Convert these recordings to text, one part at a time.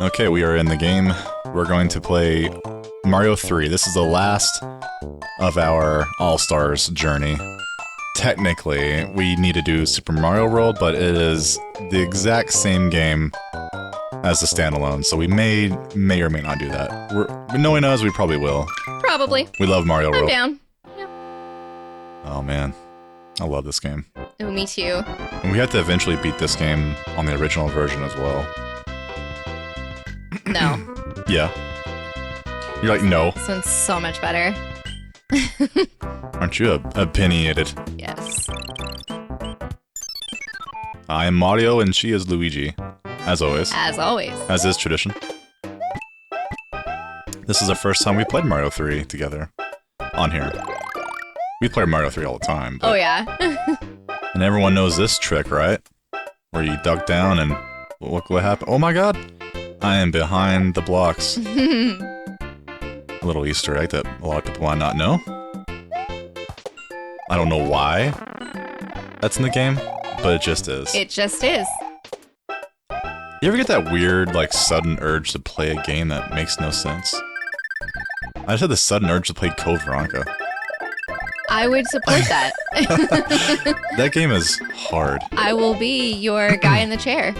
Okay, we are in the game. We're going to play Mario 3. This is the last of our All-Stars journey. Technically, we need to do Super Mario World, but it is the exact same game as the standalone, so we may or may not do that. Knowing us, we probably will. Probably. We love Mario World. I'm down. Yep. Oh man, I love this game. Oh, me too. And we have to eventually beat this game on the original version as well. No. Yeah. You're like, no. This one's so much better. Aren't you opinionated? Yes. I am Mario and she is Luigi. As always. As always. As is tradition. This is the first time we played Mario 3 together. On here. We play Mario 3 all the time. Oh, yeah. And everyone knows this trick, right? Where you duck down and look what happened. Oh my god! I am behind the blocks. A little Easter egg that a lot of people might not know. I don't know why that's in the game, but it just is. It just is. You ever get that weird, like, sudden urge to play a game that makes no sense? I just had the sudden urge to play Code Veronica. I would support that. That game is hard. I will be your guy in the chair.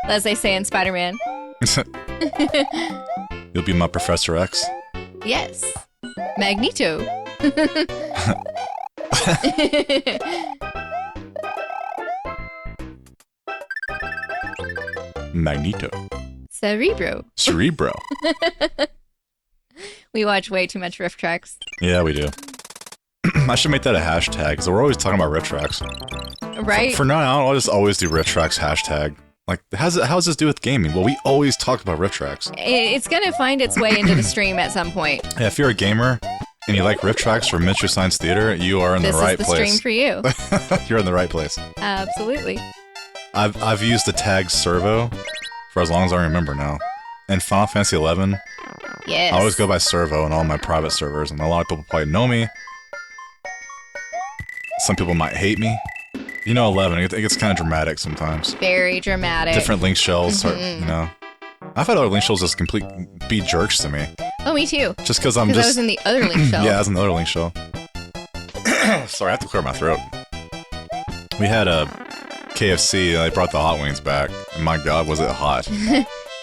As they say in Spider-Man. You'll be my Professor X. Yes. Magneto. Magneto. Cerebro. Cerebro. We watch way too much riff tracks. Yeah, we do. I should make that a hashtag, because we're always talking about riff tracks. Right? For now on, I'll just always do riff tracks hashtag. Like, how does this do with gaming? Well, we always talk about riff tracks. It's gonna find its way into the stream at some point. Yeah, if you're a gamer and you like riff tracks from Mystery Science Theater, you are in the right place. This is the stream for you. You're in the right place. Absolutely. I've used the tag servo for as long as I remember now. In Final Fantasy XI, yes. I always go by servo in all my private servers, and a lot of people probably know me. Some people might hate me. You know, 11, it gets kind of dramatic sometimes. Very dramatic. Different link shells, start, you know. I've had other link shells just be jerks to me. Oh, me too. Just because I'm I just... was in the other link shell. Yeah, I was in the other link shell. Sorry, I have to clear my throat. We had a KFC, and they brought the hot wings back. And my god, was it hot.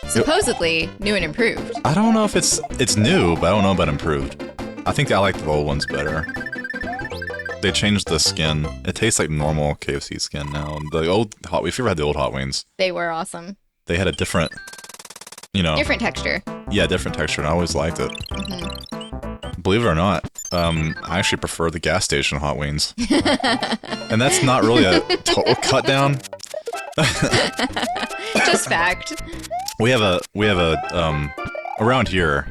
Supposedly new and improved. I don't know if it's new, but I don't know about improved. I think I like the old ones better. They changed the skin. It tastes like normal KFC skin now. The old hot, if you ever had the old hot wings, they were awesome. They had a different, you know, different texture. Yeah, different texture, and I always liked it. Believe it or not, I actually prefer the gas station hot wings, and that's not really a total cut down. Just fact. We have a around here,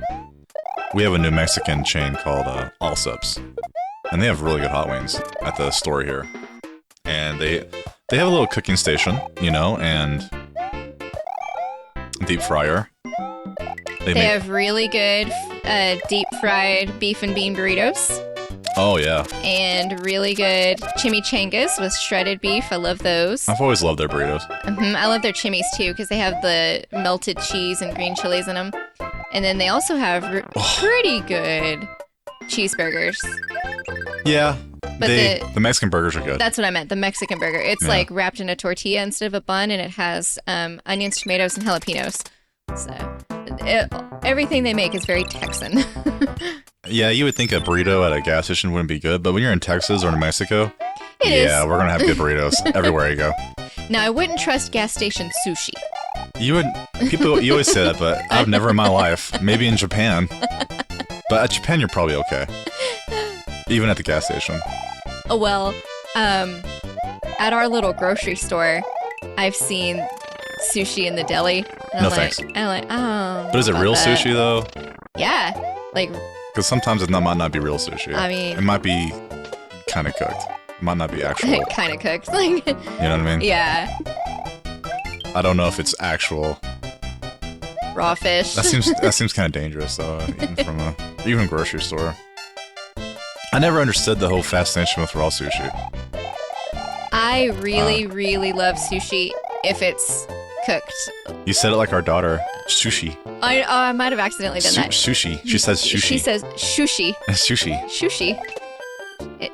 we have a New Mexican chain called Allsups. And they have really good hot wings at the store here. And they have a little cooking station, you know, and deep fryer. They have really good deep fried beef and bean burritos. Oh, yeah. And really good chimichangas with shredded beef. I love those. I've always loved their burritos. I love their chimis too, because they have the melted cheese and green chilies in them. And then they also have pretty good cheeseburgers. Yeah, but the Mexican burgers are good. That's what I meant, the Mexican burger. It's like wrapped in a tortilla instead of a bun, and it has onions, tomatoes, and jalapenos. So everything they make is very Texan. Yeah, you would think a burrito at a gas station wouldn't be good, but when you're in Texas or New Mexico, it is. Yeah, we're gonna have good burritos everywhere you go. Now, I wouldn't trust gas station sushi. You always say that, but I've never in my life. Maybe in Japan, but at Japan you're probably okay. Even at the gas station. Oh, well, at our little grocery store, I've seen sushi in the deli. And No thanks. I'm like, oh. But is it real sushi, though? Yeah. Like... Because sometimes it might not be real sushi. I mean... It might be kind of cooked. It might not be actual. Kind of cooked. Like, you know what I mean? Yeah. I don't know if it's actual... raw fish. That seems kind of dangerous, though, even a grocery store. I never understood the whole fascination with raw sushi. I really, really love sushi if it's cooked. You said it like our daughter. Sushi. I might have accidentally done that. Sushi. She says sushi. She says sushi. Sushi. Sushi.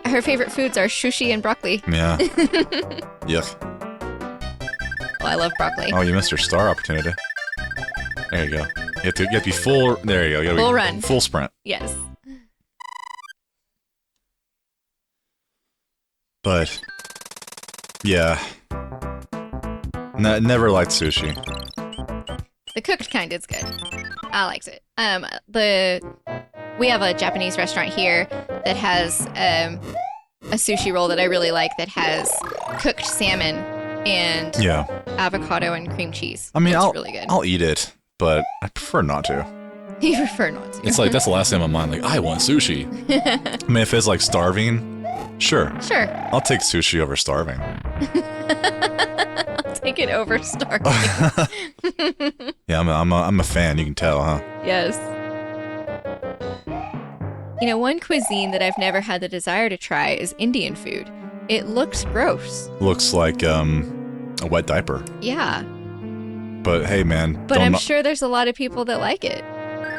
Her favorite foods are sushi and broccoli. Yeah. Yuck. Oh, I love broccoli. Oh, you missed your star opportunity. There you go. You have to be full. There you go. You gotta Full be run. Full sprint. Yes. But yeah, never liked sushi. The cooked kind is good. I liked it. We have a Japanese restaurant here that has a sushi roll that I really like that has cooked salmon and avocado and cream cheese. I mean, it's really good. I'll eat it, but I prefer not to. You prefer not to. It's like that's the last thing on my mind. Like I want sushi. I mean, if it's like starving, sure. Sure. I'll take sushi over starving. I'll take it over starving. Yeah, I'm a fan. You can tell, huh? Yes. You know, one cuisine that I've never had the desire to try is Indian food. It looks gross. Looks like a wet diaper. Yeah. But hey, man. But I'm sure there's a lot of people that like it.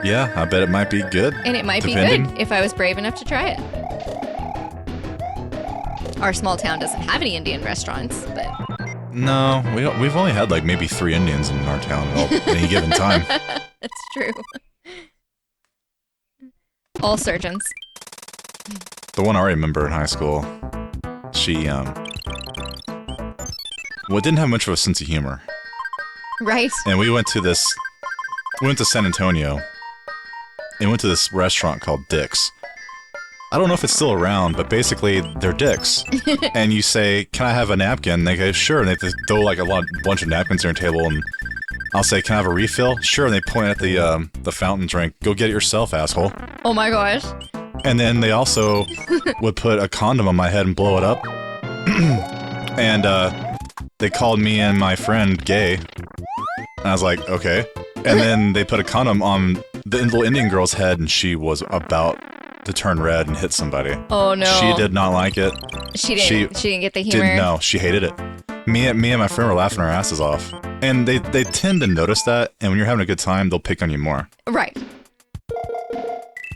Yeah, I bet it might be good. And it might be good if I was brave enough to try it. Our small town doesn't have any Indian restaurants, but... No, we've only had like maybe 3 Indians in our town at any given time. That's true. All surgeons. The one I remember in high school, she didn't have much of a sense of humor. Right. And we went to San Antonio, and went to this restaurant called Dick's. I don't know if it's still around, but basically they're Dick's. And you say, "Can I have a napkin?" And they go, "Sure." And they throw like a bunch of napkins on your table, and I'll say, "Can I have a refill?" "Sure." And they point at the fountain drink. "Go get it yourself, asshole." Oh my gosh. And then they also would put a condom on my head and blow it up. And they called me and my friend gay. And I was like, okay. And then they put a condom on the little Indian girl's head, and she was about to turn red and hit somebody. Oh no. She did not like it. She didn't get the humor. No, she hated it. Me and my friend were laughing our asses off. And they tend to notice that, and when you're having a good time, they'll pick on you more. Right.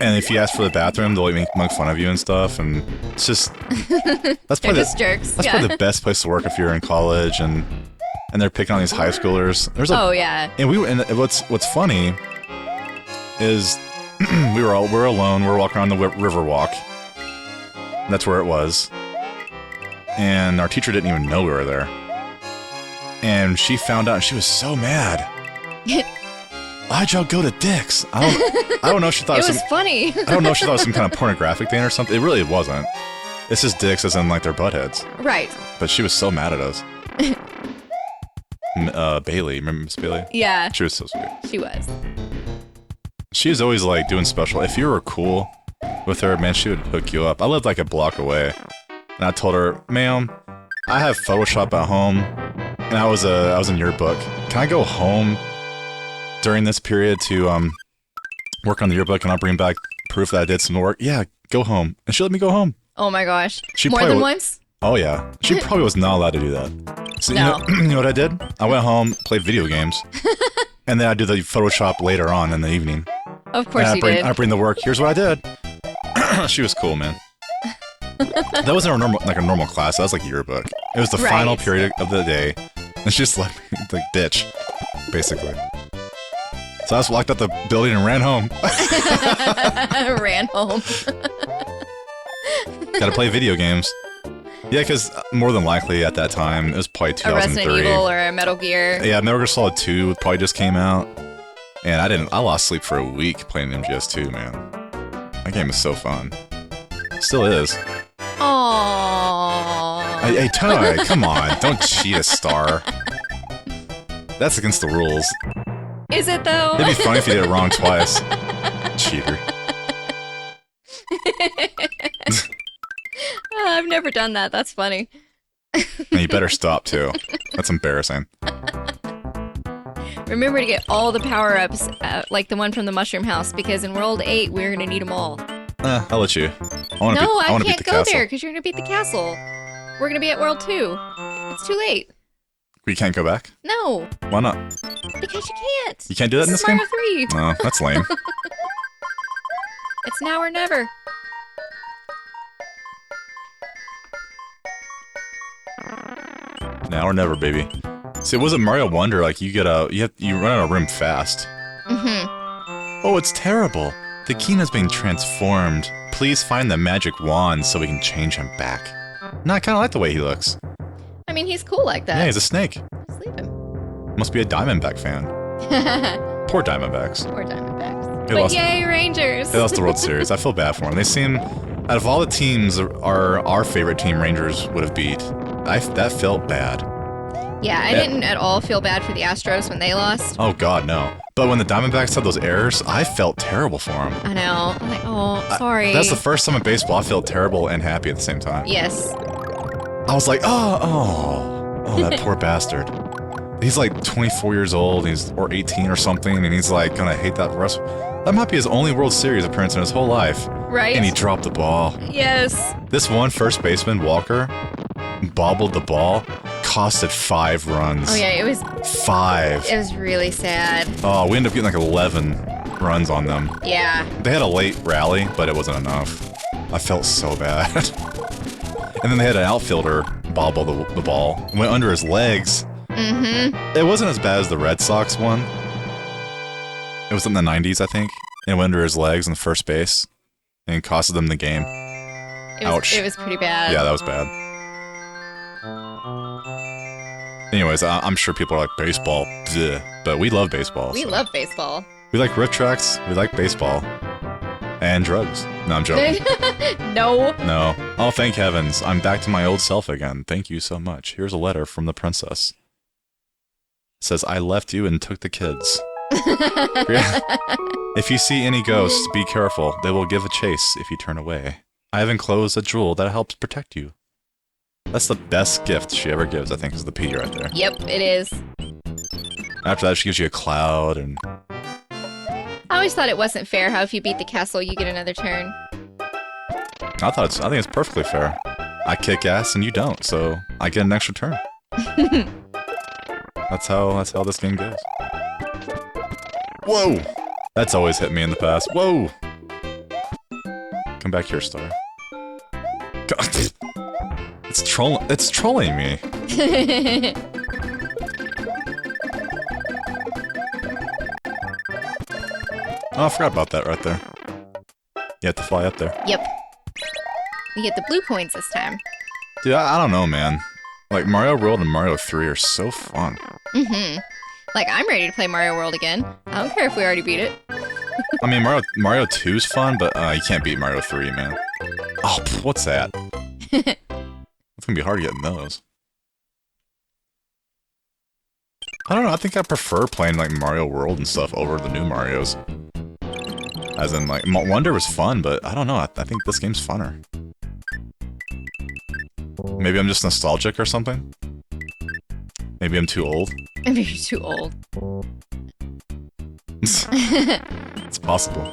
And if you ask for the bathroom, they'll make fun of you and stuff, and it's just... That's probably jerks. That's probably the best place to work if you're in college, and they're picking on these high schoolers. Oh yeah. And what's funny is we're alone. We're walking around the river walk. That's where it was, and our teacher didn't even know we were there. And she found out, and she was so mad. Why'd y'all go to Dick's? I don't know if she thought it was funny. I don't know if she thought it was some kind of pornographic thing or something. It really wasn't. It's just Dick's as in like their butt heads. Right. But she was so mad at us. Bailey, remember Miss Bailey? Yeah. She was so sweet. She was. She was always like doing special. If you were cool with her, man, she would hook you up. I lived like a block away, and I told her, "Ma'am, I have Photoshop at home, and I was in your book. Can I go home during this period to work on the yearbook, and I'll bring back proof that I did some work?" "Yeah, go home." And she let me go home. Oh my gosh. She More than once? Oh yeah. She probably was not allowed to do that. So No. you know what I did? I went home, played video games, and then I do the Photoshop later on in the evening. Of course you did. I bring the work. Here's what I did. She was cool, man. That wasn't a normal class. That was like yearbook. It was the final period of the day, and she just let me like bitch, basically. So I just walked out the building and ran home. Ran home. Gotta play video games. Yeah, because more than likely at that time, it was probably 2003. A Resident Evil or a Metal Gear. Yeah, Metal Gear Solid 2 probably just came out. And I lost sleep for a week playing MGS2, man. That game is so fun. Still is. Aww. Hey, Ty, come on. Don't cheat a star. That's against the rules. Is it though? It'd be funny if you did it wrong twice. Cheater. I've never done that. That's funny. And you better stop, too. That's embarrassing. Remember to get all the power-ups, like the one from the Mushroom House, because in World 8, we're going to need them all. I'll let you. I can't go there, because you're going to beat the castle. We're going to be at World 2. It's too late. We can't go back? No, Why not? because you can't. You can't do that in This this is game? Mario 3. No, that's lame. It's now or never. Now or never, baby. See, it wasn't Mario Wonder. Like you run out of room fast. Oh, it's terrible. The king has been transformed. Please find the magic wand so we can change him back. No, I kind of like the way he looks. I mean, he's cool like that. Yeah, he's a snake. Just leave him. Must be a Diamondback fan. Poor Diamondbacks. Poor Diamondbacks. They But lost- yay, Rangers! They lost the World Series. I feel bad for them. They seem, out of all the teams our favorite team, Rangers, would have beat. That felt bad. Yeah, I didn't at all feel bad for the Astros when they lost. Oh God, no. But when the Diamondbacks had those errors, I felt terrible for them. I know. I'm like, oh, sorry. That's the first time in baseball I felt terrible and happy at the same time. Yes. I was like, oh, that poor bastard. He's like 24 years old, or 18 or something, and he's like gonna hate that rest. That might be his only World Series appearance in his whole life. Right? And he dropped the ball. Yes. This one first baseman, Walker, bobbled the ball, costed 5 runs. Oh yeah, it was 5. It was really sad. Oh, we ended up getting like 11 runs on them. Yeah. They had a late rally, but it wasn't enough. I felt so bad. And then they had an outfielder bobble the ball. Went under his legs. Mm-hmm. It wasn't as bad as the Red Sox one. It was in the 90s, I think. And it went under his legs in first base. And costed them the game. Ouch. It was pretty bad. Yeah, that was bad. Anyways, I'm sure people are like, baseball, bleh. But we love baseball. We love baseball. We like riff tracks, we like baseball. And drugs. No, I'm joking. No. No. Oh, thank heavens. I'm back to my old self again. Thank you so much. Here's a letter from the princess. It says, I left you and took the kids. If you see any ghosts, be careful. They will give a chase if you turn away. I have enclosed a jewel that helps protect you. That's the best gift she ever gives, I think, is the P right there. Yep, it is. After that, she gives you a cloud and... I always thought it wasn't fair how if you beat the castle, you get another turn. I think it's perfectly fair. I kick ass and you don't, so I get an extra turn. That's how this game goes. Whoa! That's always hit me in the past. Whoa! Come back here, Star. God. It's trolling me. Oh, I forgot about that right there. You have to fly up there. Yep. You get the blue coins this time. Dude, I don't know, man. Like, Mario World and Mario 3 are so fun. Mm-hmm. Like, I'm ready to play Mario World again. I don't care if we already beat it. I mean, Mario 2's fun, but you can't beat Mario 3, man. Oh, what's that? It's gonna be hard getting those. I don't know, I think I prefer playing, like, Mario World and stuff over the new Marios. As in, like, Wonder was fun, but I don't know, I think this game's funner. Maybe I'm just nostalgic or something? Maybe I'm too old? Maybe you're too old. It's possible.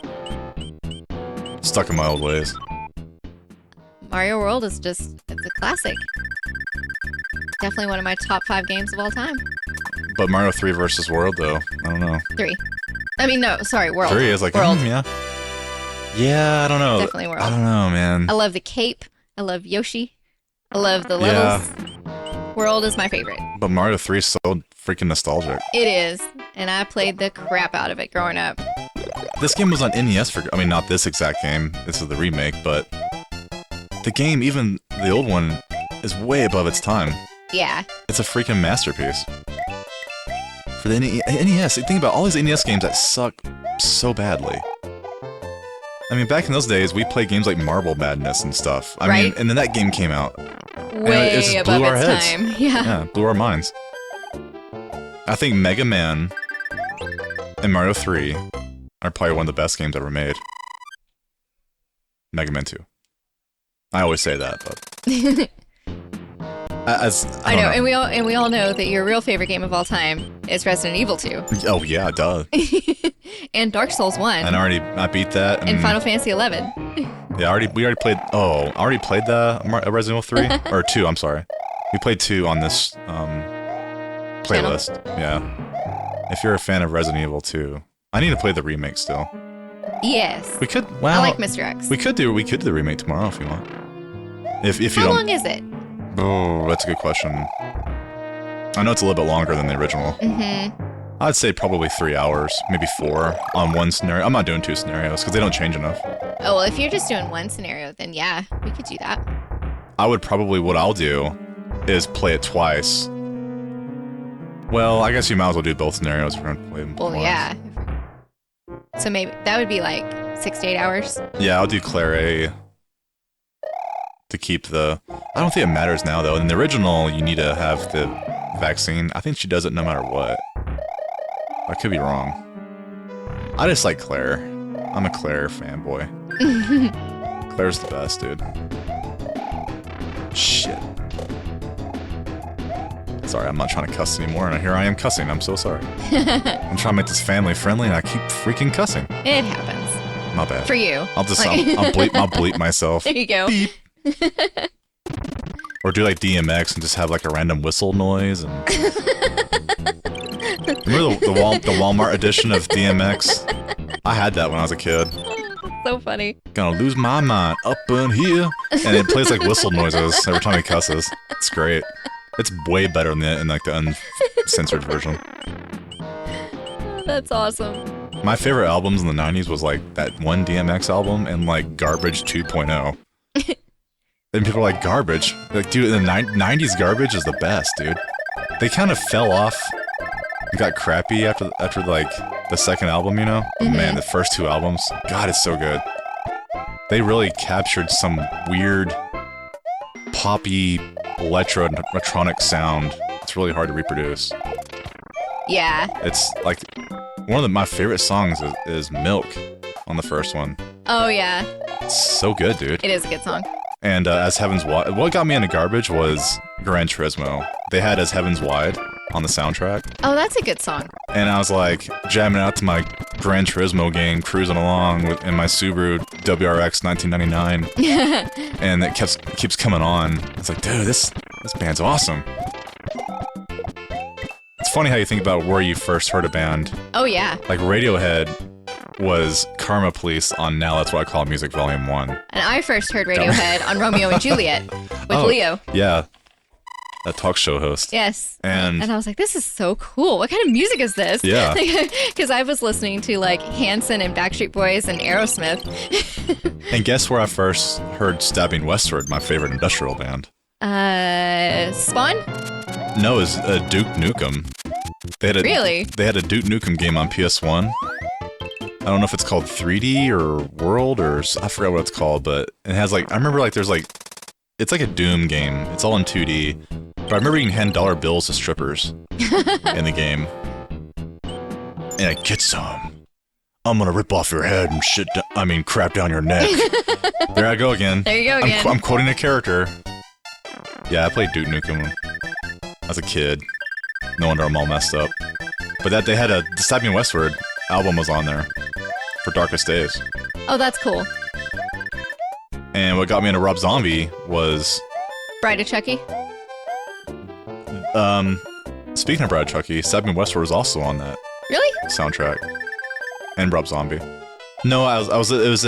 Stuck in my old ways. Mario World is it's a classic. Definitely one of my top 5 games of all time. But Mario 3 versus World, though, I don't know. 3. I mean, no, sorry, World. 3 is like, World. yeah. Yeah, I don't know. Definitely World. I don't know, man. I love the cape. I love Yoshi. I love the levels. World is my favorite. But Mario 3 is so freaking nostalgic. It is. And I played the crap out of it growing up. This game was on NES I mean, not this exact game. This is the remake, but the game, even the old one, is way above its time. Yeah. It's a freaking masterpiece. For the NES, think about all these NES games that suck so badly. I mean, back in those days, we played games like Marble Madness and stuff. I mean, and then that game came out. Way it just above blew our its heads. time. Yeah. Yeah, blew our minds. I think Mega Man and Mario 3 are probably one of the best games ever made. Mega Man 2. I always say that, but I know, don't and we all know that your real favorite game of all time is Resident Evil 2. Oh yeah, duh. And Dark Souls 1. And I beat that. And Final Fantasy 11. Yeah, we already played. Oh, I already played the Resident Evil 3 or 2. I'm sorry. We played 2 on this channel. Playlist, yeah. If you're a fan of Resident Evil 2, I need to play the remake still. Yes. We could. Well, I like Mr. X. We could do the remake tomorrow if you want. If you How don't. long is it? Oh, that's a good question. I know it's a little bit longer than the original. Mm-hmm. I'd say probably 3 hours, maybe 4 on one scenario. I'm not doing 2 scenarios because they don't change enough. Oh, well, if you're just doing one scenario, then yeah, we could do that. I would probably, what I'll do is play it twice. Well, I guess you might as well do both scenarios if you're going to play them Well, twice. yeah. So maybe that would be like 6 to 8 hours. Yeah, I'll do Claire A to keep the... I don't think it matters now, though. In the original, you need to have the vaccine. I think she does it no matter what. I could be wrong. I just like Claire. I'm a Claire fanboy. Claire's the best, dude. Shit. Sorry, I'm not trying to cuss anymore, and here I am cussing. I'm so sorry. I'm trying to make this family friendly, and I keep freaking cussing. It happens. My bad. For you. I'll just Like- I'll bleep myself. There you go. Beep. Or do like DMX and just have like a random whistle noise and. Remember the Walmart edition of DMX? I had that when I was a kid. So funny. Gonna lose my mind up in here, and it plays like whistle noises every time he cusses. It's great. It's way better in like the uncensored version. That's awesome. My favorite albums in the 90s was like that one DMX album and like Garbage 2.0. And people are like, garbage? Like, dude, the 90s garbage is the best, dude. They kind of fell off and got crappy after like the second album, you know? But man, the first 2 albums, God, it's so good. They really captured some weird poppy electronic sound. It's really hard to reproduce. Yeah. It's like one of my favorite songs is Milk on the first one. Oh, yeah. It's so good, dude. It is a good song. And As Heavens Wide, what got me into garbage was Gran Turismo. They had As Heavens Wide on the soundtrack. Oh, that's a good song. And I was like jamming out to my Gran Turismo game, cruising along in my Subaru WRX 1999. And it keeps coming on. It's like, dude, this band's awesome. It's funny how you think about where you first heard a band. Oh, yeah. Like Radiohead was Karma Police on Now That's What I Call Music Volume 1. And I first heard Radiohead on Romeo and Juliet with Oh, Leo. Yeah. That talk show host. Yes. And I was like, this is so cool. What kind of music is this? Yeah. Because I was listening to like Hanson and Backstreet Boys and Aerosmith. And guess where I first heard Stabbing Westward, my favorite industrial band? Spawn? No, it was Duke Nukem. Really? They had a Duke Nukem game on PS1. I don't know if it's called 3D or World or I forgot what it's called, but it has like, I remember like there's like, it's like a Doom game. It's all in 2D. But I remember you can hand dollar bills to strippers in the game. And I get some. I'm gonna rip off your head and crap down your neck. There I go again. There you go again. I'm quoting a character. Yeah, I played Duke Nukem as a kid. No wonder I'm all messed up. But they had the Stabbing Westward album was on there for Darkest Days. Oh, that's cool. And what got me into Rob Zombie was Bride of Chucky? speaking of Brad Chucky, Stabbing Westward was also on that Really? soundtrack. And Rob Zombie. No, it was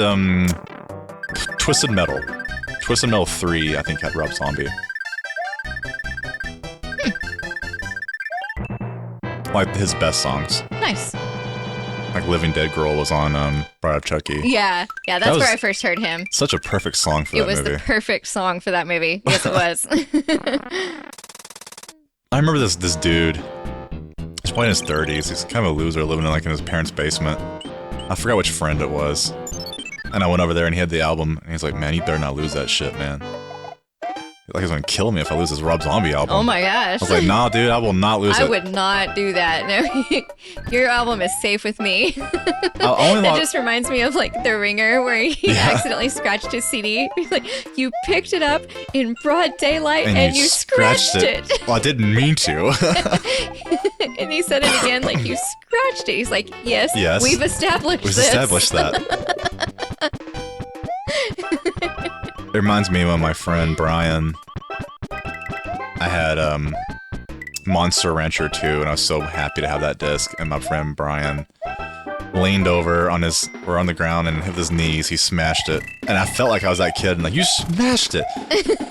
Twisted Metal. Twisted Metal 3, I think, had Rob Zombie. Like his best songs. Nice. Like Living Dead Girl was on Bride of Chucky. Yeah. Yeah, that's was- where I first heard him. Such a perfect song for It that was movie. the perfect song for that movie. Yes, it was. I remember this dude. He's probably in his 30s. He's kind of a loser living in his parents' basement. I forgot which friend it was. And I went over there and he had the album and he's like, man, you better not lose that shit, man. Like he's gonna kill me if I lose this Rob Zombie album. Oh my gosh. I was like, nah, dude, I will not lose I it. would not do that. No, your album is safe with me. I only That lo- just reminds me of like The Ringer, where he Yeah. accidentally scratched his CD. He's like, you picked it up in broad daylight and and you scratched it. Well, I didn't mean to. And he said it again, like you scratched it. He's like, yes, Yes. we've established We've this. established that. It reminds me when my friend Brian, I had Monster Rancher 2, and I was so happy to have that disc. And my friend Brian leaned over on the ground, and with his knees, he smashed it. And I felt like I was that kid, and like, you smashed it.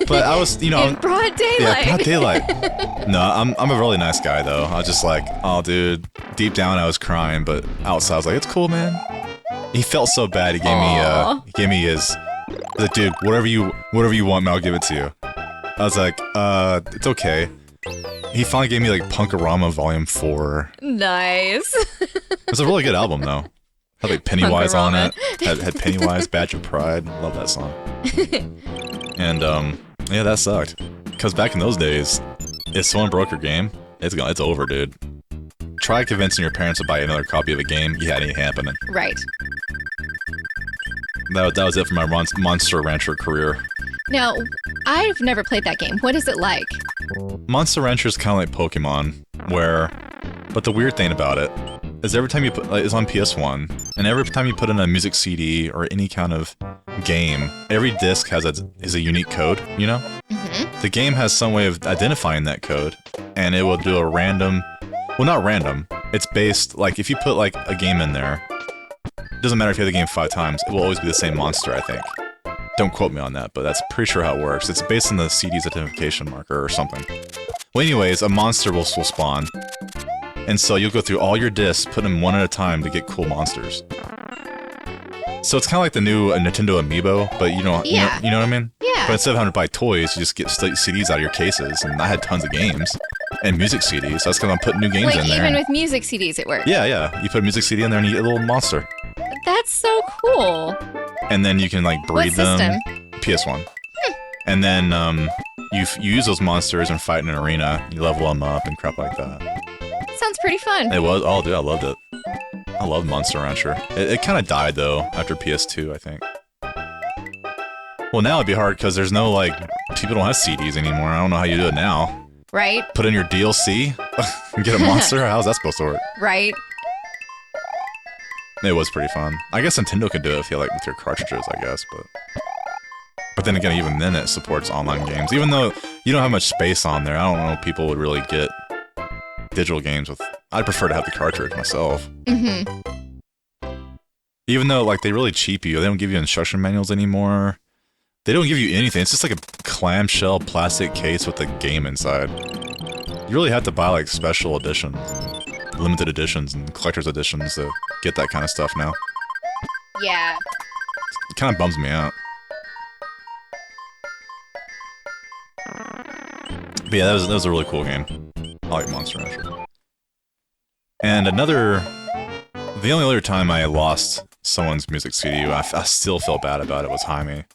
But I was, you know, in broad daylight. Yeah, broad daylight. No, I'm a really nice guy though. I was just like, oh, dude. Deep down, I was crying, but outside, I was like, it's cool, man. He felt so bad. He gave me his. He's like, dude, whatever you want, man, I'll give it to you. I was like, it's okay. He finally gave me like Punkorama Volume 4. Nice. It's a really good album though. Had like Pennywise on it. Had Pennywise, Badge of Pride. Love that song. And yeah, that sucked. Cause back in those days, if someone broke your game, it's over, dude. Try convincing your parents to buy another copy of a game. Yeah, it ain't happening. Right. That was it for my Monster Rancher career. Now, I've never played that game. What is it like? Monster Rancher is kind of like Pokemon, but the weird thing about it is every time you put, it's on PS1, and every time you put in a music CD or any kind of game, every disc is a unique code, you know? Mm-hmm. The game has some way of identifying that code, and it will do a random, well, not random, it's based, like, if you put, like, a game in there, it doesn't matter if you have the game 5 times, it will always be the same monster, I think. Don't quote me on that, but that's pretty sure how it works. It's based on the CD's identification marker or something. Well, anyways, a monster will spawn. And so you'll go through all your discs, put them one at a time to get cool monsters. So it's kind of like the new Nintendo Amiibo, but you know what I mean? Yeah. But instead of having to buy toys, you just get CDs out of your cases, and I had tons of games. And music CDs, so that's because I'm putting new games in there. Like, even with music CDs, it works. Yeah. You put a music CD in there and you get a little monster. That's so cool. And then you can, like, breed them. System? PS1. And then, you use those monsters and fight in an arena. You level them up and crap like that. Sounds pretty fun. It was. Oh, dude, I loved it. I loved Monster Rancher. It kind of died, though, after PS2, I think. Well, now it'd be hard, because there's no, like, people don't have CDs anymore. I don't know how you do it now. Right? Put in your DLC and get a monster? How's that supposed to work? Right. It was pretty fun. I guess Nintendo could do it if you like with your cartridges, I guess, but then again, even then it supports online games. Even though you don't have much space on there, I don't know if people would really get digital games with. I'd prefer to have the cartridge myself. Mm-hmm. Even though like they really cheap you, they don't give you instruction manuals anymore. They don't give you anything. It's just like a clamshell plastic case with a game inside. You really have to buy like special editions, limited editions, and collector's editions to get that kind of stuff now. Yeah. It kind of bums me out. But yeah, that was a really cool game. I like Monster Rancher. And the only other time I lost someone's music CD, I still felt bad about it, was Jaime.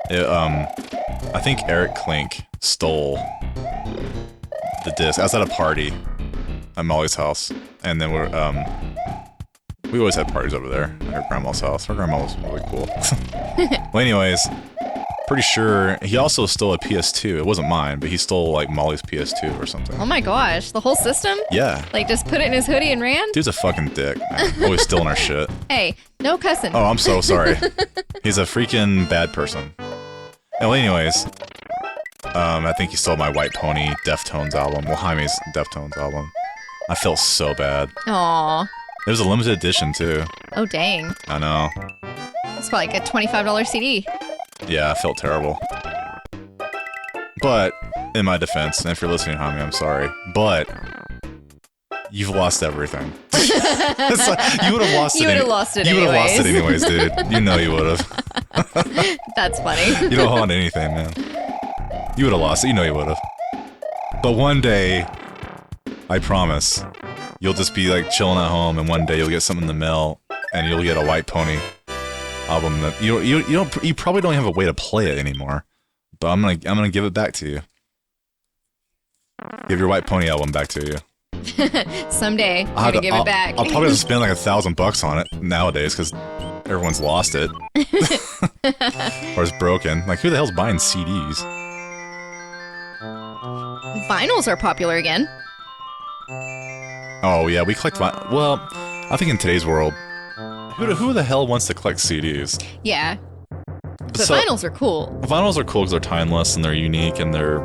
I think Eric Klink stole the disc. I was at a party at Molly's house, and then we always had parties over there at her grandma's house. Her grandma was really cool. Well, anyways, pretty sure he also stole a PS2. It wasn't mine, but he stole like Molly's PS2 or something. Oh my gosh, the whole system? Yeah. Like just put it in his hoodie and ran? Dude's a fucking dick, man. Always stealing our shit. Hey, no cussing. Oh, I'm so sorry. He's a freaking bad person. Well, anyways, I think he stole my White Pony Deftones album. Well, Jaime's Deftones album. I felt so bad. Aw. It was a limited edition, too. Oh, dang. I know. It's probably like a $25 CD. Yeah, I felt terrible. But, in my defense, and if you're listening, Jaime, I'm sorry, but you've lost everything. It's like, you would have lost it. You would have lost it You would have anyways. lost it anyways, dude. You know you would have. That's funny. You don't hold on to anything, man. You would have lost it. You know you would have. But one day, I promise, you'll just be like chilling at home, and one day you'll get something in the mail, and you'll get a White Pony album that you probably don't have a way to play it anymore. But I'm gonna give it back to you. Give your White Pony album back to you. Someday, you're gonna give it back. I'll probably have to spend like $1,000 on it nowadays because everyone's lost it. Or it's broken. Like, who the hell's buying CDs? Vinyls are popular again. Oh yeah, we collect well, I think in today's world, who the hell wants to collect CDs? Yeah. But So- vinyls are cool. Vinyls are cool because they're timeless and they're unique and they're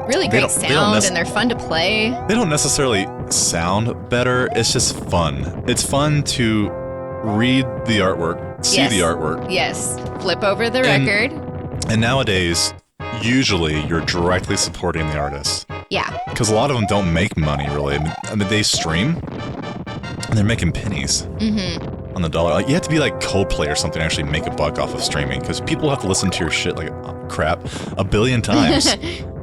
really They great don't- they don't sound, and they're fun to play. They don't necessarily sound better. It's just fun. It's fun to read the artwork, see the artwork. Yes. Flip over the And- record. And nowadays, usually you're directly supporting the artist. Yeah. Because a lot of them don't make money, really. I mean, they stream, and they're making pennies Mm-hmm. on the dollar. Like, you have to be like Coldplay or something to actually make a buck off of streaming, because people have to listen to your shit like crap a billion times.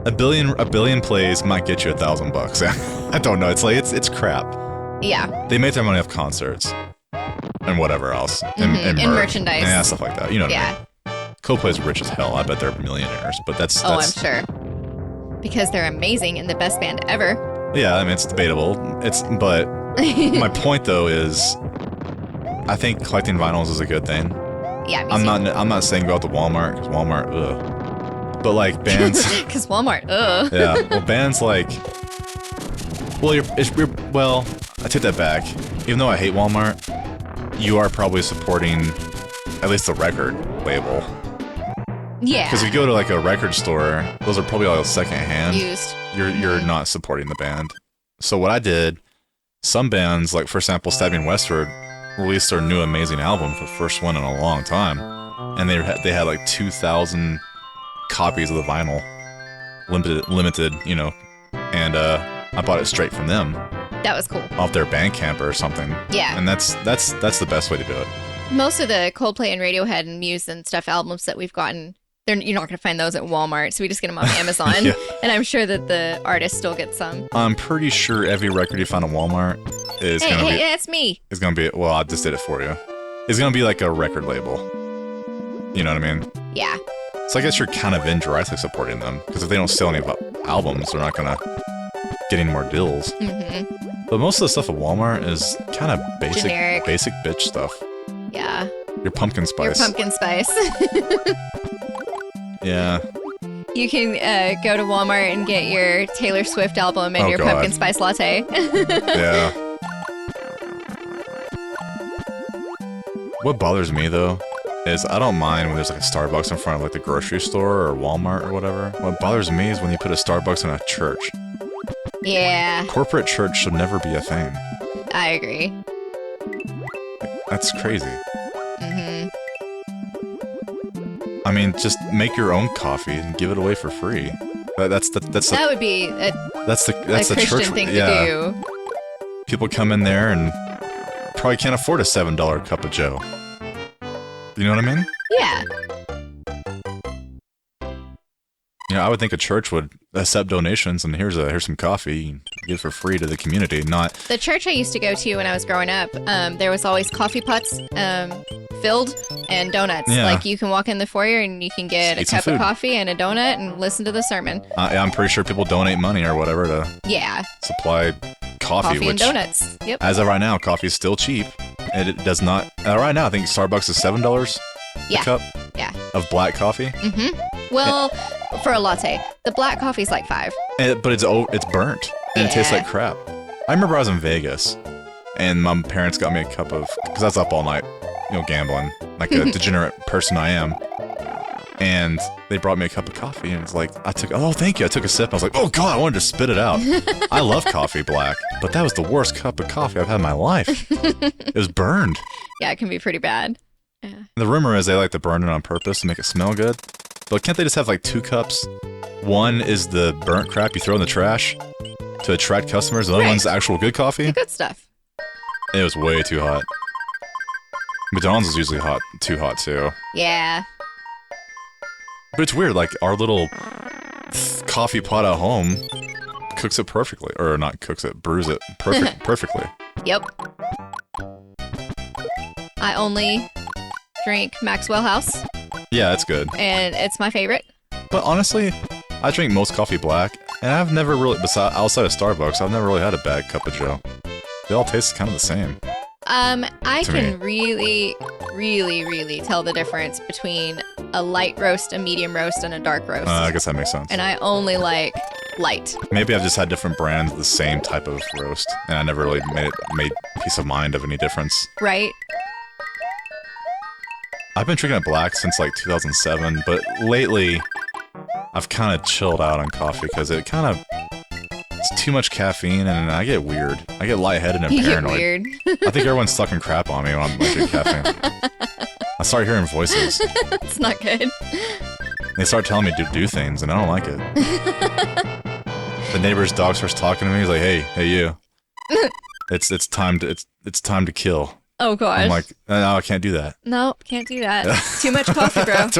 a billion plays might get you $1,000. I don't know. It's like it's crap. Yeah. They make their money off concerts and whatever else, and And merchandise. yeah, stuff like that. You know what I Yeah. mean? Coldplay's rich as hell. I bet they're millionaires, but that's Oh, I'm sure. Because they're amazing and the best band ever. yeah. I mean, it's debatable. But my point though is, I think collecting vinyls is a good thing. Yeah, me I'm not saying go out to Walmart, because Walmart, ugh. But like bands, Because Walmart, ugh. yeah. Well, bands like, well, I take that back. Even though I hate Walmart, you are probably supporting at least the record label. Yeah. Because if you go to like a record store, those are probably all secondhand. Used. You're not supporting the band. So what I did, some bands, like for example, Stabbing Westward, released their new amazing album, the first one in a long time, and they had like 2,000 copies of the vinyl, limited, you know, and I bought it straight from them That was cool. off their Bandcamp or something. Yeah. And that's the best way to do it. Most of the Coldplay and Radiohead and Muse and stuff albums that we've gotten, you're not going to find those at Walmart, so we just get them on Amazon. Yeah. And I'm sure that the artist still gets some. I'm pretty sure every record you find at Walmart is gonna be. That's me. It's gonna be. Well, I just did it for you. It's gonna be like a record label. You know what I mean? Yeah. So I guess you're kind of indirectly supporting them, because if they don't sell any albums, they're not gonna get any more deals. Mm-hmm. But most of the stuff at Walmart is kind of Generic. basic bitch stuff. Yeah. Your pumpkin spice. Your pumpkin spice. Yeah. You can go to Walmart and get your Taylor Swift album and Oh, your God. pumpkin spice latte. Yeah. What bothers me though is I don't mind when there's like a Starbucks in front of like the grocery store or Walmart or whatever. What bothers me is when you put a Starbucks in a church. Yeah, Corporate church should never be a thing. I agree. That's crazy. Hmm. I mean, just make your own coffee and give it away for free. That's the That would be a Christian Christian church thing yeah. to do. People come in there and probably can't afford a $7 cup of Joe. You know what I mean? Yeah. You know, I would think a church would accept donations, and here's some coffee, you can give it for free to the community, not. The church I used to go to when I was growing up, there was always coffee pots filled and donuts. Yeah. Like you can walk in the foyer and you can get a Eat some cup of food. coffee and a donut and listen to the sermon. I'm pretty sure people donate money or whatever to Yeah. supply coffee, Coffee which, and donuts. Yep. as of right now, coffee is still cheap, and it does not. Right now, I think Starbucks is $7 Yeah. a cup. Yeah. Of black coffee. Mm-hmm. Well, for a latte, the black coffee's like $5. But it's burnt and it tastes Yeah. like crap. I remember I was in Vegas and my parents got me a cup of, because I was up all night, you know, gambling like a degenerate person I am. And they brought me a cup of coffee and it's like, oh, thank you. I took a sip. I was like, oh God, I wanted to spit it out. I love coffee black, but that was the worst cup of coffee I've had in my life. It was burned. Yeah, it can be pretty bad. Yeah. The rumor is they like to burn it on purpose to make it smell good. But can't they just have like 2 cups? One is the burnt crap you throw in the trash to attract customers. The other Right. one's actual good coffee. The good stuff. It was way too hot. McDonald's is usually too hot too. Yeah. But it's weird, like our little coffee pot at home cooks it perfectly. Or not cooks it, brews it perfectly. Yep. I only drink Maxwell House, Yeah, it's good. and it's my favorite. But honestly, I drink most coffee black, and I've never really, outside of Starbucks, I've never really had a bad cup of Joe. They all taste kind of the same. I To can really, really, really tell the difference between a light roast, a medium roast, and a dark roast. I guess that makes sense. And I only like light. Maybe I've just had different brands of the same type of roast, and I never really made peace of mind of any difference. Right? I've been drinking it black since like 2007, but lately I've kind of chilled out on coffee because it's too much caffeine and I get weird. I get lightheaded and You get paranoid. weird. I think everyone's sucking crap on me when I'm drinking caffeine. I start hearing voices. It's not good. They start telling me to do things, and I don't like it. The neighbor's dog starts talking to me. He's like, "Hey, you! It's time to kill." Oh gosh. I'm like, "No, I can't do that." No, can't do that. Too much coffee, bro. Kind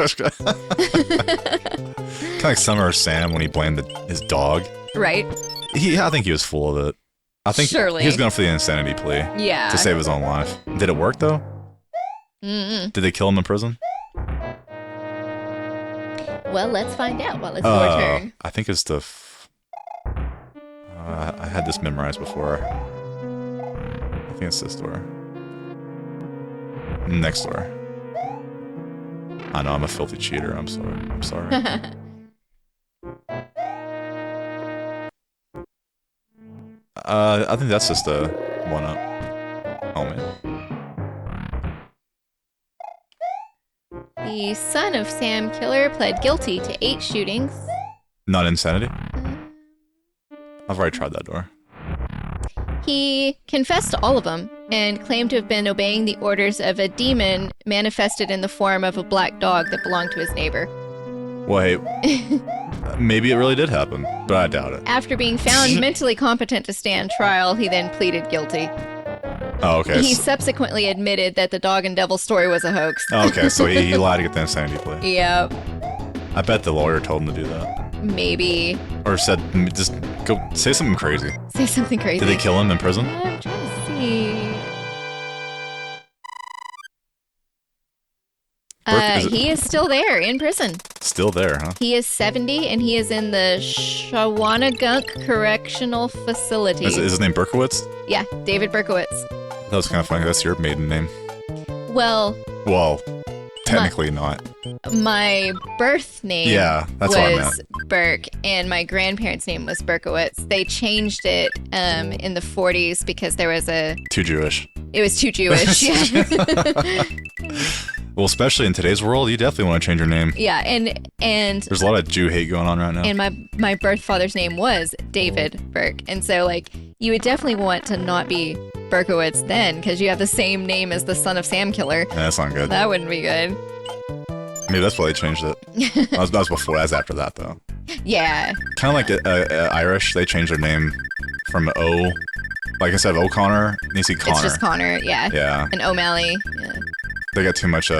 of like Summer Sam when he blamed his dog. Right. I think he was full of it. I think Surely. he was going for the insanity plea Yeah. to save his own life. Did it work though? Mm-mm. Did they kill him in prison? Well, let's find out while it's your turn. I think it's the. I had this memorized before. I think it's this door. Next door. I know I'm a filthy cheater. I'm sorry. I think that's just a one up. Oh man. The son of Sam Killer pled guilty to 8 shootings. Not insanity. I've already tried that door. He confessed to all of them and claimed to have been obeying the orders of a demon manifested in the form of a black dog that belonged to his neighbor. Well, hey, maybe it really did happen, but I doubt it. After being found mentally competent to stand trial, he then pleaded guilty. Oh, okay. He subsequently admitted that the dog and devil story was a hoax. Oh, okay, so he lied to get the insanity plea. Yep. I bet the lawyer told him to do that. Maybe. Or said, just go say something crazy. Say something crazy. Did they kill him in prison? I'm trying to see. He is still there in prison. Still there, huh? He is 70 and he is in the Shawangunk Correctional Facility. Is his name Berkowitz? Yeah, David Berkowitz. That was kind of funny. That's your maiden name. Well, technically not. my birth name that's what I meant. was Burke, and my grandparents' name was Berkowitz. They changed it in the 40s because there was Too Jewish. It was too Jewish. Yeah. Well, especially in today's world, you definitely want to change your name. Yeah, and There's a lot of Jew hate going on right now. And my birth father's name was David Burke, and so like you would definitely want to not be Berkowitz then, because you have the same name as the son of Sam Killer. Yeah, that's not good. That wouldn't be good. Maybe that's why they changed it. That was before. That's after that, though. Yeah. Kind of like Irish, they changed their name from O. Like instead of O'Connor, you see Connor. It's just Connor, yeah. Yeah. And O'Malley. Yeah. They got too much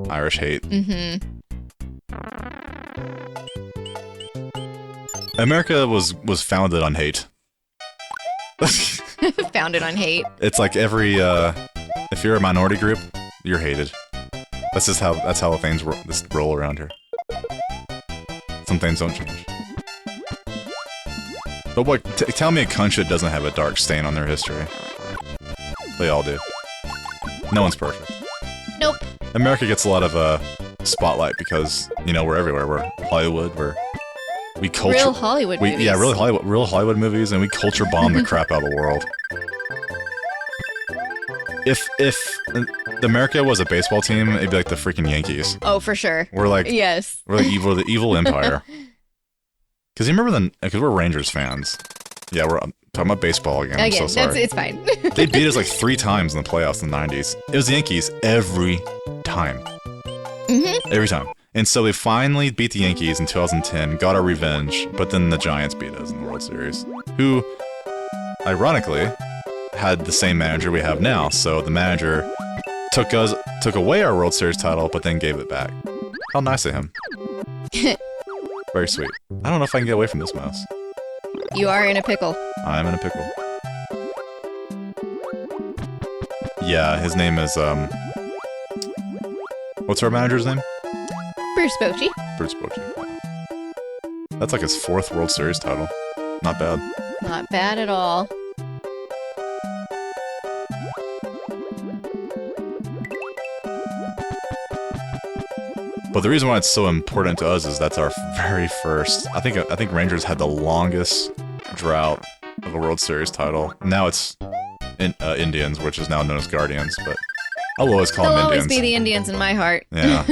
Irish hate. Mm-hmm. America was founded on hate. Founded on hate. It's like every if you're a minority group, you're hated. That's how things roll around here. Some things don't change. But what? Tell me a country that doesn't have a dark stain on their history. They all do. No one's perfect. Nope. America gets a lot of spotlight because we're everywhere. We're Hollywood. We culture Real Hollywood movies. Yeah, real Hollywood movies, and we culture bomb the crap out of the world. If America was a baseball team, it'd be like the freaking Yankees. Oh, for sure. We're like yes. We're like the evil empire. Because you remember because we're Rangers fans. Yeah, we're talking about baseball again. I'm so sorry. It's fine. They beat us like 3 times in the playoffs in the 90s. It was the Yankees every time. Mm-hmm. Every time. And so we finally beat the Yankees in 2010, got our revenge, but then the Giants beat us in the World Series, who, ironically, had the same manager we have now. So the manager took away our World Series title, but then gave it back. How nice of him. Very sweet. I don't know if I can get away from this mouse. You are in a pickle. I'm in a pickle. Yeah, his name is, what's our manager's name? Bruce Bochy. Bruce Bochy. That's like his 4th World Series title. Not bad. Not bad at all. But the reason why it's so important to us is that's our very first. I think Rangers had the longest drought of a World Series title. Now it's Indians, which is now known as Guardians, but I'll always call them They'll Indians. always be the Indians in my heart. Yeah.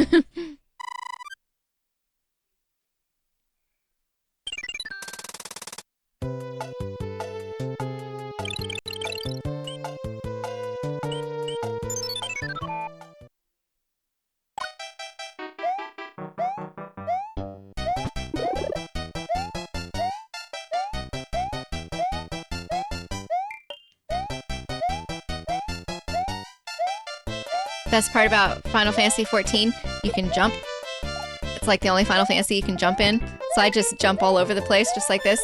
Best part about Final Fantasy 14, you can jump. It's like the only Final Fantasy you can jump in. So I just jump all over the place, just like this.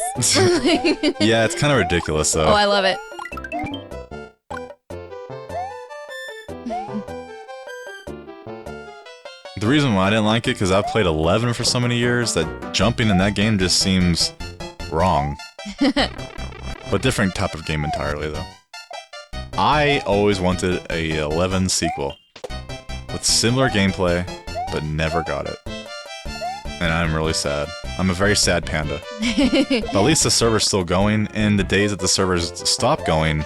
Yeah, it's kind of ridiculous, though. Oh, I love it. The reason why I didn't like it, because I've played 11 for so many years, that jumping in that game just seems wrong. But different type of game entirely, though. I always wanted a 11 sequel with similar gameplay, but never got it. And I'm really sad. I'm a very sad panda. But at least the server's still going, and the days that the servers stop going,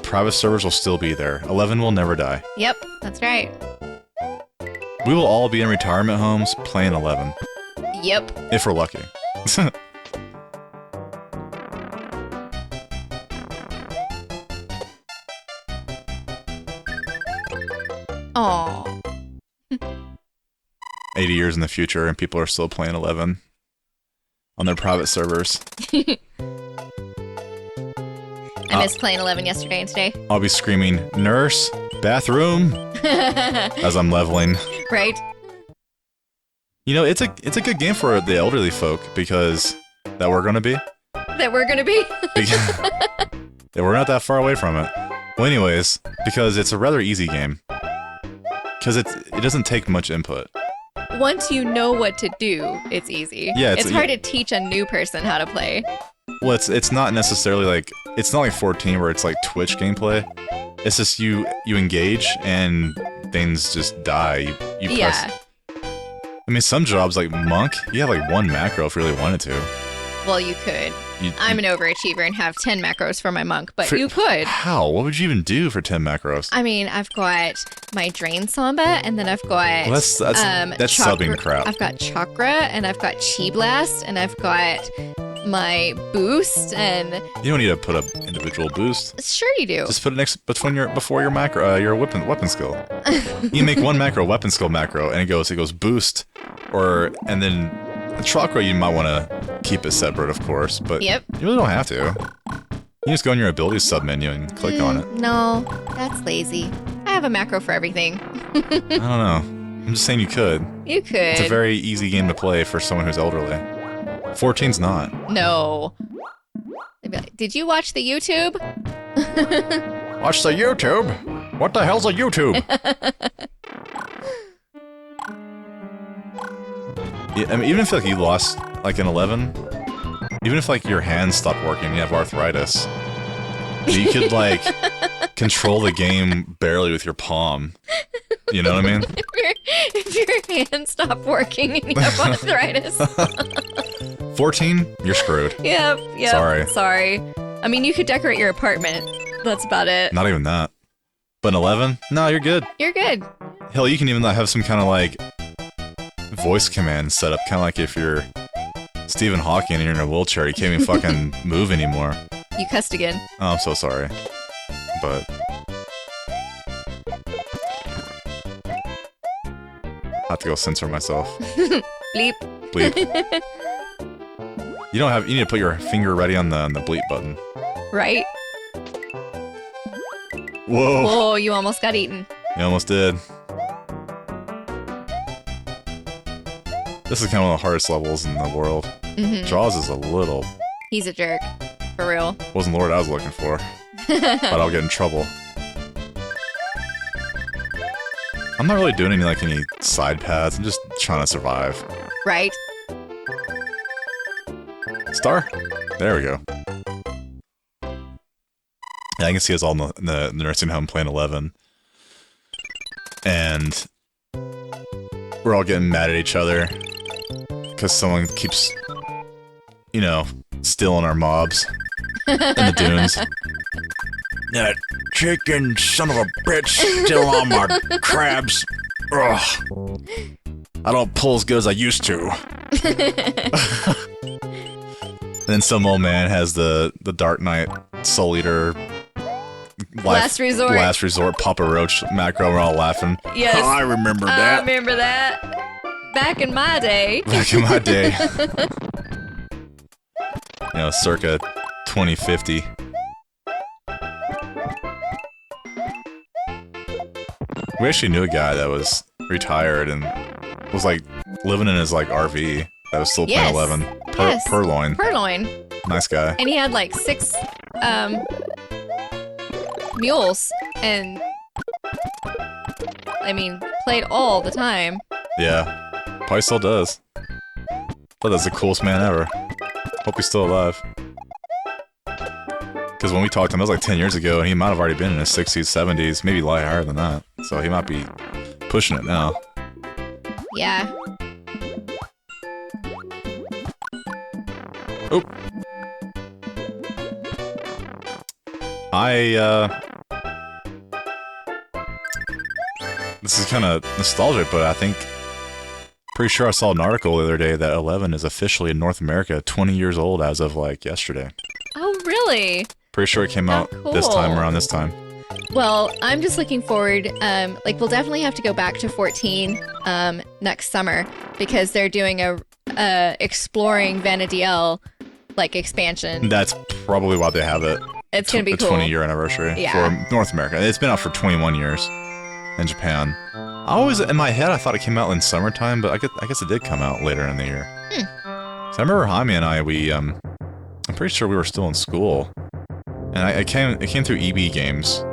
private servers will still be there. 11 will never die. Yep, that's right. We will all be in retirement homes playing 11. Yep. If we're lucky. Aww. 80 years in the future and people are still playing 11 on their private servers. I missed playing 11 yesterday and today. I'll be screaming, "Nurse, bathroom," as I'm leveling. Right? You know, it's a good game for the elderly folk because that we're gonna be. That we're gonna be. Yeah, we're not that far away from it. Well, anyways, because it's a rather easy game. Because it doesn't take much input. Once you know what to do, it's easy. Yeah, it's hard to teach a new person how to play. Well, it's not necessarily like it's not like 14 where it's like Twitch gameplay. It's just you engage and things just die. You press. Yeah. I mean, some jobs like monk, you have like one macro if you really wanted to. Well, you could. I'm an overachiever and have 10 macros for my monk, but you could. How? What would you even do for 10 macros? I mean, I've got my Drain Samba, and then I've got... Well, that's subbing crap. I've got Chakra, and I've got Chi Blast, and I've got my Boost, and... You don't need to put up individual boost. Sure you do. Just put it before your macro, your weapon skill. You make one macro, weapon skill macro, and it goes boost, and then... Chakra, you might want to keep it separate, of course, but yep. You really don't have to. You just go in your abilities submenu and click on it. No, that's lazy. I have a macro for everything. I don't know. I'm just saying you could. You could. It's a very easy game to play for someone who's elderly. 14's not. No. They'd be like, did you watch the YouTube? Watch the YouTube? What the hell's a YouTube? I mean, even if like you lost like an 11, even if like your hands stopped working, you have arthritis, you could like control the game barely with your palm. You know what I mean? If your hands stop working and you have arthritis. 14, you're screwed. Yep. Sorry. I mean, you could decorate your apartment. That's about it. Not even that. But an 11? No, you're good. You're good. Hell, you can even have some kind of like voice command set up, kind of like if you're Stephen Hawking and you're in a wheelchair, you can't even fucking move anymore. You cussed again. Oh, I'm so sorry. But I have to go censor myself. Bleep. Bleep. You need to put your finger ready on the bleep button. Right? Whoa. Whoa, you almost got eaten. You almost did. This is kind of one of the hardest levels in the world. Mm-hmm. Jaws is a little... He's a jerk. For real. Wasn't the word I was looking for. But I'll get in trouble. I'm not really doing any side paths. I'm just trying to survive. Right. Star? There we go. Yeah, I can see us all in the nursing home playing 11. And we're all getting mad at each other. Because someone keeps, stealing our mobs in the dunes. That chicken son of a bitch still on my crabs. Ugh. I don't pull as good as I used to. And then some old man has the Dark Knight Soul Eater Last Resort Papa Roach macro. We're all laughing. Yes. Oh, I remember that. I remember that. Back in my day. Back in my day. Circa 2050. We actually knew a guy that was retired and was like living in his like RV that was still playing 11. Purloin. Purloin. Nice guy. And he had like 6 mules and I mean played all the time. Yeah. Probably still does. But that's the coolest man ever. Hope he's still alive. Because when we talked to him, that was like 10 years ago, and he might have already been in his 60s, 70s, maybe a lot higher than that. So he might be pushing it now. Yeah. Oh. This is kind of nostalgic, but I think... Pretty sure I saw an article the other day that 11 is officially in North America 20 years old as of, like, yesterday. Oh, really? Pretty sure it came out this time, around this time. Well, I'm just looking forward, like, we'll definitely have to go back to 14 next summer because they're doing a Exploring Vana'diel, like, expansion. That's probably why they have it. It's going to be cool. 20-year anniversary for North America. It's been out for 21 years in Japan. I always, in my head, I thought it came out in summertime, but I guess it did come out later in the year. So I remember Jaime and I, I'm pretty sure we were still in school, and it came through EB Games,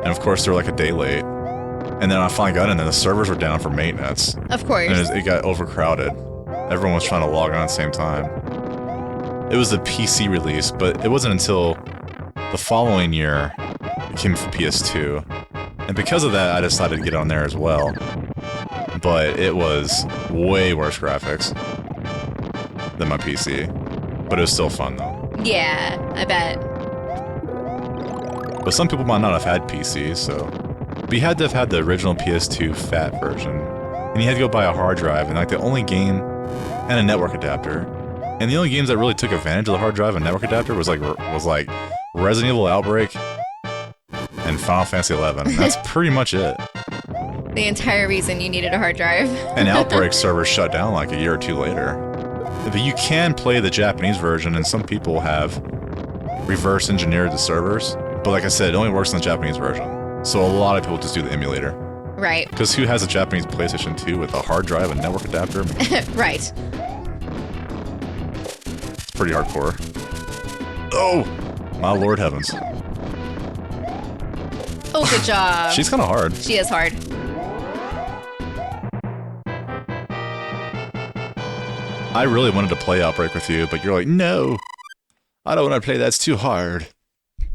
and of course they were like a day late, and then I finally got in, and the servers were down for maintenance. Of course. And it got overcrowded. Everyone was trying to log on at the same time. It was the PC release, but it wasn't until the following year it came for PS2. And because of that, I decided to get on there as well. But it was way worse graphics than my PC. But it was still fun, though. Yeah, I bet. But some people might not have had PCs, so... But you had to have had the original PS2 fat version. And you had to go buy a hard drive, and like the only game... And a network adapter. And the only games that really took advantage of the hard drive and network adapter was like Resident Evil Outbreak... and Final Fantasy XI. That's pretty much it. The entire reason you needed a hard drive. And Outbreak servers shut down like a year or two later. But you can play the Japanese version, and some people have reverse engineered the servers. But like I said, it only works in the Japanese version. So a lot of people just do the emulator. Right. Because who has a Japanese PlayStation 2 with a hard drive and network adapter? Right. It's pretty hardcore. Oh! My lord heavens. Oh, good job. She's kind of hard. She is hard. I really wanted to play Outbreak with you, but you're like, no, I don't want to play. That's too hard.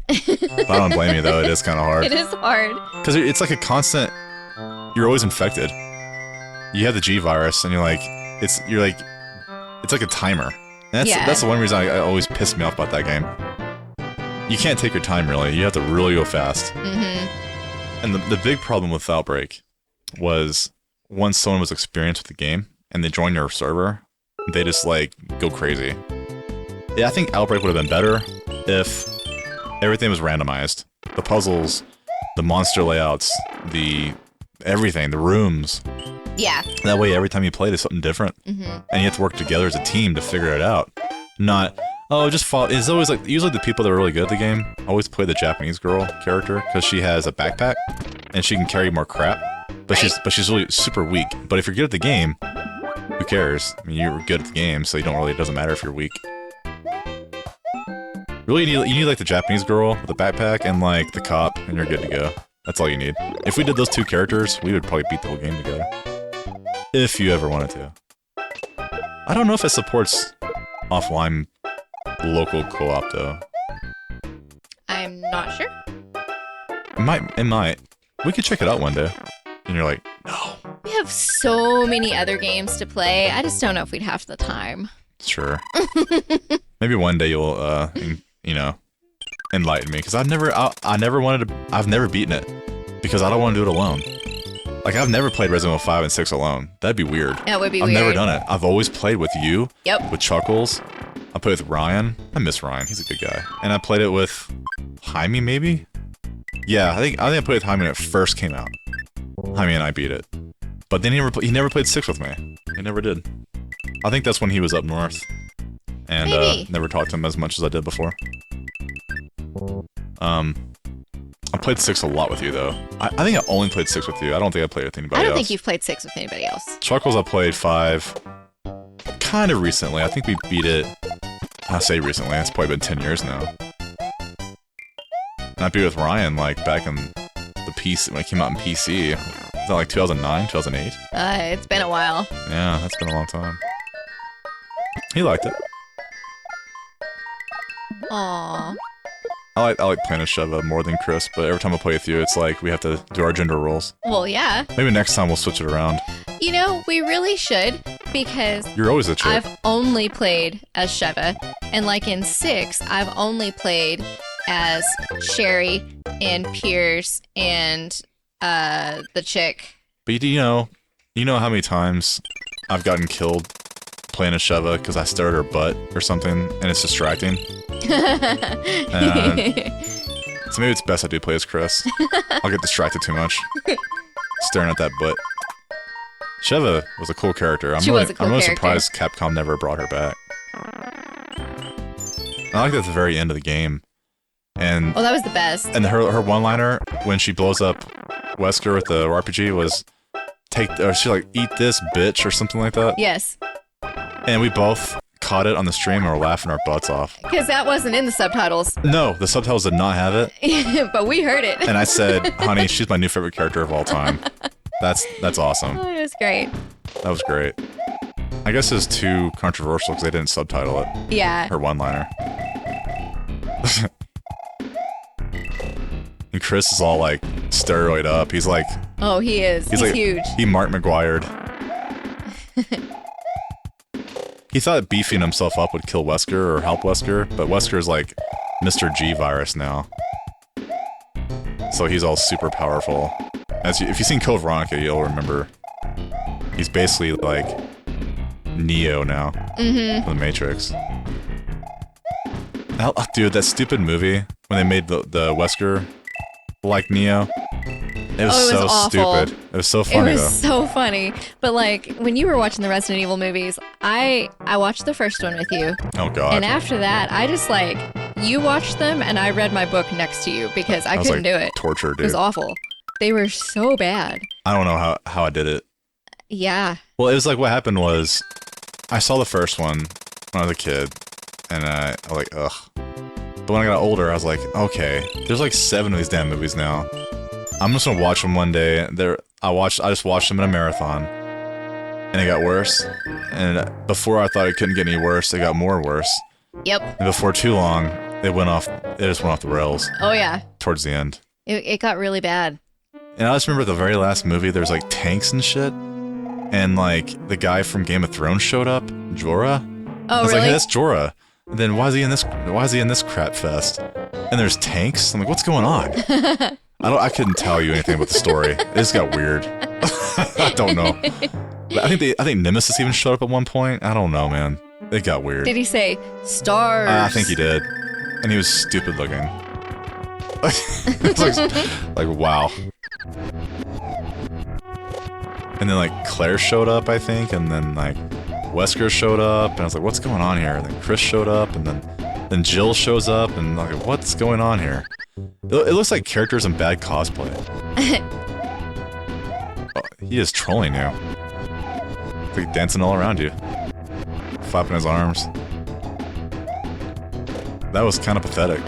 But I don't blame you, though. It is kind of hard. It is hard. Because it's like a constant... You're always infected. You have the G virus, and it's like a timer. And that's the one reason I always pissed me off about that game. You can't take your time, really. You have to really go fast. Mm-hmm. And the big problem with Outbreak was once someone was experienced with the game and they joined your server, they just, like, go crazy. Yeah, I think Outbreak would have been better if everything was randomized. The puzzles, the monster layouts, everything, the rooms. Yeah. That way, every time you play, there's something different. Mm-hmm. And you have to work together as a team to figure it out. Not... Oh, just follow. It's always like usually the people that are really good at the game always play the Japanese girl character because she has a backpack and she can carry more crap. But she's really super weak. But if you're good at the game, who cares? I mean, you're good at the game, so it doesn't matter if you're weak. Really, you need like the Japanese girl with the backpack and like the cop, and you're good to go. That's all you need. If we did those two characters, we would probably beat the whole game together. If you ever wanted to. I don't know if it supports offline local co-op though. I'm not sure. It might. We could check it out one day. And you're like, no. We have so many other games to play. I just don't know if we'd have the time. Sure. Maybe one day you'll, enlighten me. Because I've never beaten it. Because I don't want to do it alone. Like, I've never played Resident Evil 5 and 6 alone. That'd be weird. That would be I've weird. never done it. I've always played with you. Yep. With Chuckles. I played with Ryan. I miss Ryan. He's a good guy. And I played it with Jaime, maybe? Yeah, I think I played with Jaime when it first came out. Jaime and I beat it. But then he never played 6 with me. He never did. I think that's when he was up north. And never talked to him as much as I did before. I played 6 a lot with you, though. I think I only played 6 with you. I don't think I played with anybody else. I don't think you've played 6 with anybody else. Chuckles, I played 5 kind of recently. I think we beat it. I say recently, it's probably been 10 years now. And I beat it with Ryan, like, back in the PC, when it came out in PC. Is that like 2009, 2008? It's been a while. Yeah, that's been a long time. He liked it. Aww. I like playing as Sheva more than Chris, but every time I play with you, it's like we have to do our gender roles. Well, yeah. Maybe next time we'll switch it around. You know, we really should, because You're always a chick. I've only played as Sheva, and like in 6, I've only played as Sherry and Piers and the chick. But you know how many times I've gotten killed playing as Sheva because I stared at her butt or something, and it's distracting. So maybe it's best I do play as Chris. I'll get distracted too much. Staring at that butt. Sheva was a cool character. I'm really surprised Capcom never brought her back. I like that at the very end of the game. And oh, that was the best. And her one-liner when she blows up Wesker with the RPG was she like, eat this bitch or something like that. Yes. And we both caught it on the stream and were laughing our butts off. Because that wasn't in the subtitles. No, the subtitles did not have it. But we heard it. And I said, honey, she's my new favorite character of all time. That's awesome. Oh, it was great. That was great. I guess it was too controversial because they didn't subtitle it. Yeah. Her one-liner. And Chris is all like steroid up. He's like... Oh, he is. He's like, huge. He Mark McGuired. He thought beefing himself up would kill Wesker or help Wesker, but Wesker's like Mr. G virus now. So he's all super powerful. If you've seen Code Veronica, you'll remember he's basically like Neo now from the Matrix. Dude, that stupid movie when they made the Wesker like Neo. It was so awful. stupid. It was so funny, though. It was so funny. But, like, when you were watching the Resident Evil movies, I watched the first one with you. Oh, God. And after that, I just, like, you watched them, and I read my book next to you because I couldn't do it. Torture, dude. It was awful. They were so bad. I don't know how I did it. Yeah. Well, it was like, what happened was, I saw the first one when I was a kid, and I was like, ugh. But when I got older, I was like, okay, there's like 7 of these damn movies now. I'm just gonna watch them one day. I just watched them in a marathon, and it got worse. And before I thought it couldn't get any worse, it got more worse. Yep. And before too long, it just went off the rails. Oh yeah. Towards the end. It got really bad. And I just remember the very last movie. There's like tanks and shit, and like the guy from Game of Thrones showed up, Jorah. Oh, I was really? like, hey, that's Jorah. And then why is he in this crap fest? And there's tanks. I'm like, what's going on? I couldn't tell you anything about the story. It just got weird. I don't know. But I think Nemesis even showed up at one point. I don't know, man. It got weird. Did he say stars? I think he did. And he was stupid looking. It's like wow. And then like Claire showed up, I think, and then like Wesker showed up, and I was like, what's going on here? And then Chris showed up, and then Jill shows up, and I'm like, what's going on here? It looks like characters in bad cosplay. Oh, he is trolling you. It's like dancing all around you. Flapping his arms. That was kind of pathetic.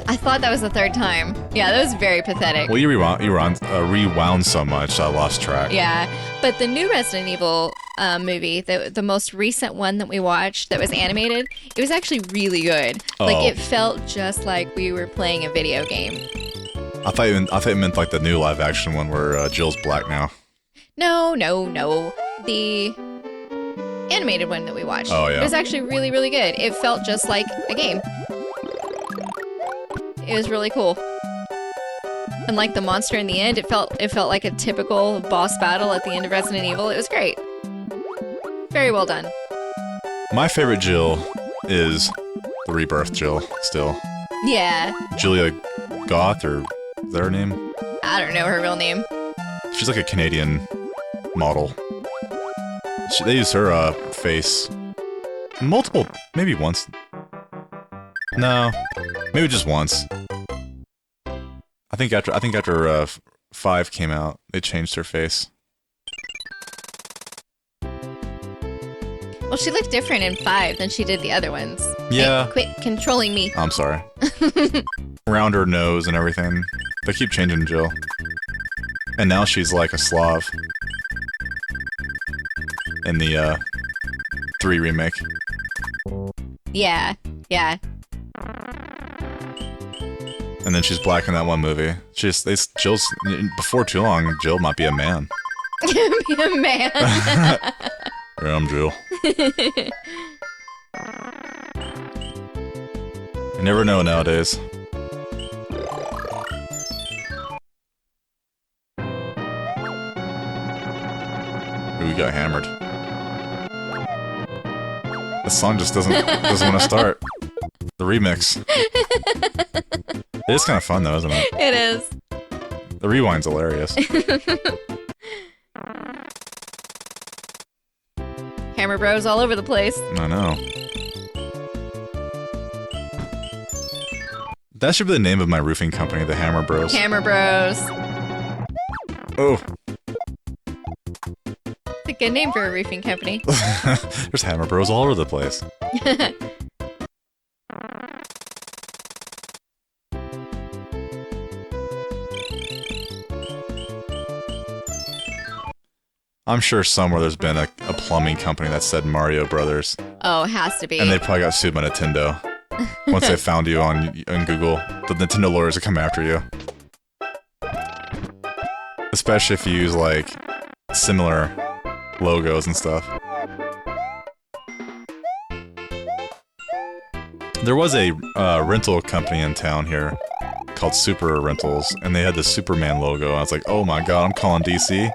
I thought that was the 3rd time. Yeah, that was very pathetic. Well, you rewound so much, I lost track. Yeah, but the new Resident Evil movie, the most recent one that we watched that was animated, it was actually really good. Oh. Like, it felt just like we were playing a video game. I thought it meant like the new live action one where Jill's black now. No. The animated one that we watched. Oh, yeah. It was actually really, really good. It felt just like a game. It was really cool. And like the monster in the end, it felt like a typical boss battle at the end of Resident Evil. It was great. Very well done. My favorite Jill is the Rebirth Jill, still. Yeah. Julia Goth, or is that her name? I don't know her real name. She's like a Canadian model. They use her face maybe once. No, maybe just once. I think after 5 came out, they changed her face. Well, she looked different in 5 than she did the other ones. Yeah. Hey, quit controlling me. I'm sorry. Rounder nose and everything. They keep changing Jill. And now she's like a Slav. In the 3 remake. Yeah. And then she's black in that one movie. Jill's before too long. Jill might be a man. Be a man. Yeah, I'm Jill. You never know nowadays. Ooh, we got hammered. The song just doesn't want to start. The remix. It is kind of fun though, isn't it? It is. The rewind's hilarious. Hammer Bros all over the place. I know. That should be the name of my roofing company, the Hammer Bros. Hammer Bros. Oh. It's a good name for a roofing company. There's Hammer Bros all over the place. I'm sure somewhere there's been a plumbing company that said Mario Brothers. Oh, it has to be. And they probably got sued by Nintendo. Once they found you on Google, the Nintendo lawyers will come after you. Especially if you use, like, similar logos and stuff. There was a rental company in town here called Super Rentals, and they had the Superman logo. And I was like, oh my god, I'm calling DC.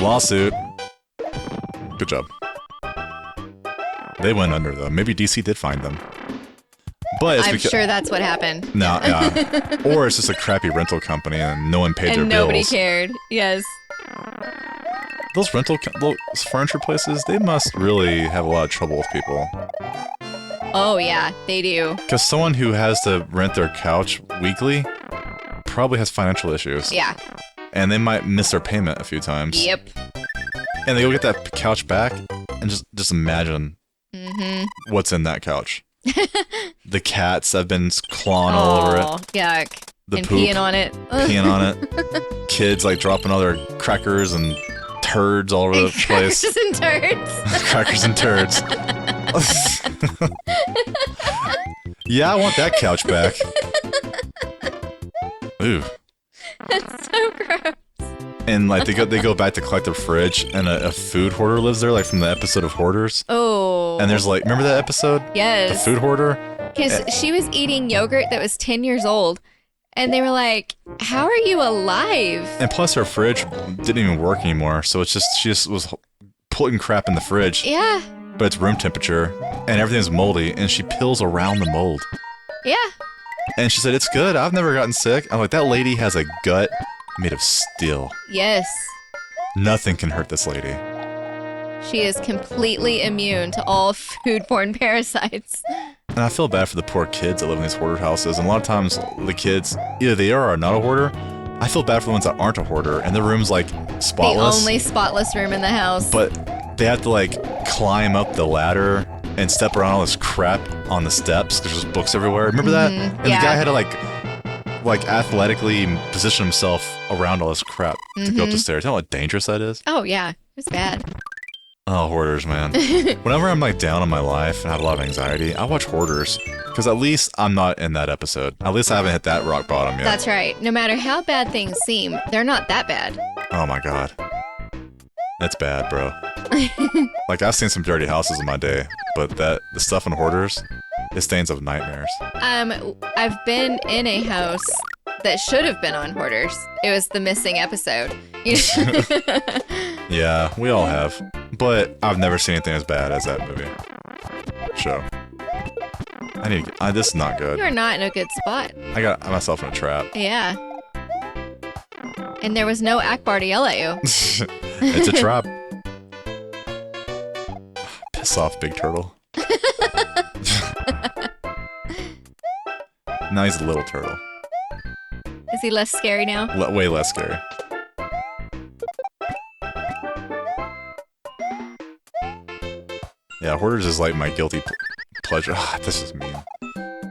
Lawsuit. Good job. They went under, though. Maybe DC did find them. But I'm sure that's what happened. No, yeah. Or it's just a crappy rental company and no one paid their And bills. nobody cared. Yes. Those those furniture places, they must really have a lot of trouble with people. Oh, yeah, they do. Because someone who has to rent their couch weekly probably has financial issues. Yeah. And they might miss their payment a few times. Yep. And they go get that couch back and just imagine what's in that couch. The cats have been clawing all over it. Yuck. The and poop, peeing on it. Peeing on it. Kids like dropping all their crackers and turds all over the place. Crackers and turds. Crackers and turds. Yeah, I want that couch back. Ooh. That's so gross. And like they go back to collect their fridge, and a food hoarder lives there, like from the episode of Hoarders. Oh. And there's like, remember that episode? Yes. The food hoarder. Because she was eating yogurt that was 10 years old, and they were like, "How are you alive?" And plus, her fridge didn't even work anymore, so she just was putting crap in the fridge. Yeah. But it's room temperature, and everything's moldy, and she peels around the mold. Yeah. And she said, "It's good. I've never gotten sick." I'm like, that lady has a gut made of steel. Yes. Nothing can hurt this lady. She is completely immune to all foodborne parasites. And I feel bad for the poor kids that live in these hoarder houses. And a lot of times, the kids, either they are or not a hoarder. I feel bad for the ones that aren't a hoarder, and the room's like spotless. The only spotless room in the house. But they have to like climb up the ladder and step around all this crap on the steps because there's books everywhere. Remember that? And yeah. the guy had to like athletically position himself around all this crap to go up the stairs. You know how dangerous that is? Oh yeah, it was bad. Oh, Hoarders, man. Whenever I'm like down on my life and have a lot of anxiety, I watch Hoarders. Because at least I'm not in that episode. At least I haven't hit that rock bottom yet. That's right. No matter how bad things seem, they're not that bad. Oh my god. That's bad, bro. Like, I've seen some dirty houses in my day, but the stuff in Hoarders, it stains of nightmares. I've been in a house that should have been on Hoarders. It was the missing episode. Yeah, we all have. But I've never seen anything as bad as that movie. Show. This is not good. You're not in a good spot. I got myself in a trap. Yeah. And there was no Akbar to yell at you. It's a trap. Piss off, Big Turtle. Now he's a little turtle. Is he less scary now? Way less scary. Yeah, Hoarders is like my guilty pleasure. This is mean.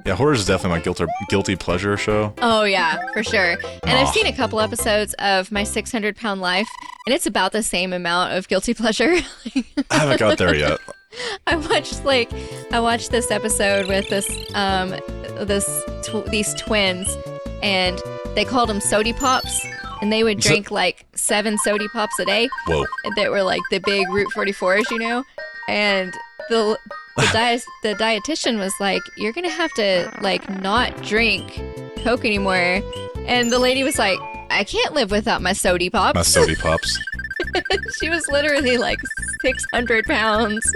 Yeah, Hoarders is definitely my guilty pleasure show. Oh, yeah, for sure. And I've seen a couple episodes of My 600-Pound Life, and it's about the same amount of guilty pleasure. I haven't got there yet. I watched this episode with these twins, and they called them Sody Pops, and they would drink like 7 Sody Pops a day. Whoa. That were like the big Route 44s, you know? And the dietitian was like, you're gonna have to like not drink Coke anymore. And the lady was like, I can't live without my Sody Pops. My Sody Pops. She was literally like 600 pounds.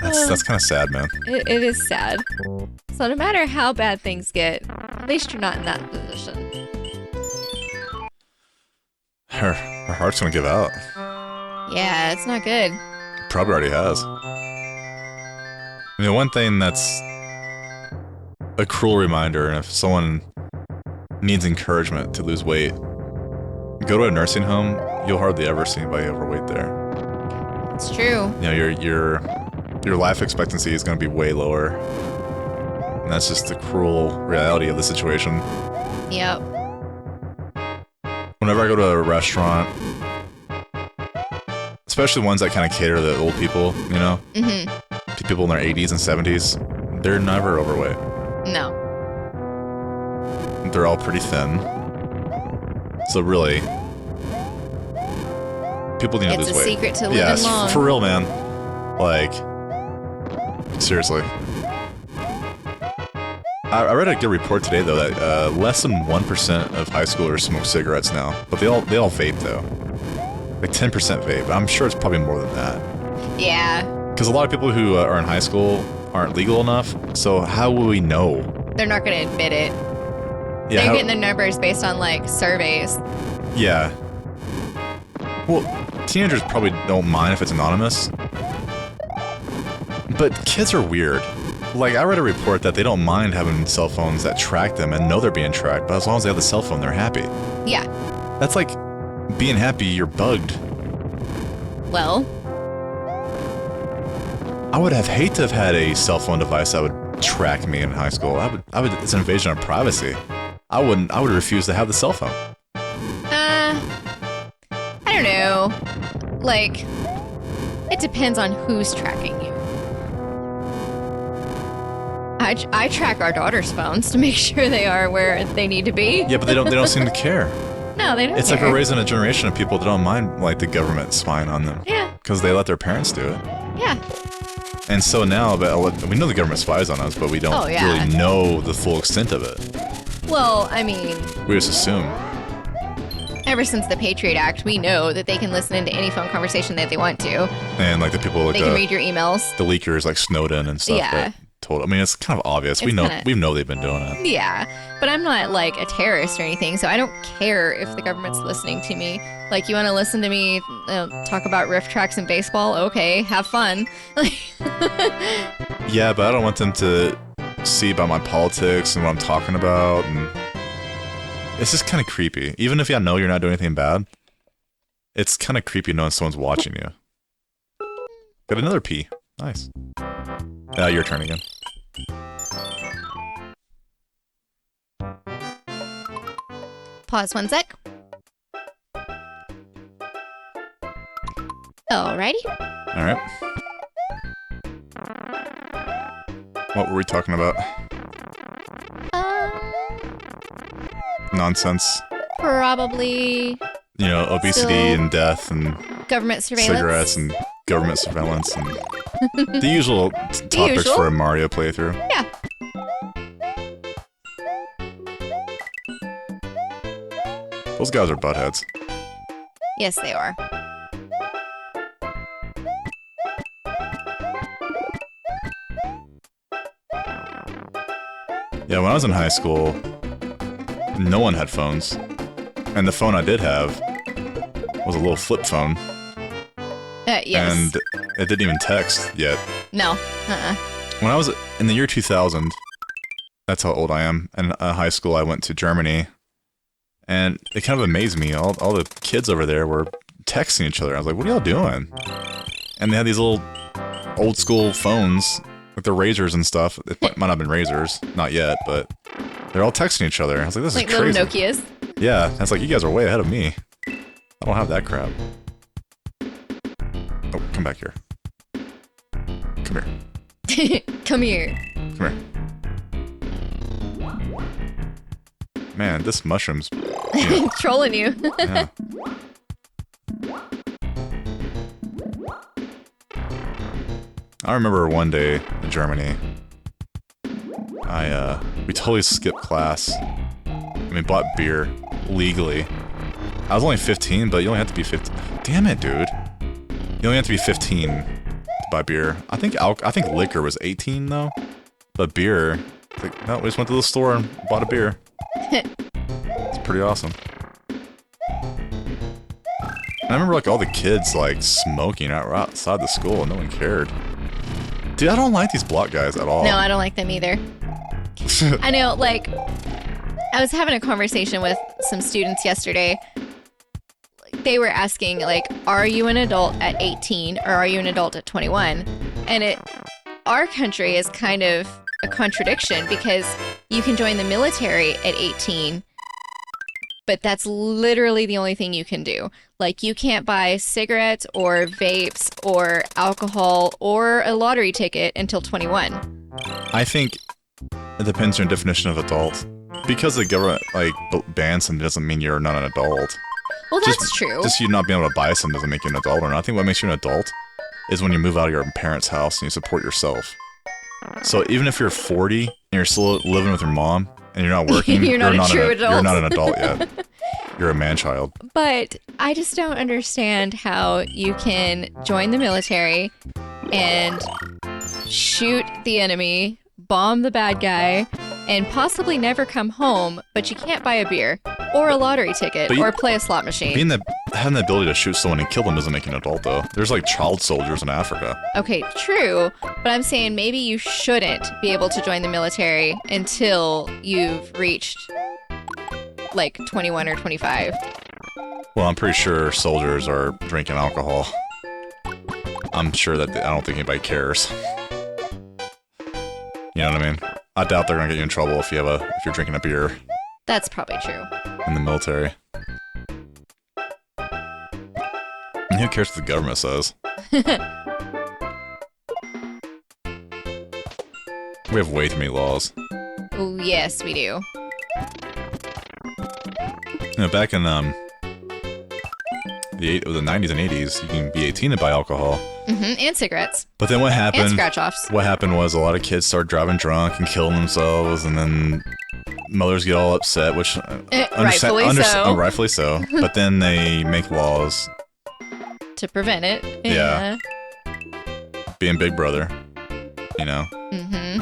That's kind of sad, man. It is sad. So no matter how bad things get, at least you're not in that position. Her heart's gonna give out. Yeah, it's not good. Probably already has. I mean, one thing that's a cruel reminder, and if someone needs encouragement to lose weight, go to a nursing home. You'll hardly ever see anybody overweight there. It's true. You know, your life expectancy is going to be way lower, and that's just the cruel reality of the situation. Yep. Whenever I go to a restaurant, especially ones that kind of cater to the old people, you know, people in their 80s and 70s, they're never overweight. No. They're all pretty thin. So really, people need to lose weight. It's a secret to living long. For real, man. Like, seriously. I read a good report today, though, that less than 1% of high schoolers smoke cigarettes now. But they all vape, though. Like 10% vape. I'm sure it's probably more than that. Yeah. Because a lot of people who are in high school aren't legal enough. So how will we know? They're not going to admit it. Yeah, They're getting their numbers based on, like, surveys. Yeah. Well, teenagers probably don't mind if it's anonymous. But kids are weird. Like, I read a report that they don't mind having cell phones that track them and know they're being tracked, but as long as they have the cell phone, they're happy. Yeah. That's like being happy you're bugged. Well, I would have hate to have had a cell phone device that would track me in high school. I would. It's an invasion of privacy. I would refuse to have the cell phone. I don't know. Like, it depends on who's tracking you. I track our daughter's phones to make sure they are where they need to be. Yeah, but they don't seem to care. No, they don't It's care. like we're raising a generation of people that don't mind like the government spying on them. Yeah. Because they let their parents do it. Yeah. And so now, but we know the government spies on us, but we don't really know the full extent of it. Well, I mean, We just assume. ever since the Patriot Act, we know that they can listen into any phone conversation that they want to. And like the people like They can read your emails. the leakers like Snowden and stuff. Yeah. That told. I mean, it's kind of obvious. We It's know they've been doing it. Yeah, but I'm not like a terrorist or anything, so I don't care if the government's listening to me. Like, you want to listen to me talk about riff tracks and baseball? Okay, have fun. Yeah, but I don't want them to see about my politics and what I'm talking about, and it's just kind of creepy. Even if you know you're not doing anything bad, it's kind of creepy knowing someone's watching you. Got another P. Nice. Your turn again. Pause 1 sec. Alrighty. All right. What were we talking about? Nonsense. Probably You know, obesity Still and death and government surveillance. cigarettes and government surveillance and the usual topics usual. for a Mario playthrough. Yeah. Those guys are buttheads. Yes, they are. Yeah, when I was in high school, no one had phones. And the phone I did have was a little flip phone. Yes. And it didn't even text yet. No. When I was in the year 2000, that's how old I am, in high school I went to Germany And it kind of amazed me. All the kids over there were texting each other. I was like, what are y'all doing? And they had these little old school phones with the razors and stuff. It might not have been razors, not yet, but they're all texting each other. I was like, this is crazy. Like little Nokias. Yeah, I was like, you guys are way ahead of me. I don't have that crap. Oh, come back here. Come here. Come here. Come here. Man, this mushroom's trolling you. Yeah. I remember one day in Germany, we totally skipped class. We bought beer legally. I was only 15, but you only have to be 15. Damn it, dude. You only have to be 15 to buy beer. I think liquor was 18 though, but beer, like, no, we just went to the store and bought a beer. It's pretty awesome. And I remember like all the kids like smoking outside the school and no one cared. Dude, I don't like these block guys at all. No, I don't like them either. I know, like, I was having a conversation with some students yesterday. They were asking, like, are you an adult at 18 or are you an adult at 21? And our country is kind of a contradiction because you can join the military at 18, but that's literally the only thing you can do. Like, you can't buy cigarettes or vapes or alcohol or a lottery ticket until 21. I think it depends on your definition of adult. Because the government, like, bans them doesn't mean you're not an adult. Well, that's true. Just you not being able to buy some doesn't make you an adult or not. I think what makes you an adult is when you move out of your parents' house and you support yourself. So even if you're 40 and you're still living with your mom and you're not working, you're not a true adult. You're not an adult yet. You're a man-child. But I just don't understand how you can join the military and shoot the enemy, bomb the bad guy, and possibly never come home, but you can't buy a beer or a lottery ticket or play a slot machine. Having the ability to shoot someone and kill them doesn't make you an adult, though. There's like child soldiers in Africa. Okay, true, but I'm saying maybe you shouldn't be able to join the military until you've reached like 21 or 25. Well, I'm pretty sure soldiers are drinking alcohol. I'm sure that I don't think anybody cares. You know what I mean? I doubt they're gonna get you in trouble if you're drinking a beer. That's probably true. In the military. And who cares what the government says? We have way too many laws. Oh, yes, we do. You know, back in the 90s and 80s, you can be 18 to buy alcohol. Mm-hmm, and cigarettes. But then what happened? And scratch-offs. What happened was a lot of kids started driving drunk and killing themselves, and then mothers get all upset, which rightfully so. But then they make laws to prevent it. Yeah. Being Big Brother, you know. Mm-hmm.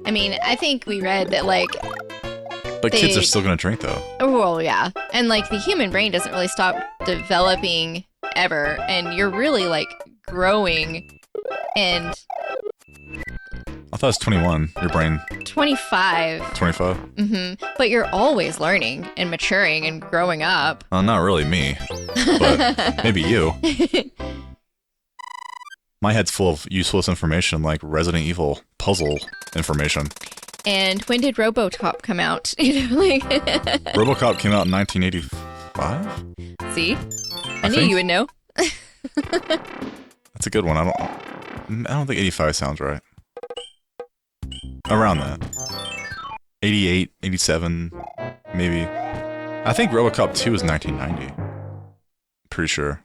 I mean, I think we read that But kids are still gonna drink though. Well, yeah. And like the human brain doesn't really stop developing ever, and you're really like growing and I thought it was 21, your brain. 25. 25? Mm-hmm. But you're always learning and maturing and growing up. Well, not really me, but maybe you. My head's full of useless information like Resident Evil puzzle information. And when did RoboCop come out? RoboCop came out in 1985? See? I knew you would know. That's a good one. I don't think 85 sounds right. Around that. 88, 87, maybe. I think RoboCop 2 was 1990. Pretty sure.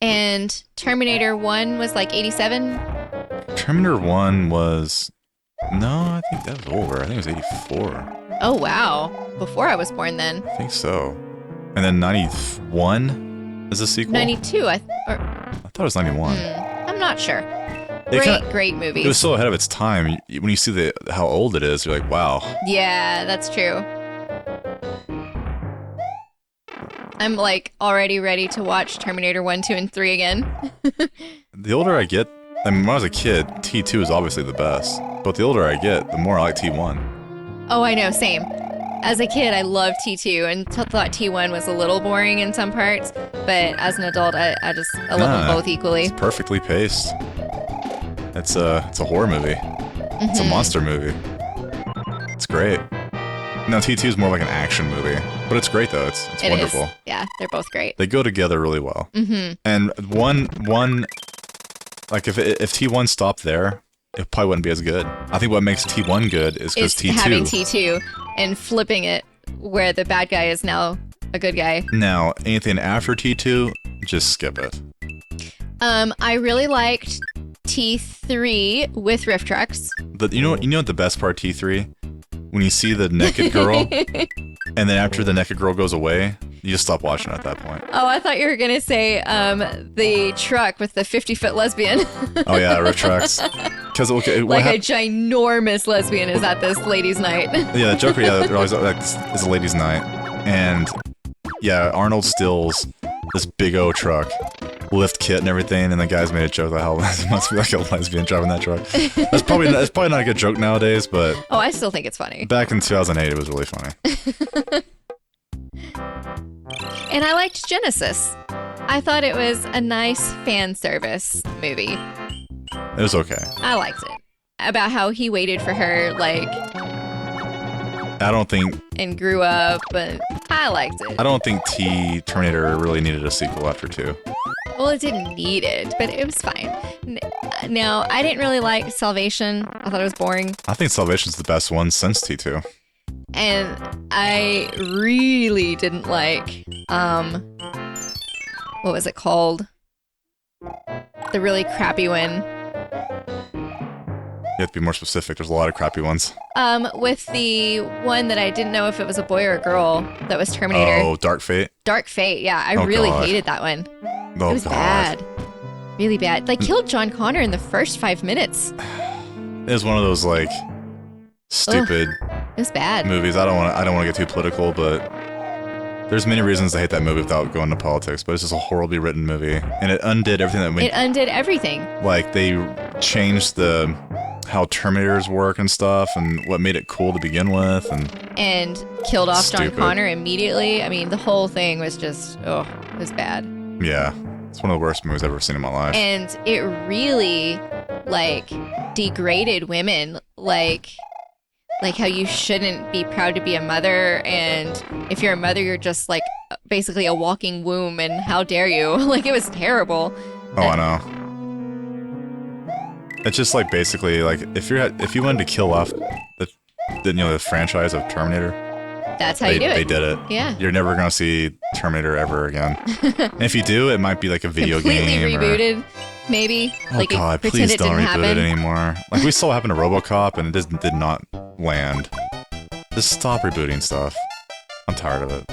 And Terminator 1 was like 87? Terminator 1 was... No, I think that was older. I think it was 84. Oh, wow. Before I was born then. I think so. And then 91 is the sequel? 92, I thought it was 91. I'm not sure. Great movie. It was so ahead of its time. When you see how old it is, you're like, wow. Yeah, that's true. I'm like already ready to watch Terminator 1, 2, and 3 again. The older I get, I mean, when I was a kid, T2 is obviously the best. But the older I get, the more I like T1. Oh, I know, same. as a kid, I loved T2 and thought T1 was a little boring in some parts, but as an adult, I love them both equally. It's perfectly paced. It's a horror movie. It's a monster movie. It's great. No, T2 is more like an action movie, but it's great though. It's wonderful. Yeah, they're both great. They go together really well. And one like if T1 stopped there, it probably wouldn't be as good. I think what makes T1 good is because T2 having T2 and flipping it where the bad guy is now a good guy. Now, anything after T2, just skip it. I really liked T3 with riff trucks. But you know what the best part of T3? When you see the naked girl, and then after the naked girl goes away, you just stop watching at that point. Oh, I thought you were gonna say the truck with the 50-foot lesbian. Oh yeah, riff trucks. Because okay, like a ginormous lesbian is at this ladies' night. Yeah, the Joker. Yeah, it's a ladies' night, and yeah, Arnold steals this big O truck, lift kit and everything, and the guys made a joke like, "How it must be like a lesbian driving that truck." That's probably not a good joke nowadays, but oh, I still think it's funny. Back in 2008, it was really funny. And I liked Genesis. I thought it was a nice fan service movie. It was okay. I liked it. About how he waited for her, like, I don't think... and grew up, but I liked it. I don't think Terminator really needed a sequel after 2. Well, it didn't need it, but it was fine. Now, I didn't really like Salvation. I thought it was boring. I think Salvation's the best one since T2. And I really didn't like, what was it called? The really crappy one. You have to be more specific. There's a lot of crappy ones. With the one that I didn't know if it was a boy or a girl that was Terminator. Oh, Dark Fate? Dark Fate, yeah. I really hated that one. Oh, it was bad. Really bad. They killed John Connor in the first 5 minutes. It was one of those, like, stupid it was bad. movies. I don't want to get too political, but there's many reasons to hate that movie without going to politics, but it's just a horribly written movie. And it undid everything that It undid everything. Like, they changed how Terminators work and stuff, and what made it cool to begin with, and killed off stupid. John Connor immediately. I mean, the whole thing was just, it was bad. Yeah, it's one of the worst movies I've ever seen in my life. And it really, like, degraded women, like how you shouldn't be proud to be a mother, and if you're a mother, you're just, like, basically a walking womb, and how dare you? Like, it was terrible. Oh, I know. It's just like basically like if you wanted to kill off the franchise of Terminator, that's how you do it. They did it. Yeah. You're never gonna see Terminator ever again. And if you do, it might be like a video game. Completely rebooted, maybe. Oh like God, pretend please it don't didn't reboot happen. it anymore. Like we saw what happened to RoboCop, and it just did not land. Just stop rebooting stuff. I'm tired of it.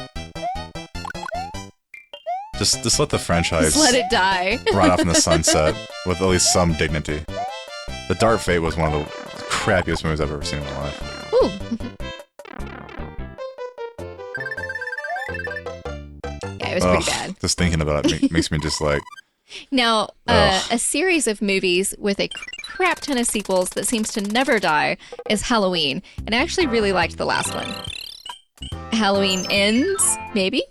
Just let the franchise Just let it die. ride off in the sunset with at least some dignity. The Dark Fate was one of the crappiest movies I've ever seen in my life. Ooh. Yeah, it was pretty bad. Just thinking about it makes me just like... Now, a series of movies with a crap ton of sequels that seems to never die is Halloween. And I actually really liked the last one. Halloween Ends, maybe?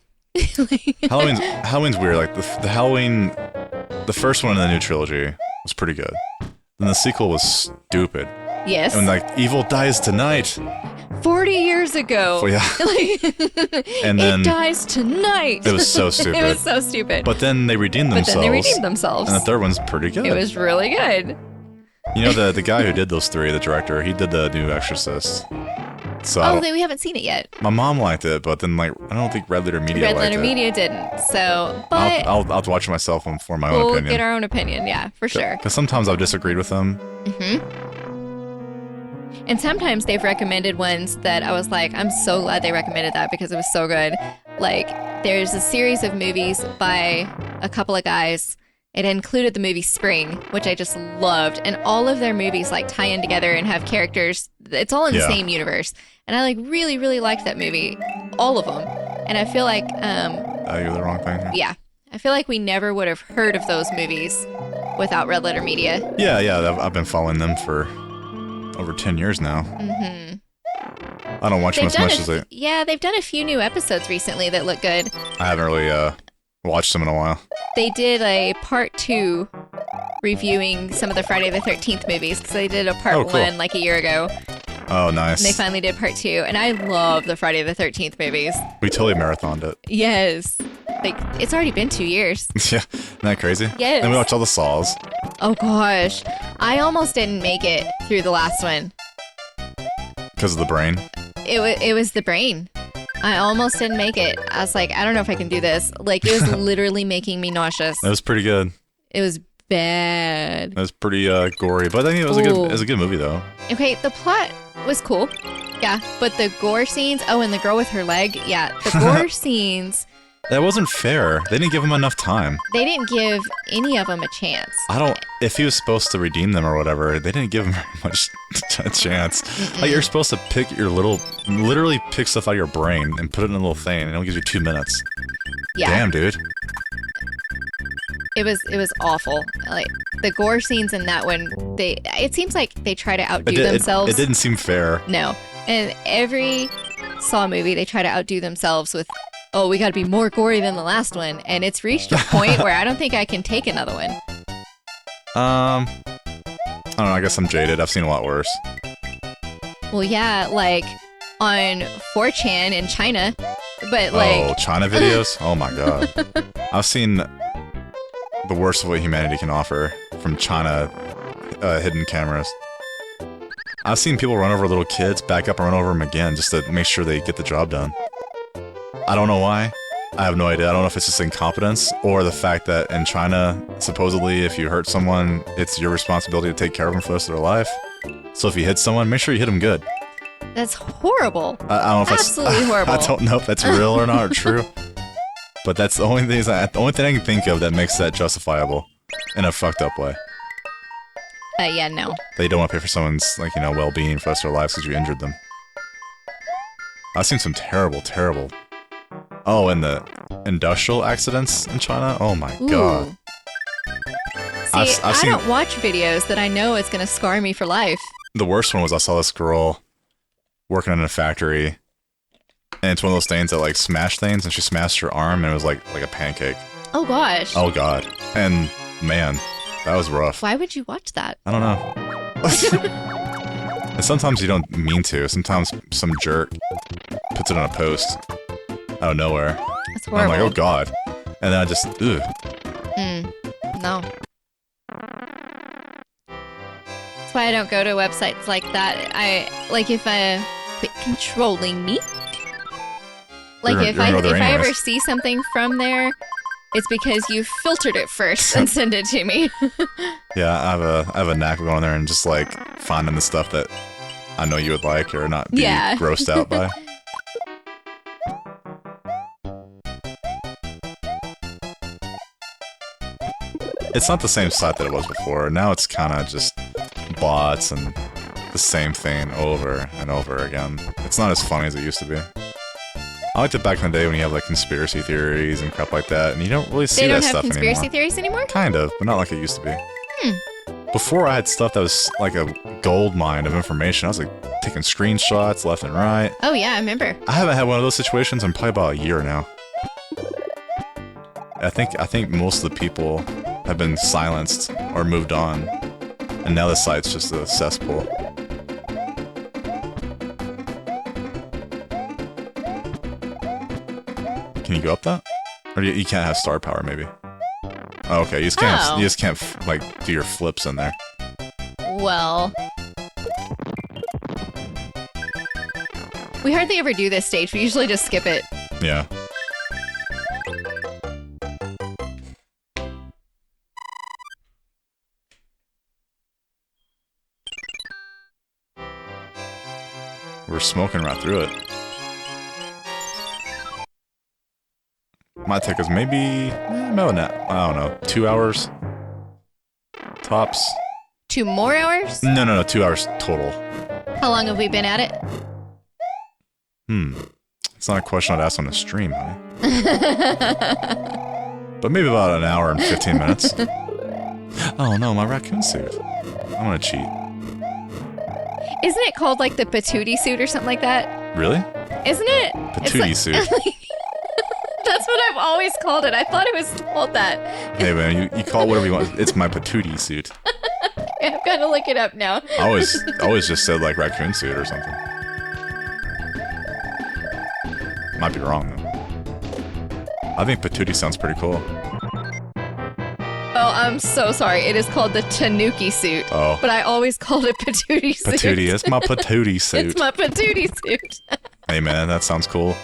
Halloween's weird. Like the Halloween... The first one in the new trilogy was pretty good. Then the sequel was stupid. Yes. And like, evil dies tonight. 40 years ago. Well, yeah. And then it dies tonight. It was so stupid. It was so stupid. But then they redeemed themselves. And the third one's pretty good. It was really good. You know, the guy who did those three, the director, he did the new Exorcist. So we haven't seen it yet. My mom liked it, but then like I don't think Red Letter Media liked it. Red Letter Media didn't. So, but I'll have to watch it myself and form my own opinion. We'll get our own opinion, yeah, for sure. Because sometimes I've disagreed with them. And sometimes they've recommended ones that I was like, I'm so glad they recommended that because it was so good. Like, there's a series of movies by a couple of guys. It included the movie Spring, which I just loved. And all of their movies like tie in together and have characters. It's all in the same universe. And I like really, really liked that movie. All of them. And I feel like... you're the wrong thing here. Yeah. I feel like we never would have heard of those movies without Red Letter Media. Yeah. I've been following them for over 10 years now. I don't watch them as much as they. Yeah, they've done a few new episodes recently that look good. I haven't really watched them in a while. They did a part 2 reviewing some of the Friday the 13th movies because they did a part 1 like a year ago. Oh, nice. And they finally did part 2, and I love the Friday the 13th movies. We totally marathoned it. Yes. Like, it's already been 2 years. Yeah, isn't that crazy? Yes. And we watched all the Saws. Oh gosh. I almost didn't make it through the last one. Because of the brain? It was the brain. I almost didn't make it. I was like, I don't know if I can do this. Like, it was literally making me nauseous. It was pretty good. It was bad. It was pretty gory, but I think it was a good movie though. Okay, the plot was cool. Yeah, but the gore scenes, and the girl with her leg, yeah, the gore scenes. That wasn't fair. They didn't give him enough time. They didn't give any of them a chance. If he was supposed to redeem them or whatever, they didn't give him very much a chance. Like, you're supposed to pick literally pick stuff out of your brain and put it in a little thing, and it'll give you 2 minutes. Yeah. Damn, dude. It was awful. Like, the gore scenes in that one, it seems like they try to outdo themselves. It didn't seem fair. No. And every Saw movie, they try to outdo themselves with, oh, we gotta be more gory than the last one. And it's reached a point where I don't think I can take another one. I don't know, I guess I'm jaded. I've seen a lot worse. Well, yeah, like on 4chan in China, but like... Oh, China videos? Oh my god. I've seen the worst of what humanity can offer from China hidden cameras. I've seen people run over little kids, back up and run over them again just to make sure they get the job done. I don't know why. I have no idea. I don't know if it's just incompetence or the fact that in China, supposedly, if you hurt someone, it's your responsibility to take care of them for the rest of their life. So if you hit someone, make sure you hit them good. That's horrible. I don't know if absolutely horrible. I don't know if that's real or not or true. But that's the only thing I can think of that makes that justifiable in a fucked up way. Yeah, no. They don't want to pay for someone's, like, well-being for the rest of their lives because you injured them. I've seen some terrible, terrible... Oh, and the industrial accidents in China? Oh my god. See, I don't watch videos that I know is going to scar me for life. The worst one was I saw this girl working in a factory, and it's one of those things that, like, smash things, and she smashed her arm, and it was like a pancake. Oh gosh. Oh god. And, man, that was rough. Why would you watch that? I don't know. And sometimes you don't mean to. Sometimes some jerk puts it on a post out of nowhere. That's horrible. I'm like, oh god. And then I just, ugh. No. That's why I don't go to websites like that. If quit controlling me. Like, if I ever see something from there, it's because you filtered it first and send it to me. Yeah, I have a knack of going there and just, like, finding the stuff that I know you would like or not be grossed out by. It's not the same site that it was before. Now it's kind of just bots and the same thing over and over again. It's not as funny as it used to be. I liked it back in the day when you have, like, conspiracy theories and crap like that, and you don't really see that stuff anymore. They don't have conspiracy theories anymore? Kind of, but not like it used to be. Before, I had stuff that was like a gold mine of information. I was, like, taking screenshots left and right. Oh yeah, I remember. I haven't had one of those situations in probably about a year now. I think most of the people have been silenced or moved on, and now the site's just a cesspool. Can you go up that? Or you can't have star power, maybe? Oh, okay, you just can't like, do your flips in there. Well... we hardly ever do this stage. We usually just skip it. Yeah. We're smoking right through it. Might take us maybe, no, I don't know, 2 hours? Tops? 2 more hours? No, 2 hours total. How long have we been at it? It's not a question I'd ask on the stream, honey. But maybe about an hour and 15 minutes. Oh no, my raccoon suit. I'm gonna cheat. Isn't it called, like, the patootie suit or something like that? Really? Isn't it? Patootie suit. That's what I've always called it. I thought it was called that. Hey man, you call it whatever you want. It's my patootie suit. I've got to look it up now. I always just said like raccoon suit or something. Might be wrong though. I think patootie sounds pretty cool. Oh, I'm so sorry. It is called the Tanuki suit. Oh. But I always called it Patootie suit. Patootie, it's my patootie suit. It's my Patootie suit. Hey man, that sounds cool.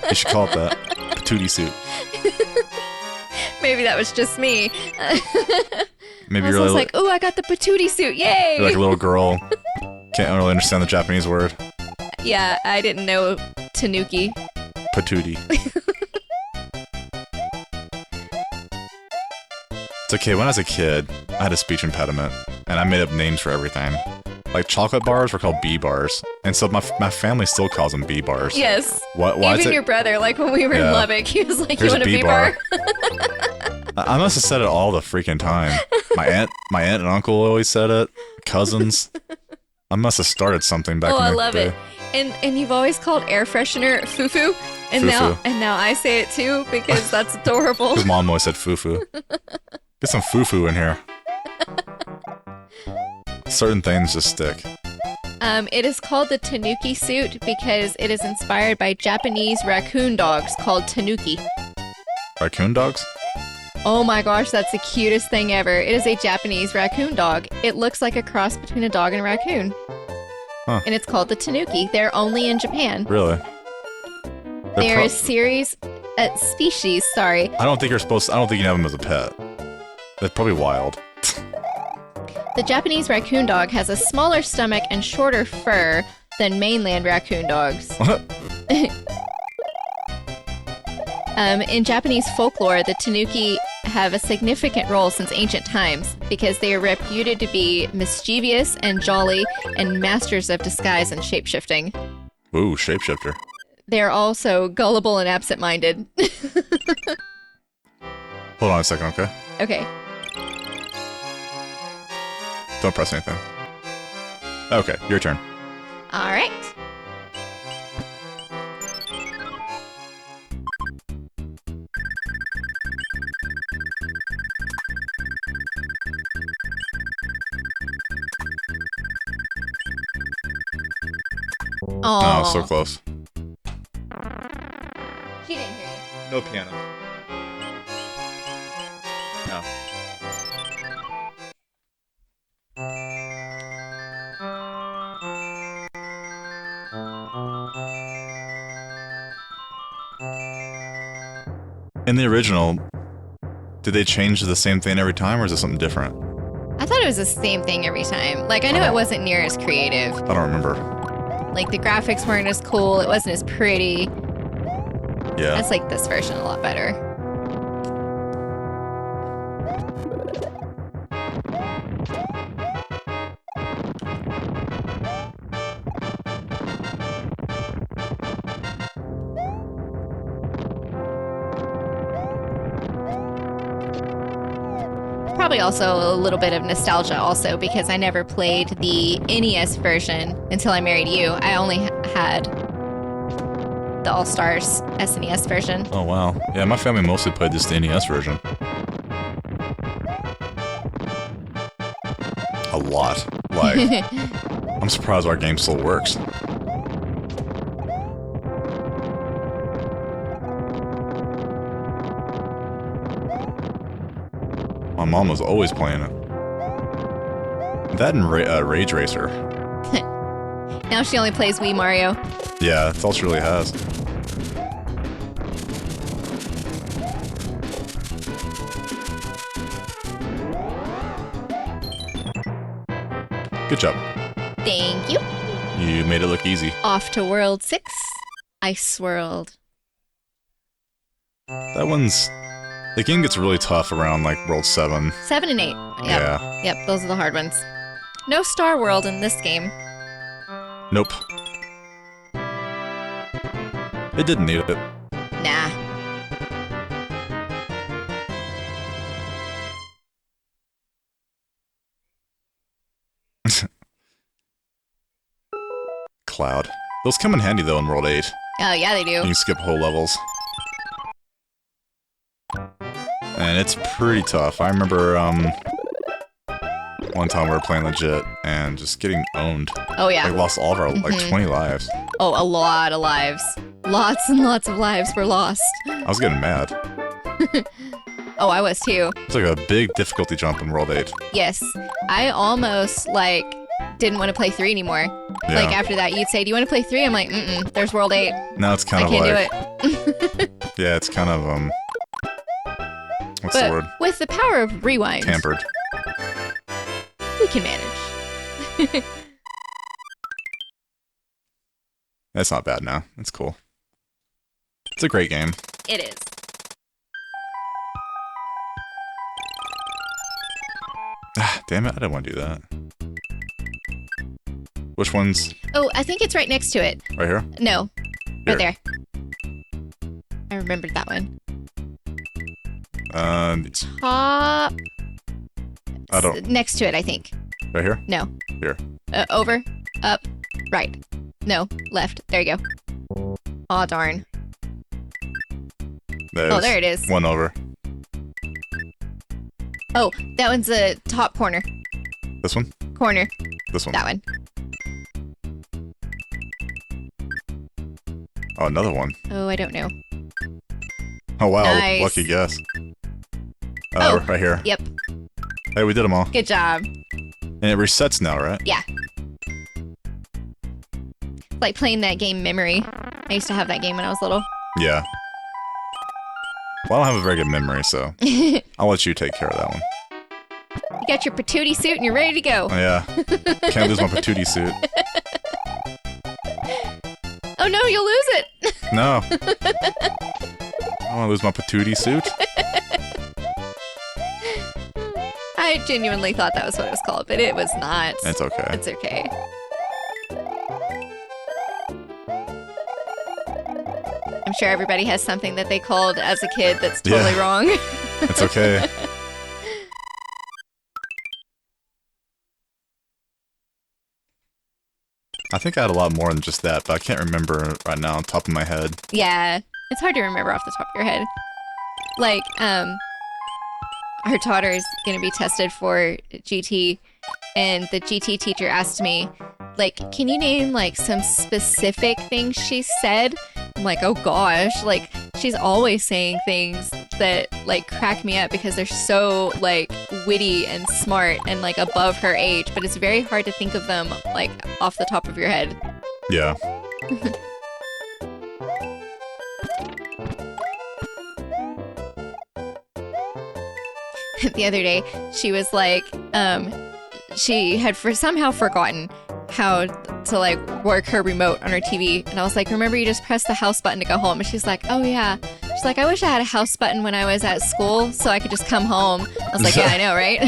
You should call it that. Patootie suit. Maybe that was just me. Maybe I you're was like, like, ooh, I got the Patootie suit. Yay! you're like a little girl. Can't really understand the Japanese word. Yeah, I didn't know Tanuki. Patootie. It's okay, when I was a kid, I had a speech impediment, and I made up names for everything. Like chocolate bars were called bee bars, and so my family still calls them bee bars. Yes. Why is Even it? your brother, like when we were in Yeah. Lubbock, he was like, Here's you want a a bee bar? I must have said it all the freaking time. My aunt and uncle always said it. Cousins. I must have started something back Oh, in the I love day. it. And you've always called air freshener fufu, and Fufu. now I say it too because that's adorable. His mom always said fufu. Get some fufu in here. Certain things just stick. It is called the Tanuki suit because it is inspired by Japanese raccoon dogs called Tanuki. Raccoon dogs? Oh my gosh, that's the cutest thing ever. It is a Japanese raccoon dog. It looks like a cross between a dog and a raccoon. Huh. And it's called the Tanuki. They're only in Japan. Really? They're a species, sorry. I don't think you can have them as a pet. That's probably wild. The Japanese raccoon dog has a smaller stomach and shorter fur than mainland raccoon dogs. In Japanese folklore, the Tanuki have a significant role since ancient times because they are reputed to be mischievous and jolly and masters of disguise and shapeshifting. Ooh, shapeshifter. They're also gullible and absent-minded. Hold on a second, okay? Okay. Don't press anything. Okay, your turn. All right. Oh, so close. She didn't hear you. No piano. No. In the original, did they change the same thing every time, or is it something different? I thought it was the same thing every time. Like, I know it wasn't near as creative. I don't remember. Like, the graphics weren't as cool. It wasn't as pretty. Yeah. I just like this version a lot better. Probably also a little bit of nostalgia also because I never played the NES version until I married you. I only had the All-Stars SNES version. Oh, wow. Yeah, my family mostly played this the NES version. A lot. Like, I'm surprised our game still works. My mom was always playing it. That and Rage Racer. Now she only plays Wii Mario. Yeah, that's all she really has. Good job. Thank you. You made it look easy. Off to World 6. Ice World. That one's... The game gets really tough around, like, World 7. 7 and 8. Yep. Yeah. Yep, those are the hard ones. No Star World in this game. Nope. It didn't need it. Nah. Cloud. Those come in handy though in World 8. Oh, yeah, they do. You can skip whole levels. And it's pretty tough. I remember one time we were playing legit and just getting owned. Oh, yeah. Like lost all of our, like 20 lives. Oh, a lot of lives. Lots and lots of lives were lost. I was getting mad. Oh, I was too. It's like a big difficulty jump in World 8. Yes. I almost, like, didn't want to play 3 anymore. Yeah. Like, after that, you'd say, do you want to play 3? I'm like, there's World 8. Now it's kind I of can't like... do it. Yeah, it's kind of, what's the word? With the power of rewind, Tampered. we can manage. That's not bad now. It's cool. It's a great game. It is. Ah, damn it, I didn't want to do that. Which one's Oh, I think it's right next to it. right here? No. Here. Right there. I remembered that one. Top. I don't... Next to it, I think. Right here? No. Here. Over. Up. Right. No. Left. There you go. Aw, darn. Oh, there it is. One over. Oh, that one's the top corner. This one? Corner. This one. That one. Oh, another one. Oh, I don't know. Oh, wow. Nice. Lucky guess. Oh. Right here. Yep. Hey, we did them all. Good job. And it resets now, right? Yeah. Like playing that game Memory. I used to have that game when I was little. Yeah. Well, I don't have a very good memory, so You I'll let you take care of that one. got your patootie suit and you're ready to go. Oh, yeah. Can't lose my patootie suit. Oh no, you'll lose it. No. I don't want to lose my patootie suit. I genuinely thought that was what it was called, but it was not. It's okay. It's okay. I'm sure everybody has something that they called as a kid that's totally wrong. It's okay. I think I had a lot more than just that, but I can't remember right now on top of my head. Yeah, it's hard to remember off the top of your head. Like, our daughter is going to be tested for GT, and the GT teacher asked me, like, can you name, like, some specific things she said? I'm like, oh gosh, like, she's always saying things that, like, crack me up because they're so, like, witty and smart and, like, above her age, but it's very hard to think of them, like, off the top of your head. Yeah. The other day, she was like, she had somehow forgotten how to like work her remote on her TV, and I was like, remember you just press the house button to go home? And she's like, oh yeah. She's like, I wish I had a house button when I was at school so I could just come home. I was like, yeah, I know, right?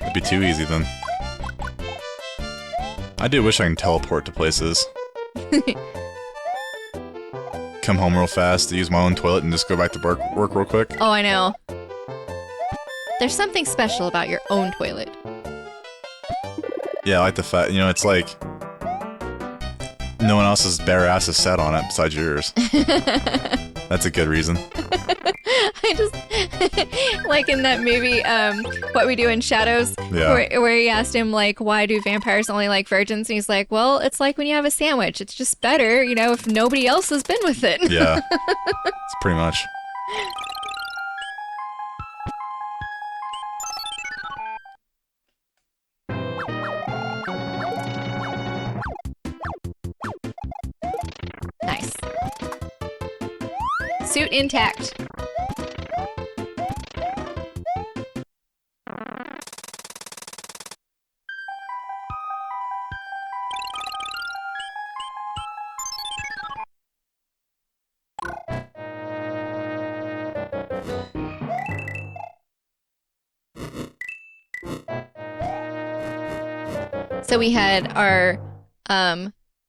It'd be too easy then. I do wish I can teleport to places. Come home real fast, use my own toilet, and just go back to work real quick. Oh, I know. There's something special about your own toilet. Yeah, I like the fact, you know, it's like no one else's bare ass is sat on it besides yours. That's a good reason. I just like in that movie, What We Do in Shadows, where he asked him like, why do vampires only like virgins? And he's like, well, it's like when you have a sandwich. It's just better, you know, if nobody else has been with it. Yeah, it's pretty much. Nice. Suit intact. So we had our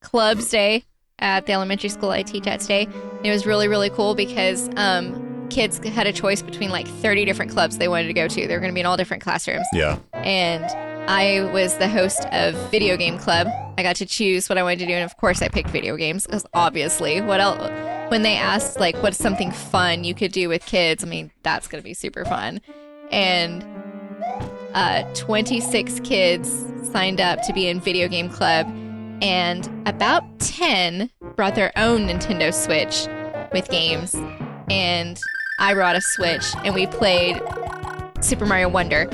clubs day at the elementary school I teach at today. It was really, really cool because kids had a choice between like 30 different clubs they wanted to go to. They were going to be in all different classrooms. Yeah. And I was the host of video game club, I got to choose what I wanted to do, and of course I picked video games, because obviously, what else? When they asked, like, what's something fun you could do with kids, I mean, that's going to be super fun. And 26 kids signed up to be in video game club, and about 10 brought their own Nintendo Switch with games, and I brought a Switch, and we played Super Mario Wonder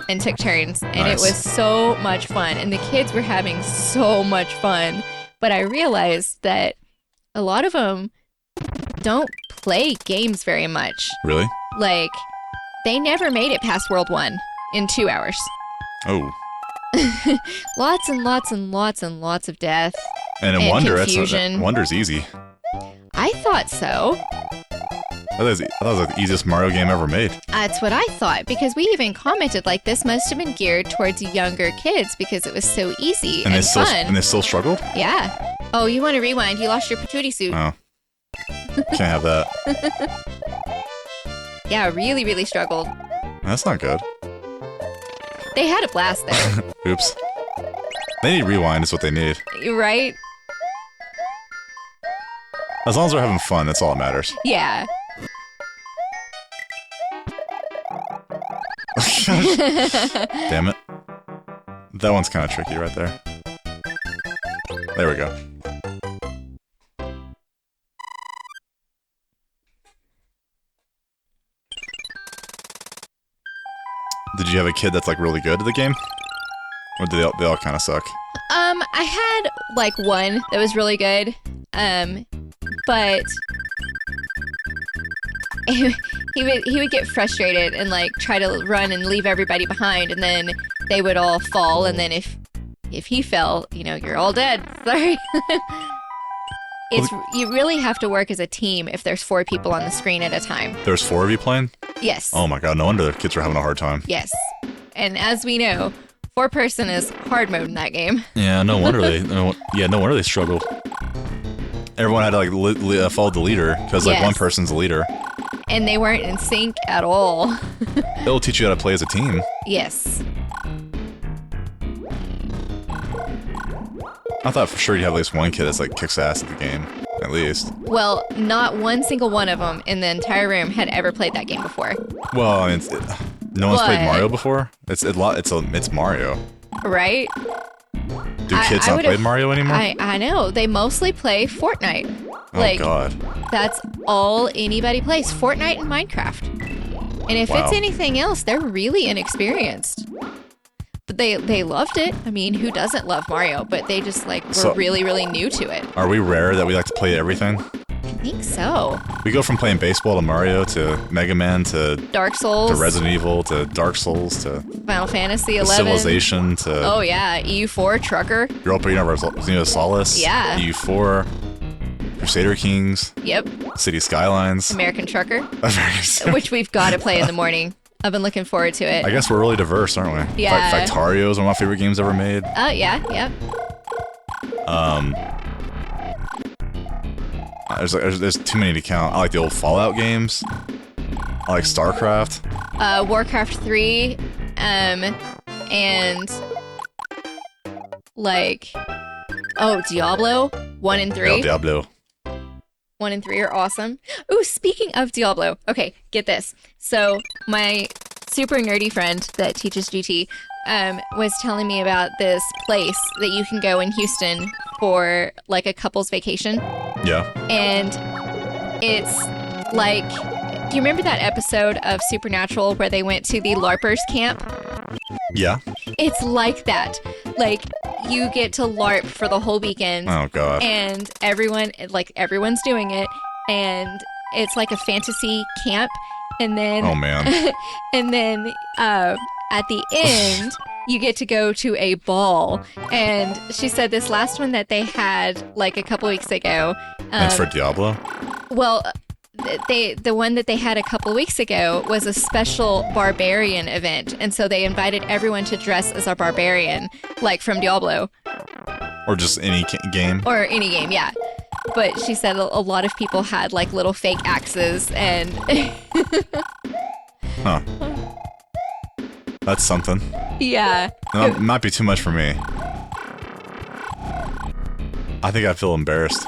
and took turns, and Nice. It was so much fun, and the kids were having so much fun. But I realized that a lot of them don't play games very much. Really? Like, they never made it past World 1 in 2 hours. Oh. Lots and lots and lots and lots of death. And in And Wonder, confusion. Wonder's easy. I thought so. I thought it was like the easiest Mario game ever made. That's what I thought, because we even commented, like, this must have been geared towards younger kids because it was so easy and fun. And they still struggled? Yeah. Oh, you want to rewind. You lost your patootie suit. Oh. Can't have that. Yeah, really, really struggled. That's not good. They had a blast, though. Oops. They need rewind is what they need. Right? As long as they're having fun, that's all that matters. Yeah. Damn it. That one's kind of tricky right there. There we go. Did you have a kid that's like really good at the game? Or do they all kind of suck? I had, like, one that was really good, but he would get frustrated and, like, try to run and leave everybody behind, and then they would all fall, and then if he fell, you know, you're all dead. Sorry. You really have to work as a team if there's 4 people on the screen at a time. There's 4 of you playing? Yes. Oh my god, no wonder the kids were having a hard time. Yes. And as we know, 4-person is hard mode in that game. Yeah, no wonder no wonder they struggled. Everyone had to like follow the leader because like Yes. one person's the leader. And they weren't in sync at all. It'll teach you how to play as a team. Yes. I thought for sure you'd have at least one kid that's like kicks ass at the game, at least. Well, not one single one of them in the entire room had ever played that game before. Well, I mean, no one's played But- Mario before. It's Mario. Right? Do kids not play Mario anymore? I know. They mostly play Fortnite. Oh Like, god. that's all anybody plays. Fortnite and Minecraft. And if Wow. it's anything else, they're really inexperienced. But they loved it. I mean, who doesn't love Mario? But they just, like, were So- really, really new to it. Are we rare that we like to play everything? I think so. We go from playing baseball to Mario to Mega Man to Dark Souls. Resident Evil to Dark Souls to Final Fantasy 11. Civilization to Oh, yeah. EU4, Trucker. Europa Universalis. Yeah. EU4, Crusader Kings, Yep. City Skylines. American Trucker. I Which we've got to play in the morning. I've been looking forward to it. guess we're really diverse, aren't we? Yeah. Factario is one of my favorite games ever made. Oh, yeah, yeah. There's too many to count. I like the old Fallout games. I like StarCraft. Warcraft 3, and like, oh, Diablo 1 and 3. El Diablo. 1 and 3 are awesome. Ooh, speaking of Diablo, okay, get this. So my super nerdy friend that teaches GT was telling me about this place that you can go in Houston for like a couple's vacation. Yeah. And it's like, do you remember that episode of Supernatural where they went to the LARPers camp? Yeah. It's like that. Like, you get to LARP for the whole weekend. Oh god. And everyone's doing it. And it's like a fantasy camp. And then, Oh man. and then at the end, you get to go to a ball. And she said this last one that they had like a couple weeks ago. It's for Diablo. Well, the one that they had a couple weeks ago was a special barbarian event, and so they invited everyone to dress as a barbarian, like from Diablo Or just any game. or any game, yeah. But she said a lot of people had like little fake axes, and Huh. That's something. yeah, That might be too much for me. I think I feel embarrassed.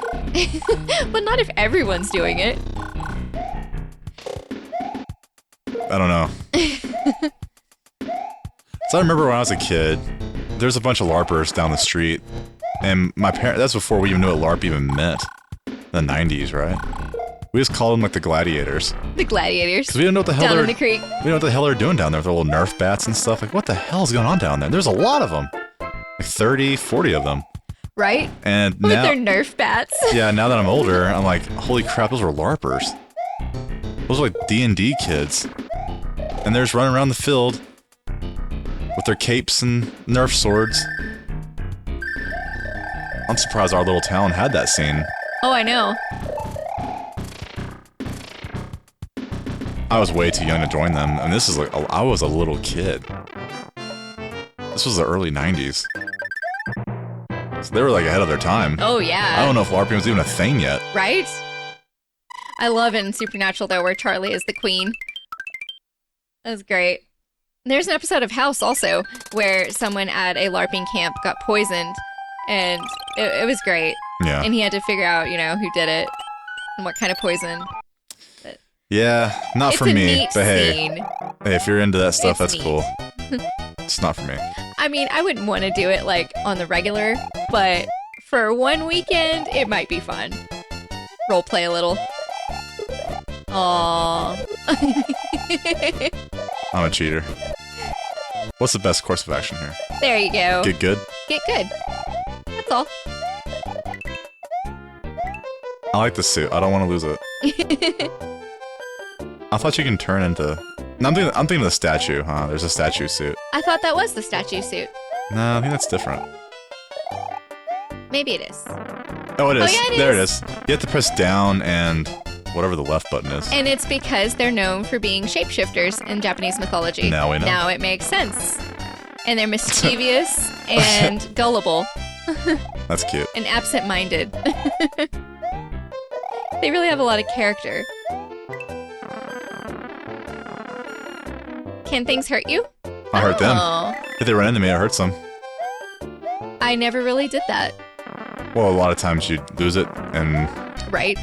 But not if everyone's doing it. I don't know. So I remember when I was a kid, there's a bunch of LARPers down the street, and my parents, that's before we even knew what LARP even meant. The 90s, right? We just called them like the gladiators. The gladiators. Because we didn't know what the hell down they're in the creek. We didn't know what the hell they're doing down there with their little Nerf bats and stuff. Like, what the hell's going on down there? There's a lot of them. Like 30, 40 of them. Right? And With now, their Nerf bats. yeah, now that I'm older, I'm like, holy crap, those were LARPers. Those are like D&D kids. And they're just running around the field with their capes and Nerf swords. I'm surprised our little town had that scene. Oh, I know. I was way too young to join them, and this is like, I was a little kid. This was the early 90s. So they were like ahead of their time. Oh, yeah. I don't know if LARPing was even a thing yet. Right? I love in Supernatural, though, where Charlie is the queen. That was great. There's an episode of House, also, where someone at a LARPing camp got poisoned, and it was great. Yeah. And he had to figure out, you know, who did it and what kind of poison. Yeah, not for It's a me, neat but hey, scene. hey, if you're into that stuff, It's that's neat. cool. It's not for me. I mean, I wouldn't want to do it, like, on the regular, but for one weekend, it might be fun. Roleplay a little. Aww. I'm a cheater. What's the best course of action here? There you go. Get good? Get good. That's all. I like the suit. I don't want to lose it. I thought you can turn into... No, I'm thinking of the statue, huh? There's a statue suit. I thought that was the statue suit. No, I think that's different. Maybe it is. Oh, it is. yeah, it There is. it is. You have to press down and whatever the left button is. And it's because they're known for being shapeshifters in Japanese mythology. Now we know. Now it makes sense. And they're mischievous and gullible That's cute. and absent-minded. They really have a lot of character. Can things hurt you? I hurt them. Oh, If they run into me, I hurt some. I never really did that. Well, a lot of times you lose it, and Right?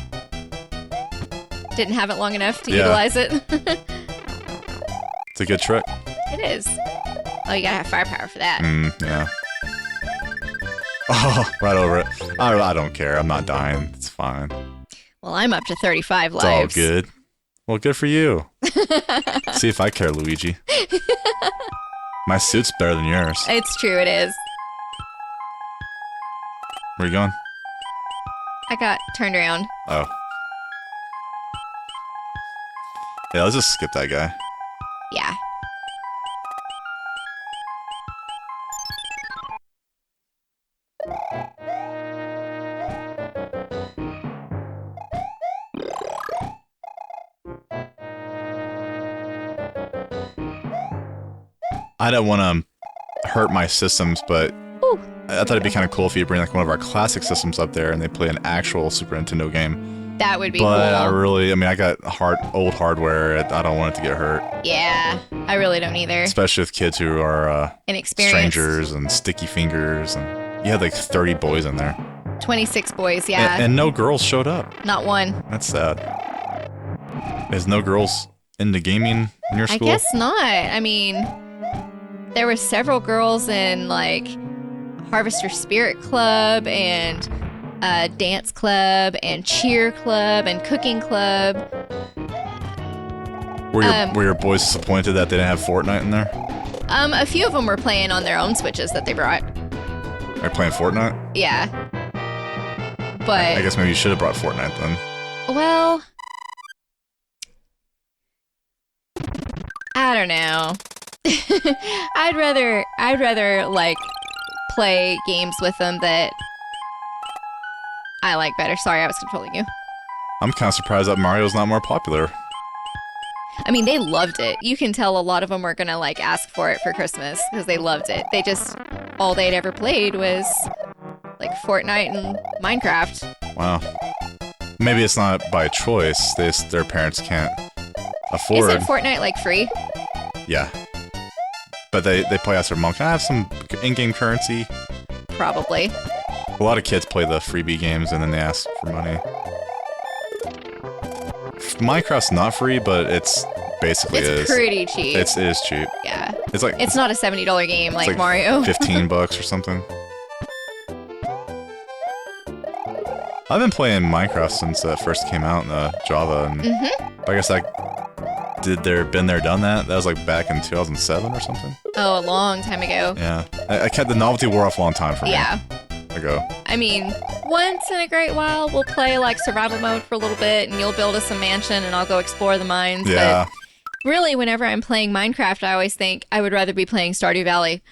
Didn't have it long enough to Yeah. utilize it. it's a good trick. It is. Oh, you gotta have firepower for that. Yeah. Oh, right over it. I don't care. I'm not dying. It's fine. Well, I'm up to 35 It's lives. all good. Well, good for you. See if I care, Luigi. My suit's better than yours. It's true, it is. Where you going? I got turned around. Oh. Yeah, let's just skip that guy. Yeah. I don't want to hurt my systems, but Ooh. I thought it'd be kind of cool if you bring like one of our classic systems up there and they play an actual Super Nintendo game. That would be But cool. I mean, I got old hardware. I don't want it to get hurt, Yeah, I really don't either. especially with kids who are Inexperienced. strangers and sticky fingers. And you had like 30 boys in there, 26 boys, yeah. and no girls showed up. Not one. That's sad. There's no girls into gaming in your I school? guess not. I mean, there were several girls in like Harvester Spirit Club and dance club and cheer club and cooking club. Were your boys disappointed that they didn't have Fortnite in there? A few of them were playing on their own Switches that they brought. Are you playing Fortnite? Yeah. But I guess maybe you should have brought Fortnite then. well, I don't know. I'd rather like play games with them that I like better. Sorry, I was controlling you. I'm kind of surprised that Mario's not more popular. I mean, they loved it. You can tell a lot of them were gonna like ask for it for Christmas because they loved it. They just all they'd ever played was like Fortnite and Minecraft. Wow. Maybe it's not by choice. Their parents can't afford. Isn't Fortnite like free? Yeah. But they probably asked their mom, can I have some in-game currency? Probably. A lot of kids play the freebie games and then they ask for money. Minecraft's not free, but it's basically It's pretty cheap. It is cheap. Yeah. It's like It's not a $70 game like Mario. $15 or something. I've been playing Minecraft since it first came out in Java, and I guess I been there, done that. That was like back in 2007 or something. Oh, a long time ago. Yeah, I kept the novelty wore off a long time for me. Yeah. Ago. I mean, once in a great while, we'll play like survival mode for a little bit, and you'll build us a mansion, and I'll go explore the mines. Yeah. But really, whenever I'm playing Minecraft, I always think I would rather be playing Stardew Valley.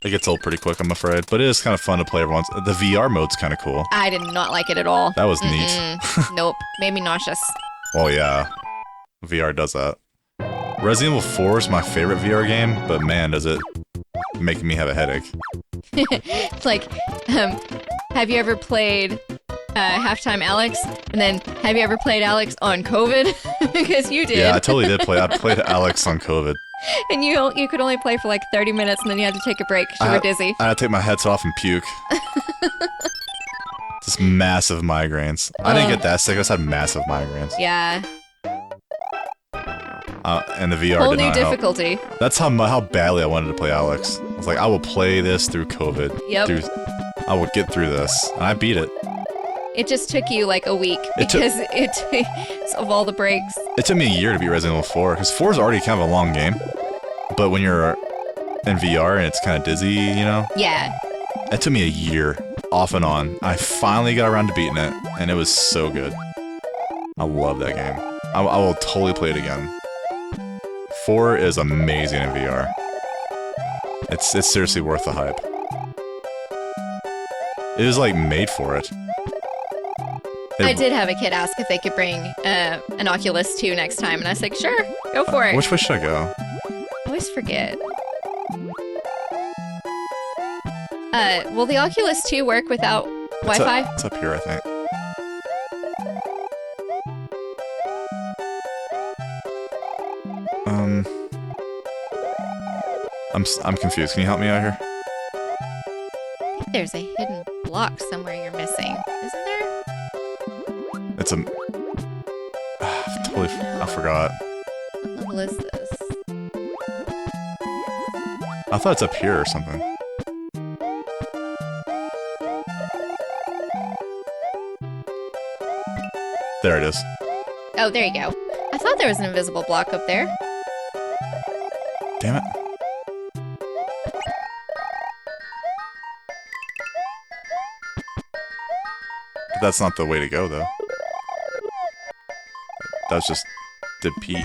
It gets old pretty quick, I'm afraid, but it is kind of fun to play every once. The VR mode's kind of cool. I did not like it at all. That was neat. Nope, made me nauseous. Well, yeah, VR does that. Resident Evil 4 is my favorite VR game, but man, does it make me have a headache. It's like, have you ever played Halftime Alex? And then, have you ever played Alex on COVID? Because you did. Yeah, I totally did play. I played Alex on COVID. And you could only play for like 30 minutes, and then you had to take a break because you were dizzy. I had to take my headset off and puke. Just massive migraines. I didn't get that sick. I just had massive migraines. Yeah. And the VR Whole did new not help. difficulty. That's how badly I wanted to play Alex. I was like, I will play this through COVID. Yep. I will get through this. And I beat it. It just took you like a week because of all the breaks. It took me a year to beat Resident Evil 4, because 4 is already kind of a long game. But when you're in VR and it's kind of dizzy, you know? Yeah. It took me a year, off and on. I finally got around to beating it, and it was so good. I love that game. I will totally play it again. 4 is amazing in VR. It's seriously worth the hype. It was like made for it. I did have a kid ask if they could bring an Oculus 2 next time, and I was like, sure, go for it. Which way should I go? I always forget. Will the Oculus 2 work without Wi-Fi? It's up here, I think. I'm confused. Can you help me out here? I think there's a hidden block somewhere you're missing, isn't there? It's a... totally... I forgot. What level is this? I thought it's up here or something. There it is. Oh, there you go. I thought there was an invisible block up there. Damn it. But that's not the way to go, though. That's just the P.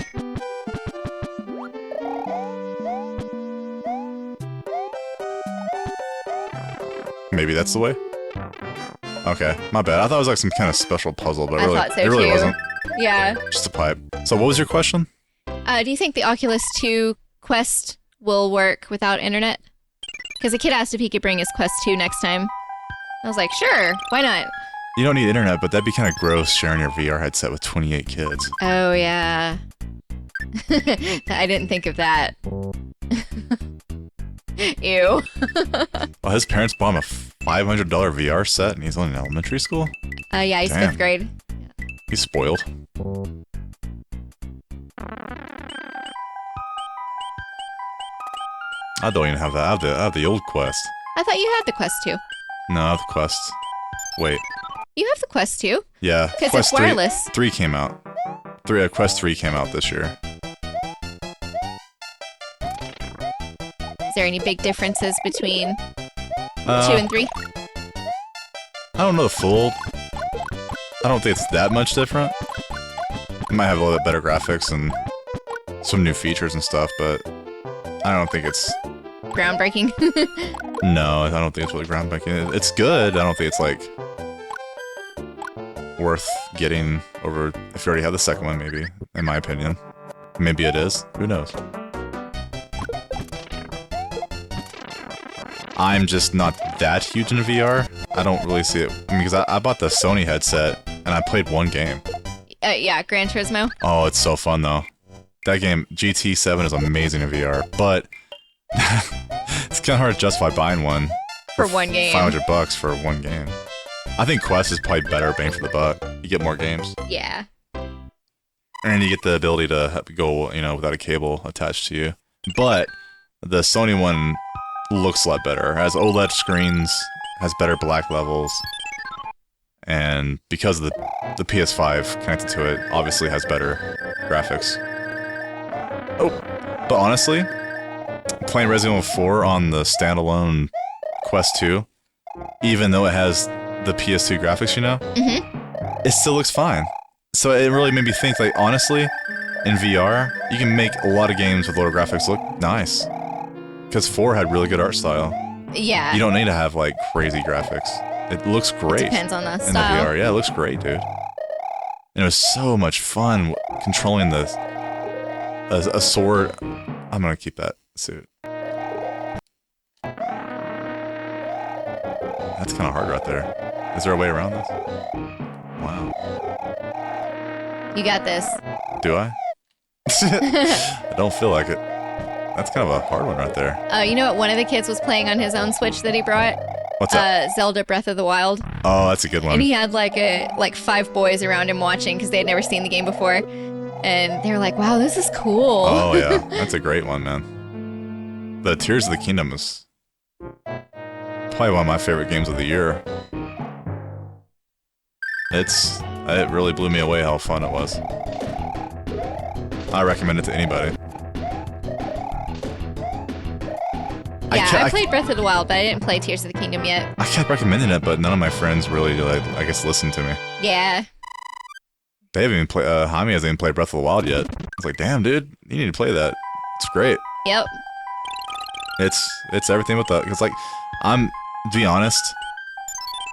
Maybe that's the way? Okay, my bad. I thought it was like some kind of special puzzle, but I thought so it really too. wasn't. Yeah. Just a pipe. So what was your question? Do you think the Oculus 2 Quest will work without internet? Because a kid asked if he could bring his Quest 2 next time. I was like, sure, why not? You don't need internet, but that'd be kind of gross sharing your VR headset with 28 kids. Oh, yeah. I didn't think of that. Ew. Well, his parents bought him a $500 VR set, and he's only in elementary school? Yeah, he's Damn. 5th grade. He's spoiled. I don't even have that. I have the old Quest. I thought you had the Quest 2. No, I have the Quest. Wait. You have the Quest 2. Yeah. Because Quest it's wireless. 3 came out. Quest 3 came out this year. Is there any big differences between 2 and 3? I don't know the full... I don't think it's that much different. It might have a little bit better graphics and some new features and stuff, but I don't think it's... Groundbreaking. No, I don't think it's really groundbreaking. It's good. I don't think it's, like, worth getting over... If you already have the second one, maybe, in my opinion. Maybe it is. Who knows? I'm just not that huge into VR. I don't really see it. I mean, because I bought the Sony headset, and I played one game. Yeah, Gran Turismo. Oh, it's so fun, though. That game, GT7, is amazing in VR, but it's kind of hard to justify buying one For one game. $500 for one game. I think Quest is probably better bang for the buck. You get more games. Yeah. And you get the ability to go, without a cable attached to you. But the Sony one looks a lot better. It has OLED screens, has better black levels, and because of the PS5 connected to it, obviously has better graphics. Oh, but honestly, playing Resident Evil 4 on the standalone Quest 2, even though it has the PS2 graphics, it still looks fine. So it really made me think, like, honestly, in VR, you can make a lot of games with lower graphics look nice. Because 4 had really good art style. Yeah. You don't need to have, like, crazy graphics. It looks great. It depends on the in style. the VR. Yeah, it looks great, dude. And it was so much fun controlling a sword. I'm gonna keep that suit. That's kind of hard right there. Is there a way around this? Wow. You got this. Do I? I don't feel like it. That's kind of a hard one right there. You know what one of the kids was playing on his own Switch that he brought? What's that? Zelda Breath of the Wild. Oh, that's a good one. And he had like 5 boys around him watching because they had never seen the game before. And they were like, wow, this is cool. Oh, yeah. That's a great one, man. The Tears of the Kingdom is probably one of my favorite games of the year. It really blew me away how fun it was. I recommend it to anybody. Yeah, I played Breath of the Wild, but I didn't play Tears of the Kingdom yet. I kept recommending it, but none of my friends really, I guess, listened to me. Yeah. They haven't even played, Hami hasn't even played Breath of the Wild yet. It's like, damn, dude, you need to play that. It's great. Yep. It's everything with the, because, like, to be honest,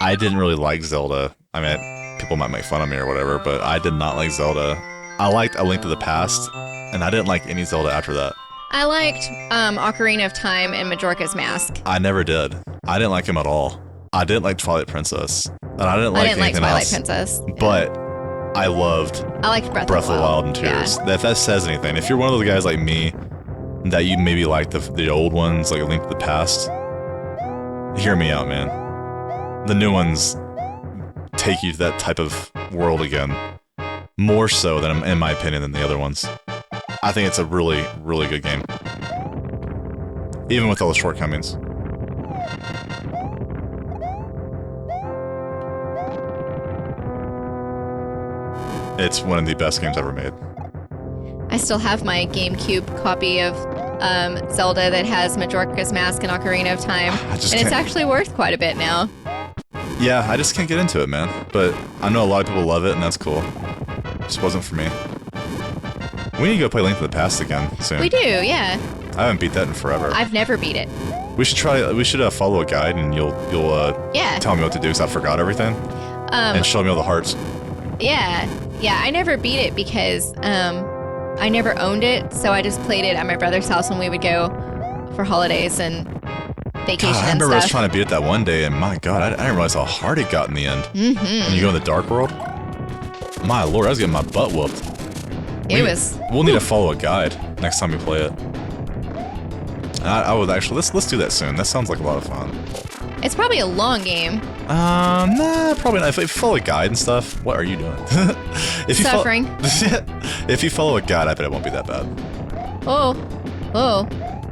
I didn't really like Zelda. I mean, people might make fun of me or whatever, but I did not like Zelda. I liked A Link to the Past, and I didn't like any Zelda after that. I liked Ocarina of Time and Majora's Mask. I never did. I didn't like him at all. I didn't like Twilight Princess, and I didn't like anything Twilight else. Princess. Yeah. But I loved I liked Breath of the Wild and Yeah. Tears. If that says anything, if you're one of those guys like me that you maybe like the old ones, like A Link to the Past, hear me out, man. The new ones take you to that type of world again, more so than, in my opinion, than the other ones. I think it's a really, really good game, even with all the shortcomings. It's one of the best games ever made. I still have my GameCube copy of Zelda that has Majora's Mask and Ocarina of Time, and it's actually worth quite a bit now. Yeah, I just can't get into it, man. But I know a lot of people love it, and that's cool. Just wasn't for me. We need to go play Link to the Past again soon. We do, yeah. I haven't beat that in forever. I've never beat it. We should try. We should follow a guide, and you'll tell me what to do, because I forgot everything, and show me all the hearts. Yeah, I never beat it because I never owned it, so I just played it at my brother's house when we would go for holidays and vacation God, I and remember I was stuff. trying to beat it that one day, and my God, I didn't realize how hard it got in the end. When you go in the Dark World, my Lord, I was getting my butt whooped. We'll need to follow a guide next time we play it. I would actually let's do that soon. That sounds like a lot of fun. It's probably a long game. Nah, probably not. If you follow a guide and stuff, what are you doing? Suffering. If you follow a guide, I bet it won't be that bad. Oh.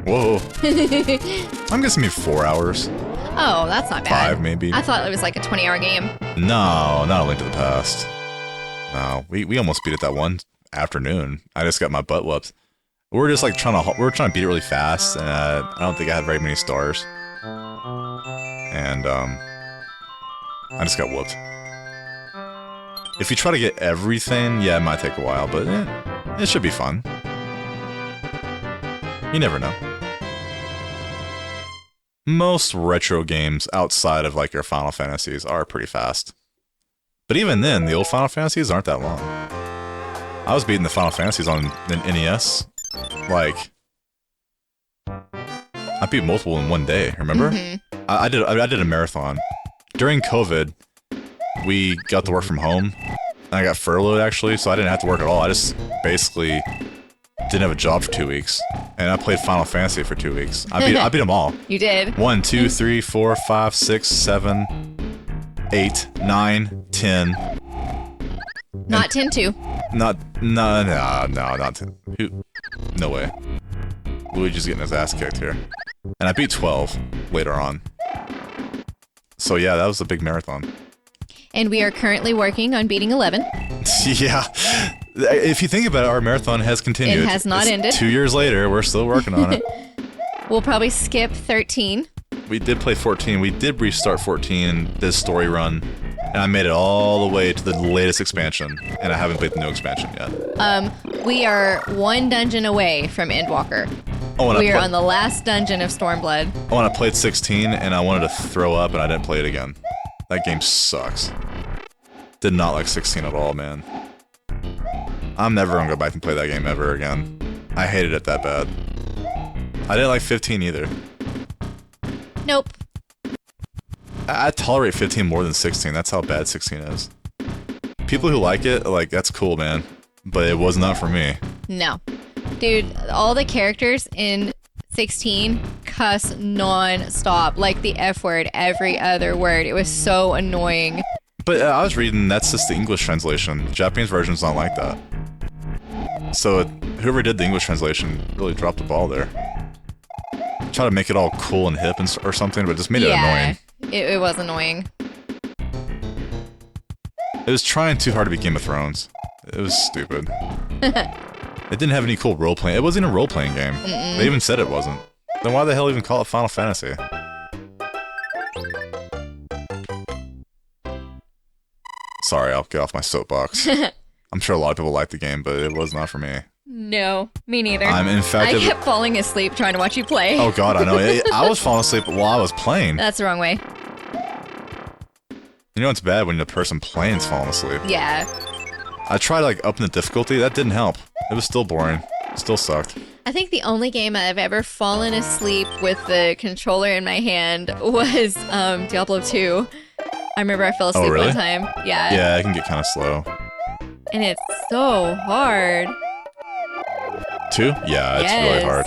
Whoa. I'm guessing maybe 4 hours. Oh, that's not bad. 5 maybe. I thought it was like a 20-hour game. No, not A Link to the Past. No, we almost beat it that one afternoon. I just got my butt whooped. We were just like trying to beat it really fast, and I don't think I had very many stars. And I just got whooped. If you try to get everything, yeah, it might take a while, but it should be fun. You never know. Most retro games outside of like your Final Fantasies are pretty fast. But even then, the old Final Fantasies aren't that long. I was beating the Final Fantasies on the NES. Like, I beat multiple in one day, remember? Mm-hmm. I did a marathon. During COVID, we got to work from home. And I got furloughed, actually, so I didn't have to work at all. I just basically didn't have a job for 2 weeks, and I played Final Fantasy for 2 weeks. I beat them all. You did. 1, 2, 3, 4, 5, 6, 7, 8, 9, 10. Not 10-2. No, not 10. No way. Luigi's getting his ass kicked here. And I beat 12 later on. So yeah, that was a big marathon. And we are currently working on beating 11. Yeah. If you think about it, our marathon has continued. It has not ended. 2 years later, we're still working on it. We'll probably skip 13. We did play 14. We did restart 14 this story run. And I made it all the way to the latest expansion. And I haven't played the new expansion yet. We are one dungeon away from Endwalker. We are on the last dungeon of Stormblood. Oh, and I played 16 and I wanted to throw up and I didn't play it again. That game sucks. Did not like 16 at all, man. I'm never gonna go back and play that game ever again. I hated it that bad. I didn't like 15 either. Nope. I tolerate 15 more than 16. That's how bad 16 is. People who like it, like, that's cool, man. But it was not for me. No. Dude, all the characters in 16 cuss non-stop. Like the F word, every other word. It was so annoying. But I was reading, that's just the English translation. The Japanese version's not like that. So whoever did the English translation really dropped the ball there. Try to make it all cool and hip and, or something, but just made it annoying. It was annoying. It was trying too hard to be Game of Thrones. It was stupid. It didn't have any cool role-playing. It wasn't a role-playing game. They even said it wasn't. Then why the hell even call it Final Fantasy? Sorry, I'll get off my soapbox. I'm sure a lot of people like the game, but it was not for me. No, me neither. In fact, I kept falling asleep trying to watch you play. Oh god, I know. I was falling asleep while I was playing. That's the wrong way. You know it's bad when the person playing's falling asleep. Yeah. I tried like upping the difficulty. That didn't help. It was still boring. Still sucked. I think the only game I've ever fallen asleep with the controller in my hand was Diablo 2. I remember I fell asleep one time. Yeah. Yeah, it can get kind of slow. And it's so hard. 2? Yeah, it's really hard.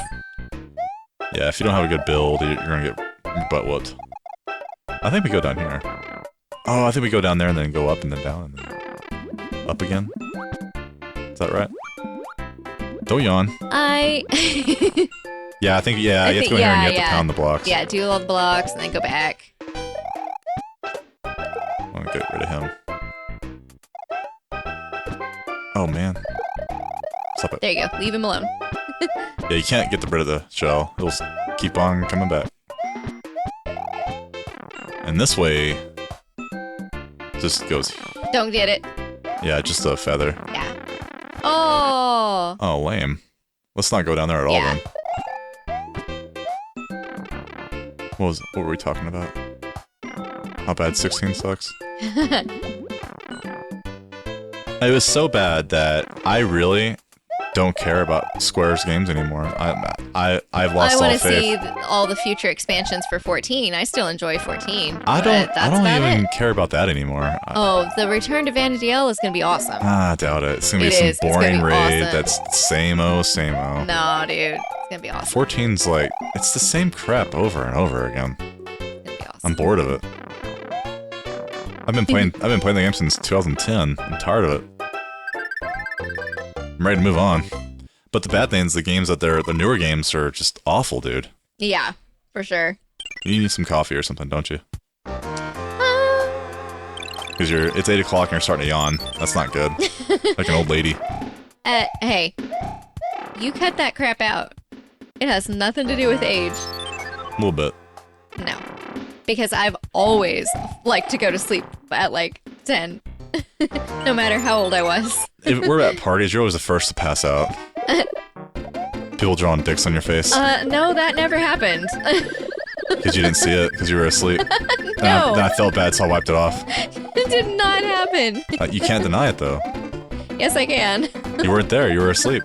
Yeah, if you don't have a good build, you're gonna get your butt whooped. I think we go down here. Oh, I think we go down there and then go up and then down and then up again. Is that right? Don't yawn. Yeah, I think, you have to go in here and you have to pound the blocks. Yeah, do all the blocks and then go back. I want to get rid of him. Oh, man. Stop it. There you go. Leave him alone. Yeah, you can't get rid of the shell. It'll keep on coming back. And this way just goes... Don't get it. Yeah, just a feather. Yeah. Oh. Oh, lame. Let's not go down there at all, then. What were we talking about? How bad 16 sucks? It was so bad that I really don't care about Square's games anymore. I've lost all faith. I want to see all the future expansions for 14. I still enjoy 14. I don't even care about that anymore. Oh, the Return to Vana'diel is going to be awesome. I doubt it. It's going to be some boring raid that's same-o, same-o. No, dude. It's going to be awesome. 14's like, it's the same crap over and over again. It's going to be awesome. I'm bored of it. I've been playing the game since 2010. I'm tired of it. I'm ready to move on. But the bad thing is the games that the newer games are just awful, dude. Yeah, for sure. You need some coffee or something, don't you? Because it's 8 o'clock and you're starting to yawn. That's not good. Like an old lady. Hey. You cut that crap out. It has nothing to do with age. A little bit. No. Because I've always liked to go to sleep at like 10. No matter how old I was. If we're at parties, you're always the first to pass out. People drawing dicks on your face. No, that never happened. Because you didn't see it, because you were asleep. No. Then I felt bad, so I wiped it off. It did not happen. You can't deny it, though. Yes, I can. You weren't there, you were asleep.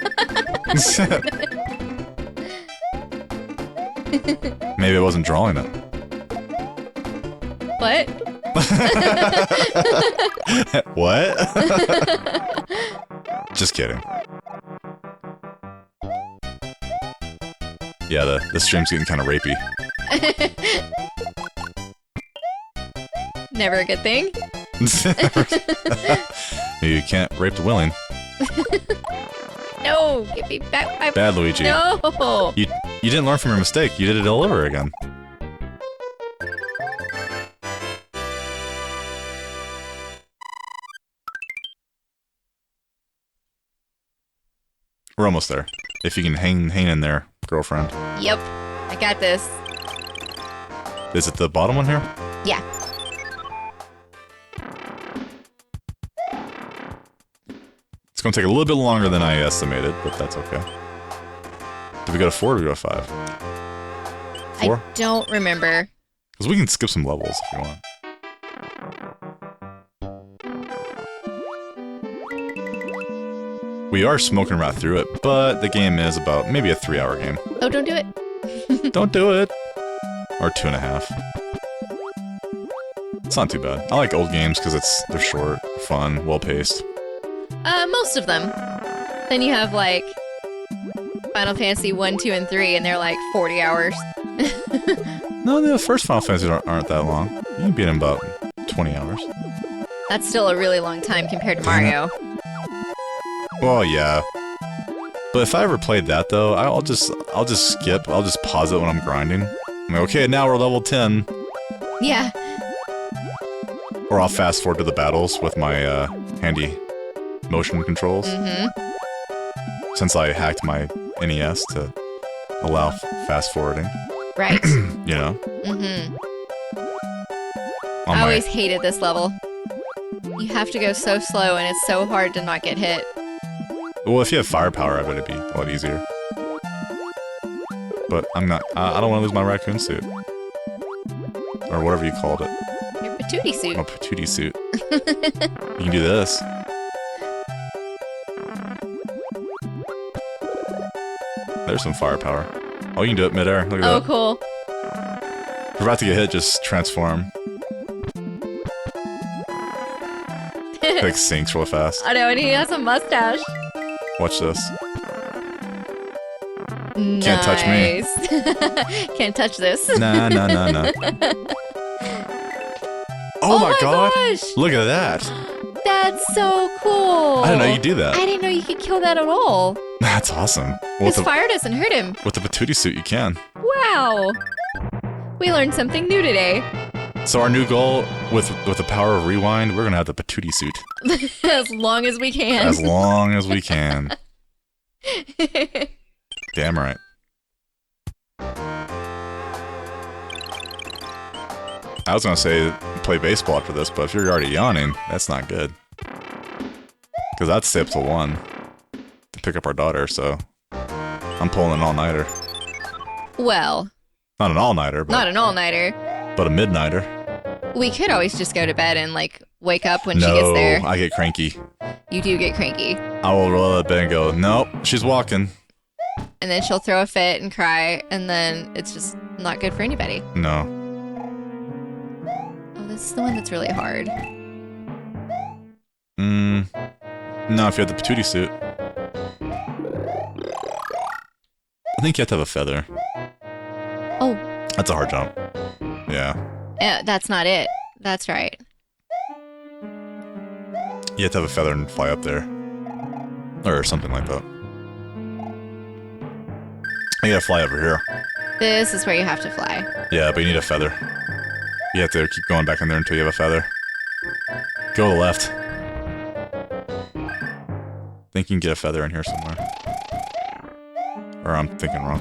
Maybe I wasn't drawing it. What? What? Just kidding. Yeah, the stream's getting kind of rapey. Never a good thing. You can't rape the willing. No, get me back. Bad, Luigi. No. You didn't learn from your mistake. You did it all over again. We're almost there. If you can hang in there, girlfriend. Yep, I got this. Is it the bottom one here? Yeah. It's going to take a little bit longer than I estimated, but that's okay. Did we go to 4 or did we go to 5? 4? I don't remember. Because we can skip some levels if you want. We are smoking right through it, but the game is about maybe a 3-hour game. Oh, don't do it. Don't do it. Or 2.5. It's not too bad. I like old games because they're short, fun, well-paced. Most of them. Then you have, like, Final Fantasy 1, 2, and 3, and they're, like, 40 hours. No, the first Final Fantasy aren't that long. You can beat them about 20 hours. That's still a really long time compared to Mario. Well, yeah. But if I ever played that, though, I'll just skip. I'll just pause it when I'm grinding. I'm like, okay, now we're level 10. Yeah. Or I'll fast forward to the battles with my handy motion controls. Mm-hmm. Since I hacked my NES to allow fast forwarding. Right. You know? Mm-hmm. I always hated this level. You have to go so slow, and it's so hard to not get hit. Well, if you have firepower, I bet it'd be a lot easier. But I'm not. I don't want to lose my raccoon suit. Or whatever you called it. Your patootie suit. My patootie suit. You can do this. There's some firepower. Oh, you can do it midair. Look at that. Oh, cool. If you're about to get hit, just transform. It like sinks real fast. I know, and he has a mustache. Watch this. Nice. Can't touch me. Can't touch this. Nah. Oh my god! Gosh. Look at that! That's so cool. I didn't know you do that. I didn't know you could kill that at all. That's awesome. His fire doesn't hurt him. With the patootie suit, you can. Wow. We learned something new today. So our new goal with the power of rewind, we're gonna have the patootie suit. As long as we can. As long as we can. Damn right. I was gonna say play baseball after this, but if you're already yawning, that's not good. Because I'd stay up till 1 to pick up our daughter, so I'm pulling an all-nighter. Well. Not an all-nighter, but... Not an all-nighter. But a midnighter. We could always just go to bed and, like, wake up when she gets there. No, I get cranky. You do get cranky. I will roll out of bed and go, nope, she's walking. And then she'll throw a fit and cry, and then it's just not good for anybody. No. Oh, this is the one that's really hard. No, if you have the patootie suit. I think you have to have a feather. Oh. That's a hard jump. Yeah. That's not it. That's right. You have to have a feather and fly up there. Or something like that. You gotta fly over here. This is where you have to fly. Yeah, but you need a feather. You have to keep going back in there until you have a feather. Go to the left. I think you can get a feather in here somewhere. Or I'm thinking wrong.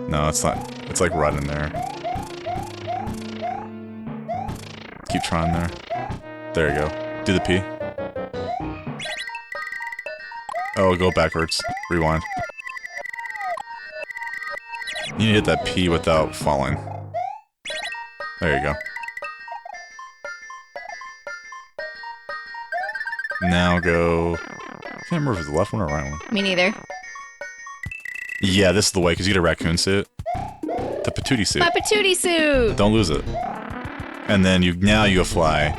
No, it's not. It's like right in there. Keep trying there. There you go. Do the P. Oh, go backwards. Rewind. You need to hit that P without falling. There you go. Now go... I can't remember if it's the left one or right one. Me neither. Yeah, this is the way, because you get a raccoon suit. The patootie suit. My patootie suit! Don't lose it. And then now you go fly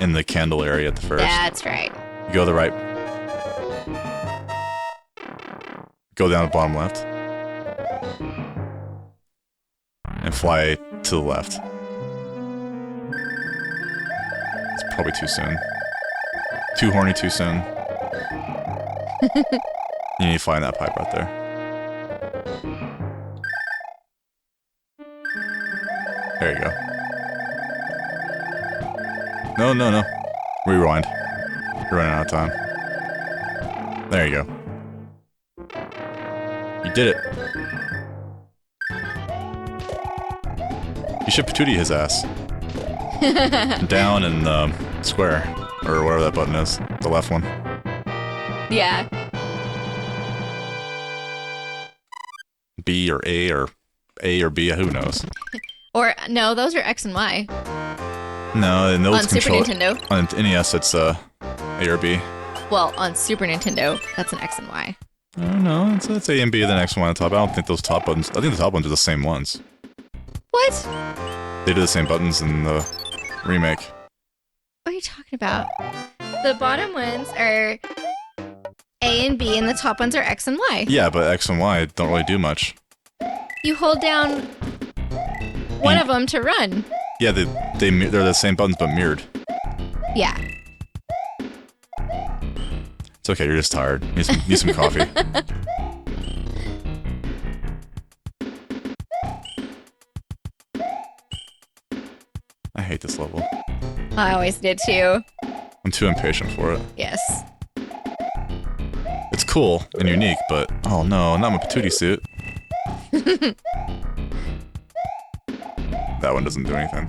in the candle area at the first. That's right. You go to the right. Go down the bottom left. fly to the left. It's probably too soon. Too horny too soon. You need to fly in that pipe right there. There you go. No, no, no. Rewind. You're running out of time. There you go. You did it. You should patootie his ass. Down and square. Or whatever that button is. The left one. Yeah. B or A or B, who knows? Or, no, those are X and Y. No, and those on Super Nintendo. On NES, it's A or B. Well, on Super Nintendo, that's an X and Y. I don't know. It's A and B, the next one on top. I don't think those top buttons... I think the top ones are the same ones. What? They do the same buttons in the remake. What are you talking about? The bottom ones are A and B, and the top ones are X and Y. Yeah, but X and Y don't really do much. You hold down one of them to run. Yeah, they're the same buttons, but mirrored. Yeah. It's okay, you're just tired. Need some coffee. I hate this level. I always did too. I'm too impatient for it. Yes. It's cool and unique, but oh no, not my patootie suit. That one doesn't do anything.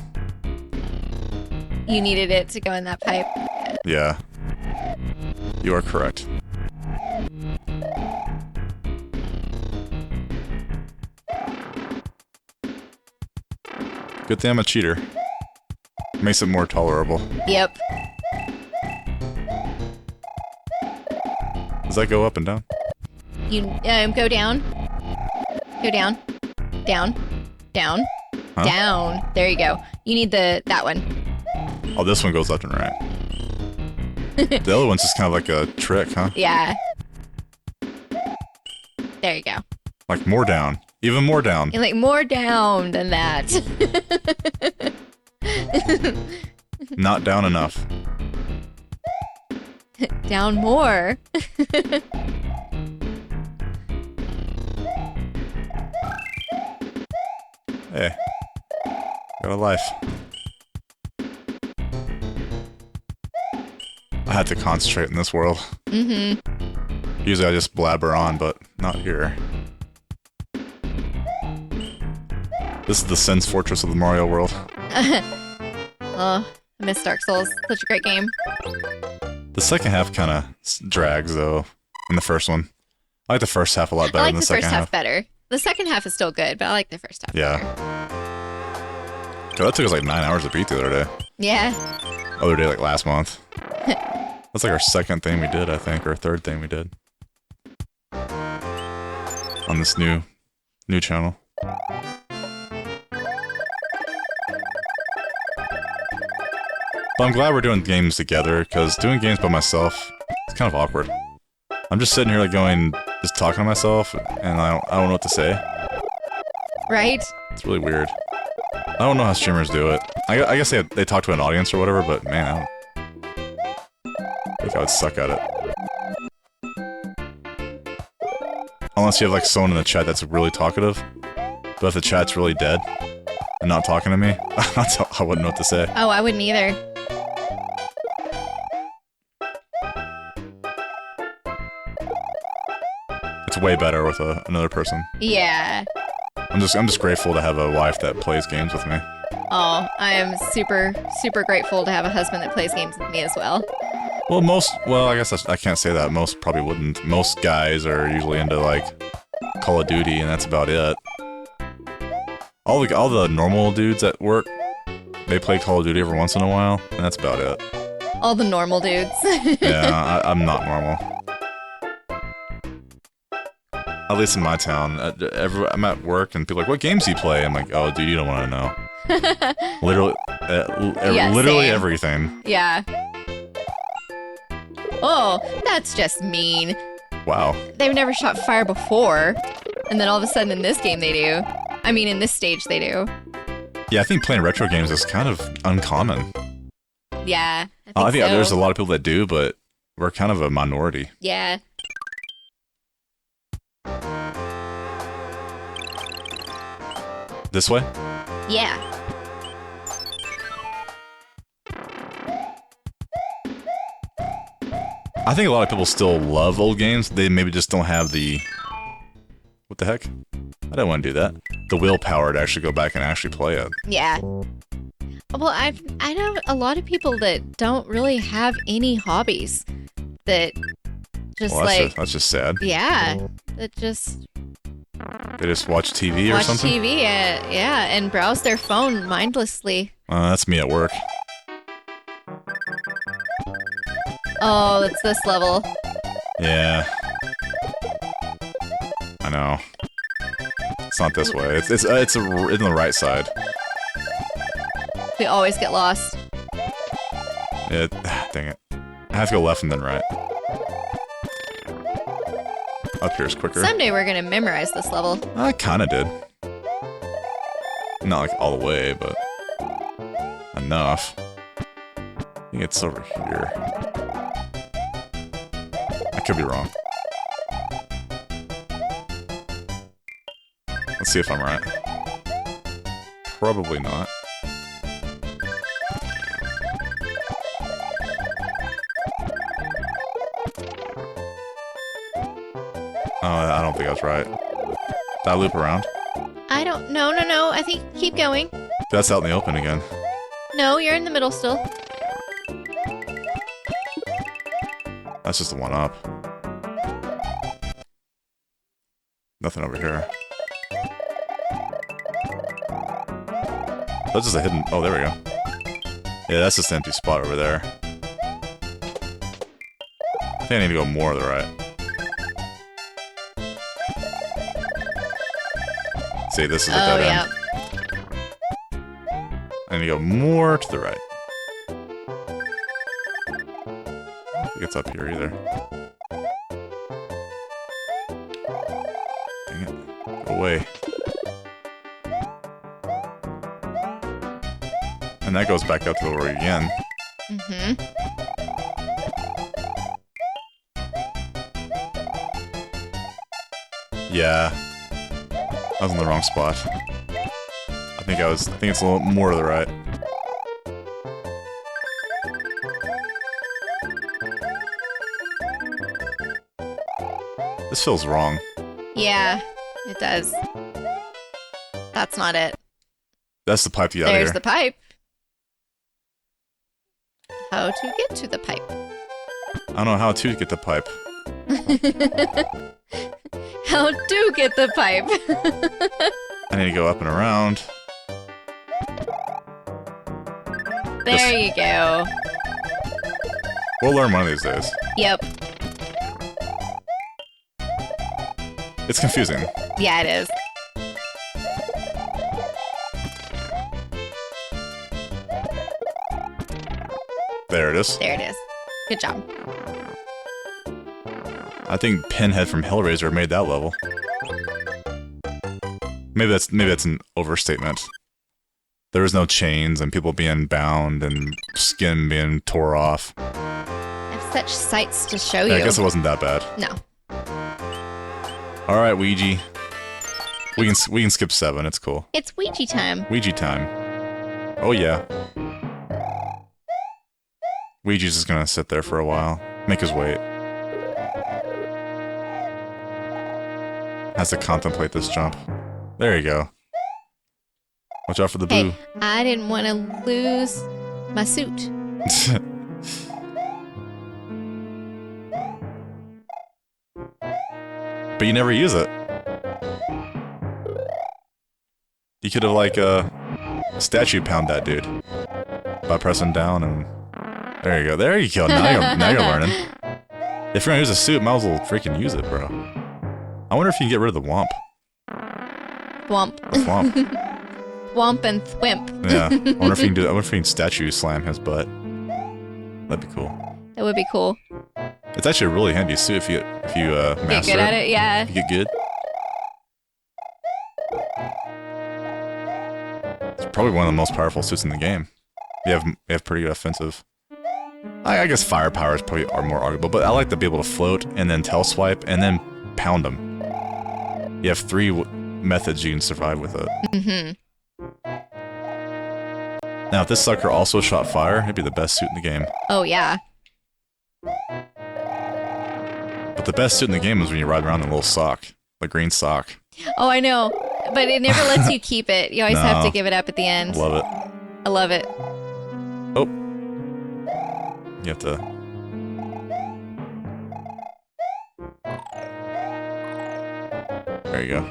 You needed it to go in that pipe. Yeah. You are correct. Good thing I'm a cheater. Makes it more tolerable. Yep. Does that go up and down? You go down. Go down. Down. Down. Huh? Down. There you go. You need that one. Oh, this one goes left and right. The other one's just kind of like a trick, huh? Yeah. There you go. Like more down. Even more down. You're like more down than that. Not down enough. Down more. Hey. Got a life. I had to concentrate in this world. Mm-hmm. Usually I just blabber on, but not here. This is the Sense Fortress of the Mario world. Oh, I miss Dark Souls. Such a great game. The second half kind of drags, though, in the first one. I like the first half a lot better I like than the the second first half better. The second half is still good, but I like the first half Yeah. better. God, that took us like 9 hours to beat the other day. Yeah. Other day, like last month. That's like our second thing we did, I think, or third thing we did. On this new channel. But I'm glad we're doing games together, because doing games by myself, it's kind of awkward. I'm just sitting here like just talking to myself, and I don't know what to say. Right? It's really weird. I don't know how streamers do it. I guess they talk to an audience or whatever, but man, I think I would suck at it. Unless you have like someone in the chat that's really talkative, but if the chat's really dead and not talking to me, I wouldn't know what to say. Oh, I wouldn't either. It's way better with another person. Yeah. I'm just grateful to have a wife that plays games with me. Oh, I am super, super grateful to have a husband that plays games with me as well. Well, I guess I can't say that. Most probably wouldn't. Most guys are usually into, like, Call of Duty, and that's about it. All the normal dudes at work, they play Call of Duty every once in a while, and that's about it. All the normal dudes. Yeah, I'm not normal. At least in my town. I'm at work, and people are like, what games do you play? I'm like, oh, dude, you don't want to know. Literally, literally same. everything. Yeah. Oh, that's just mean. Wow. They've never shot fire before, and then all of a sudden in this game they do. I mean, in this stage they do. Yeah, I think playing retro games is kind of uncommon. Yeah, I think so. there's a lot of people that do, but we're kind of a minority. Yeah. This way? Yeah. I think a lot of people still love old games. They maybe just don't have the... What the heck? I don't want to do that. The willpower to actually go back and actually play it. Yeah. Well, I know a lot of people that don't really have any hobbies. That just Well, that's just sad. Yeah. That just... They just watch TV or something? Watch TV, yeah, and browse their phone mindlessly. That's me at work. Oh, it's this level. Yeah. I know. It's not this way. It's in the right side. We always get lost. Dang it. I have to go left and then right. Up here is quicker. Someday we're gonna memorize this level. I kinda did. Not like all the way, but enough. I think it's over here. I could be wrong. Let's see if I'm right. Probably not. Oh, I don't think I was right. Did I loop around? I don't... No. I think keep going. That's out in the open again. No, you're in the middle still. That's just the one up. Nothing over here. That's just a hidden... Oh, there we go. Yeah, that's just an empty spot over there. I think I need to go more to the right. See, this is a dead end. I need to go more to the right. I don't think it's up here either. Dang it. Go away. And that goes back up to the right again. Mm-hmm. Yeah. I was in the wrong spot. I think it's a little more to the right. This feels wrong. Yeah, it does. That's not it. That's the pipe to get out of here. There's the pipe. How to get to the pipe. I don't know how to get the pipe. How to get the pipe. I need to go up and around. There you go. We'll learn one of these days. Yep. It's confusing. Yeah, it is. There it is. There it is. Good job. I think Pinhead from Hellraiser made that level. Maybe that's an overstatement. There was no chains and people being bound and skin being tore off. I have such sights to show you. I guess it wasn't that bad. No. All right, Ouija. We can skip 7. It's cool. It's Ouija time. Ouija time. Oh yeah. Ouija's just gonna sit there for a while. Make his wait. Has to contemplate this jump. There you go. Watch out for the boo. Hey, I didn't want to lose my suit. But you never use it. You could have like a statue pound that dude by pressing down and there you go. There you go. Now you're learning. If you're gonna use a suit, might as well freaking use it, bro. I wonder if you can get rid of the womp. Thwomp. The thwomp. Thwomp and thwimp. Yeah. I wonder if you can do that. I wonder if you can statue slam his butt. That'd be cool. That would be cool. It's actually a really handy suit if you master Get good at it, yeah. If you get good. It's probably one of the most powerful suits in the game. You have pretty good offensive. I guess firepower is probably more arguable, but I like to be able to float and then tail swipe and then pound them. You have 3 methods you can survive with it. Now, if this sucker also shot fire, it'd be the best suit in the game. Oh, yeah. But the best suit in the game is when you ride around in a little sock. The green sock. Oh, I know. But it never lets you keep it. You always have to give it up at the end. Love it. I love it. Oh. You have to... There you go.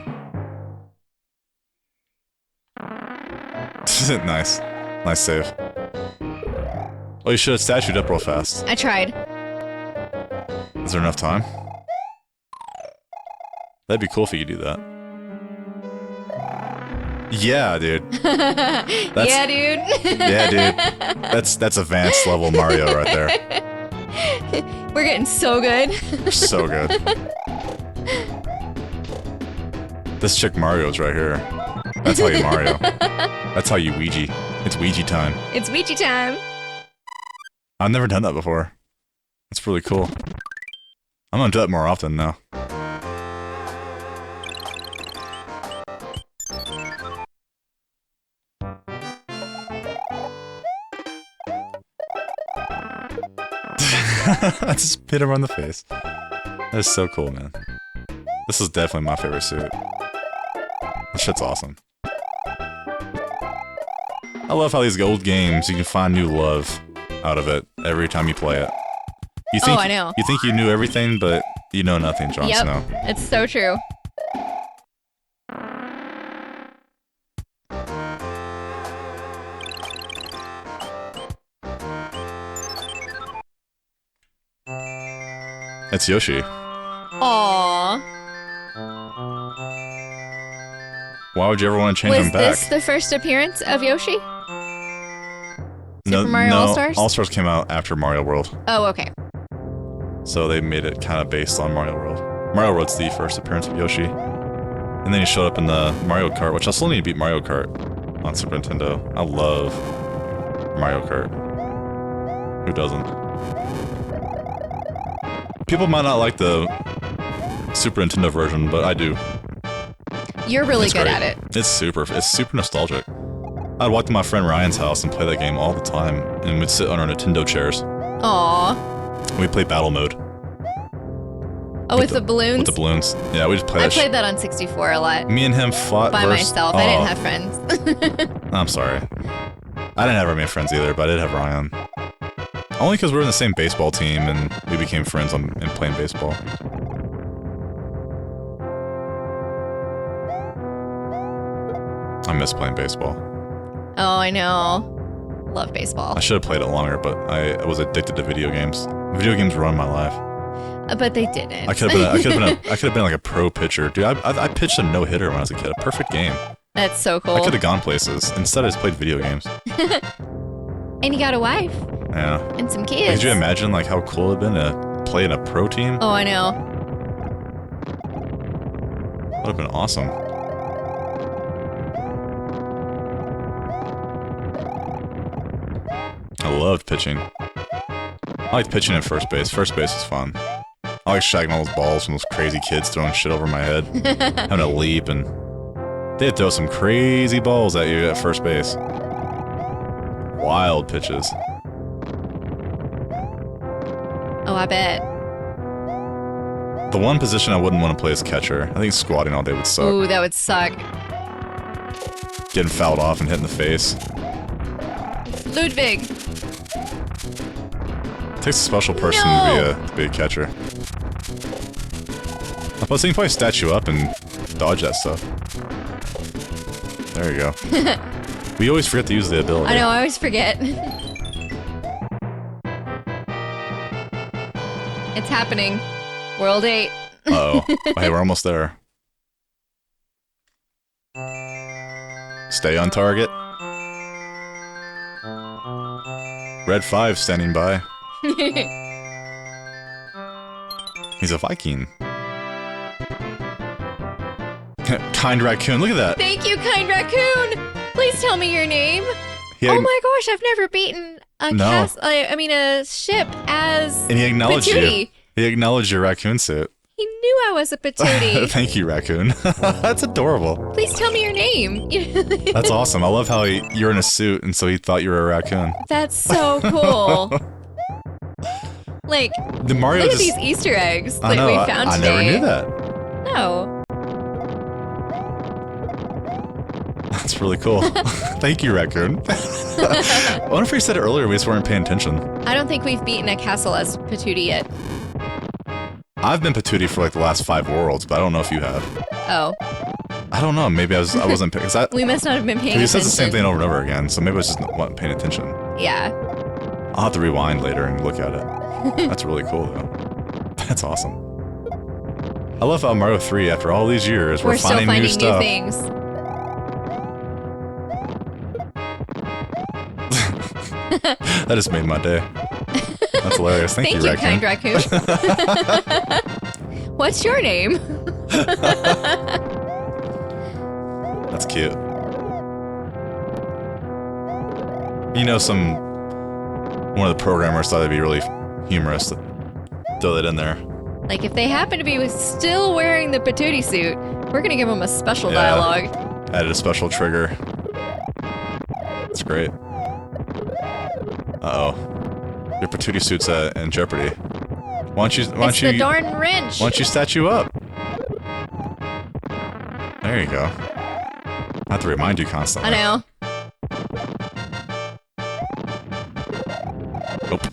Nice. Nice save. Oh, you should have statued up real fast. I tried. Is there enough time? That'd be cool if you could do that. Yeah, dude. Yeah, dude. Yeah, dude. That's advanced level Mario right there. We're getting so good. We're so good. This chick Mario's right here. That's how you Mario. That's how you Ouija. It's Ouija time. It's Ouija time. I've never done that before. That's really cool. I'm gonna do that more often now. I just hit him on the face. That is so cool, man. This is definitely my favorite suit. This shit's awesome. I love how these old games, you can find new love out of it every time you play it. You think, I know. You think you knew everything, but you know nothing, Jon Snow. It's so true. It's Yoshi. Aww. Why would you ever want to change him back? Was this the first appearance of Yoshi? Super Mario All-Stars? All-Stars came out after Mario World. Oh, okay. So they made it kind of based on Mario World. Mario World's the first appearance of Yoshi. And then he showed up in the Mario Kart, which I still need to beat Mario Kart on Super Nintendo. I love Mario Kart. Who doesn't? People might not like the Super Nintendo version, but I do. You're really It's good great. at it. It's super nostalgic. I'd walk to my friend Ryan's house and play that game all the time, and we'd sit on our Nintendo chairs. Aww. And we'd play battle mode. Oh, with the balloons? With the balloons. Yeah, we just play I that played that on 64 a lot. Me and him fought by myself. Oh, I didn't have friends. I'm sorry. I didn't have very many friends either, but I did have Ryan. Only because we were in the same baseball team and we became friends in playing baseball. I miss playing baseball. Oh, I know. Love baseball. I should have played it longer, but I was addicted to video games. Video games run my life. But they didn't. I could have been like a pro pitcher, dude. I pitched a no hitter when I was a kid. A perfect game. That's so cool. I could have gone places. Instead, I just played video games. And you got a wife. Yeah. And some kids. Could you imagine like how cool it'd been to play in a pro team? Oh, I know. Would have been awesome. I loved pitching. I liked pitching at first base. First base was fun. I like shagging all those balls from those crazy kids throwing shit over my head. Having to leap, and they'd throw some crazy balls at you at first base. Wild pitches. Oh, I bet. The one position I wouldn't want to play is catcher. I think squatting all day would suck. Ooh, that would suck. Getting fouled off and hit in the face. Ludwig. It takes a special person to be a catcher. Plus, they can probably statue up and dodge that stuff. There you go. We always forget to use the ability. I know, I always forget. It's happening. World 8. Uh-oh. Hey, we're almost there. Stay on target. Red 5 standing by. He's a Viking. Kind raccoon, look at that. Thank you, kind raccoon! Please tell me your name. He Oh my gosh, I've never beaten a No. a ship as And he acknowledged Patootie. you. He acknowledged your raccoon suit. He knew I was a patootie. Thank you, raccoon. That's adorable. Please tell me your name. That's awesome. I love how you're in a suit, and so he thought you were a raccoon. That's so cool. Like, The Mario look at just. these Easter eggs I that know. we found I today. never knew that. No. That's really cool. Thank you, raccoon. I wonder if we said it earlier. We just weren't paying attention. I don't think we've beaten a castle as Patootie yet. I've been Patootie for like the last 5 worlds, but I don't know if you have. Oh. I don't know. Maybe I wasn't paying. We must not have been paying He attention. says the same thing over and over again, so maybe I was just not paying attention. Yeah. I'll have to rewind later and look at it. That's really cool, though. That's awesome. I love how Mario 3, after all these years, we're still finding new stuff. things. That just made my day. That's hilarious. Thank you, kind raccoon. raccoon. What's your name? That's cute. You know, one of the programmers thought it'd be really humorous to throw that in there. Like, if they happen to be still wearing the Patootie suit, we're gonna give them a special dialogue. Added a special trigger. It's great. Uh-oh. Your Patootie suit's in jeopardy. Why don't you the darn wrench. Why don't you statue up? There you go. I have to remind you constantly. I know. Nope.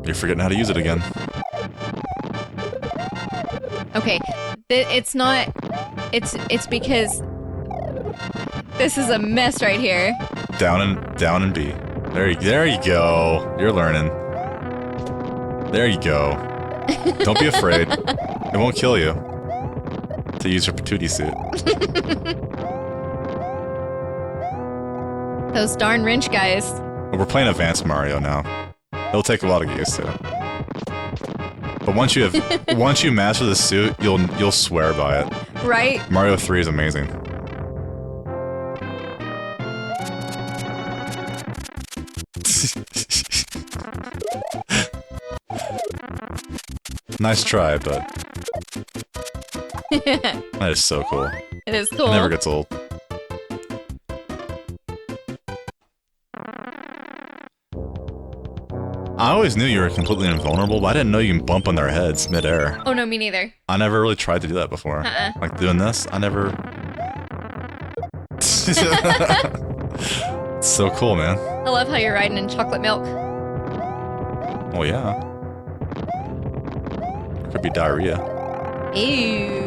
You're forgetting how to use it again. Okay, it's not. It's because this is a mess right here. Down and B. There you go. You're learning. There you go. Don't be afraid. It won't kill you. To use your Patootie suit. Those darn wrench guys. But we're playing Advanced Mario now. It'll take a while to get used to. But once you master the suit, you'll swear by it. Right? Mario 3 is amazing. Nice try, but that is so cool. It is cool. It never gets old. I always knew you were completely invulnerable, but I didn't know you can bump on their heads midair. Oh no, me neither. I never really tried to do that before. Like doing this, I never... It's so cool, man. I love how you're riding in chocolate milk. Oh yeah. It could be diarrhea. Ew.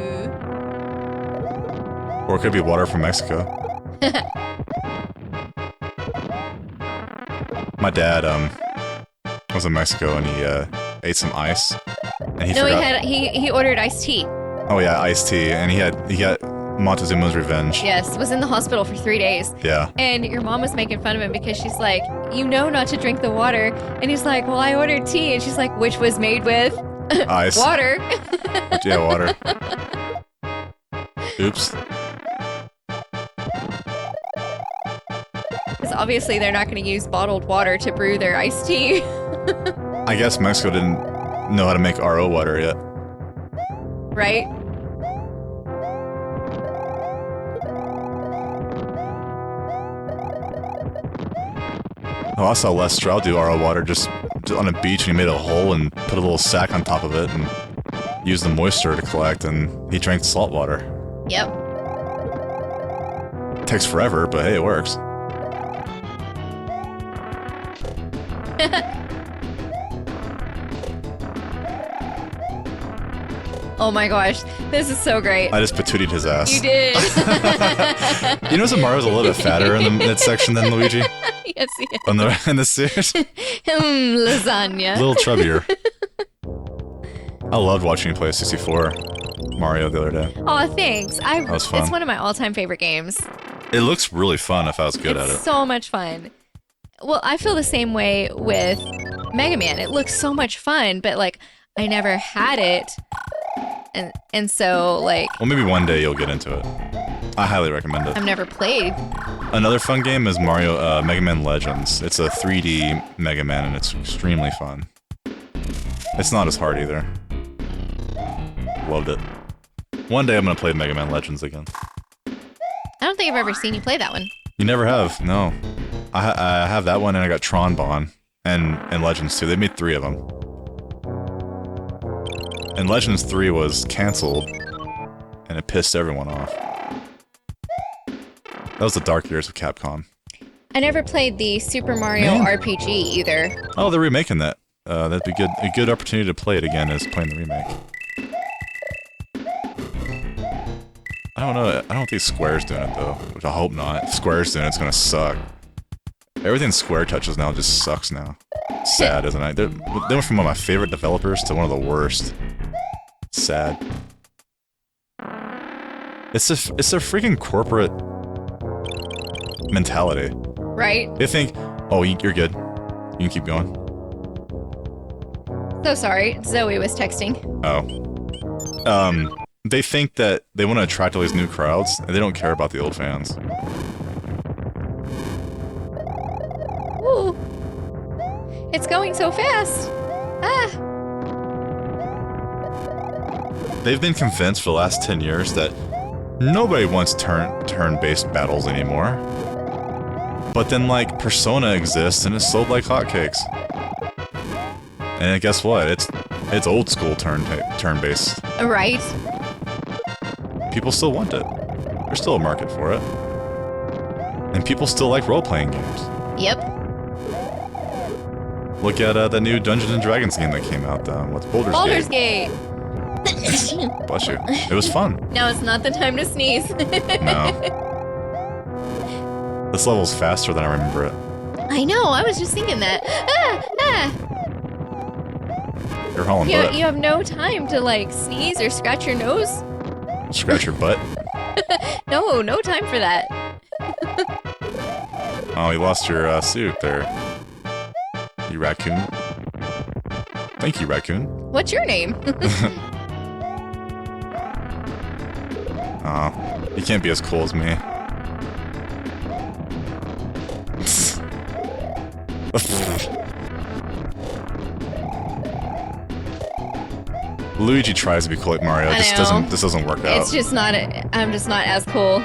Or it could be water from Mexico. My dad, was in Mexico and he, ate some ice. And he forgot... he ordered iced tea. Oh yeah, iced tea. And he got Montezuma's Revenge. Yes, was in the hospital for 3 days. Yeah. And your mom was making fun of him because she's like, you know not to drink the water. And he's like, well, I ordered tea. And she's like, which was made with? Ice. Water. Yeah, water. Oops. Because obviously they're not going to use bottled water to brew their iced tea. I guess Mexico didn't know how to make RO water yet. Right? Oh, I saw Les Stroud do RO water just on a beach, and he made a hole and put a little sack on top of it and used the moisture to collect, and he drank the salt water. Yep. Takes forever, but hey, it works. Oh my gosh, this is so great. I just patootied his ass. You did. You know, Mario's a little bit fatter in the midsection than Luigi? Yes, he is. In the series? Lasagna. A little chubbier. I loved watching you play 64 Mario the other day. Aw, thanks. That was fun. It's one of my all-time favorite games. It looks really fun if I was good at it. It's so much fun. Well, I feel the same way with Mega Man. It looks so much fun, but like I never had it, and so like. Well, maybe one day you'll get into it. I highly recommend it. I've never played. Another fun game is Mario Mega Man Legends. It's a 3D Mega Man and it's extremely fun. It's not as hard either. Loved it. One day I'm gonna play Mega Man Legends again. I don't think I've ever seen you play that one. You never have? No. I have that one and I got Tron Bon and Legends 2. They made 3 of them. And Legends 3 was cancelled and it pissed everyone off. That was the dark years of Capcom. I never played the Super Mario RPG either. Oh, they're remaking that. That'd be good. A good opportunity to play it again is playing the remake. I don't know. I don't think Square's doing it though, which I hope not. If Square's doing it, it's gonna suck. Everything Square touches now just sucks now. Sad, isn't it? They went from one of my favorite developers to one of the worst. Sad. It's a freaking corporate mentality. Right? They think, oh, you're good. You can keep going. So sorry, Zoe was texting. Oh. They think that they want to attract all these new crowds, and they don't care about the old fans. Ooh. It's going so fast. Ah. They've been convinced for the last 10 years that nobody wants turn-based battles anymore. But then, like, Persona exists, and it's sold like hotcakes. And guess what? It's old school turn-based. Right? People still want it. There's still a market for it. And people still like role-playing games. Yep. Look at the new Dungeons and Dragons game that came out. What's Baldur's Gate. Bless you. It was fun. Now it's not the time to sneeze. No. This level's faster than I remember it. I know, I was just thinking that. You're hauling butt. You have no time to, like, sneeze or scratch your nose? Scratch your butt? No time for that. Oh, you lost your suit there. You raccoon. Thank you, raccoon. What's your name? Oh, you can't be as cool as me. Luigi tries to be cool like Mario. This doesn't work out. It's just not. I'm just not as cool.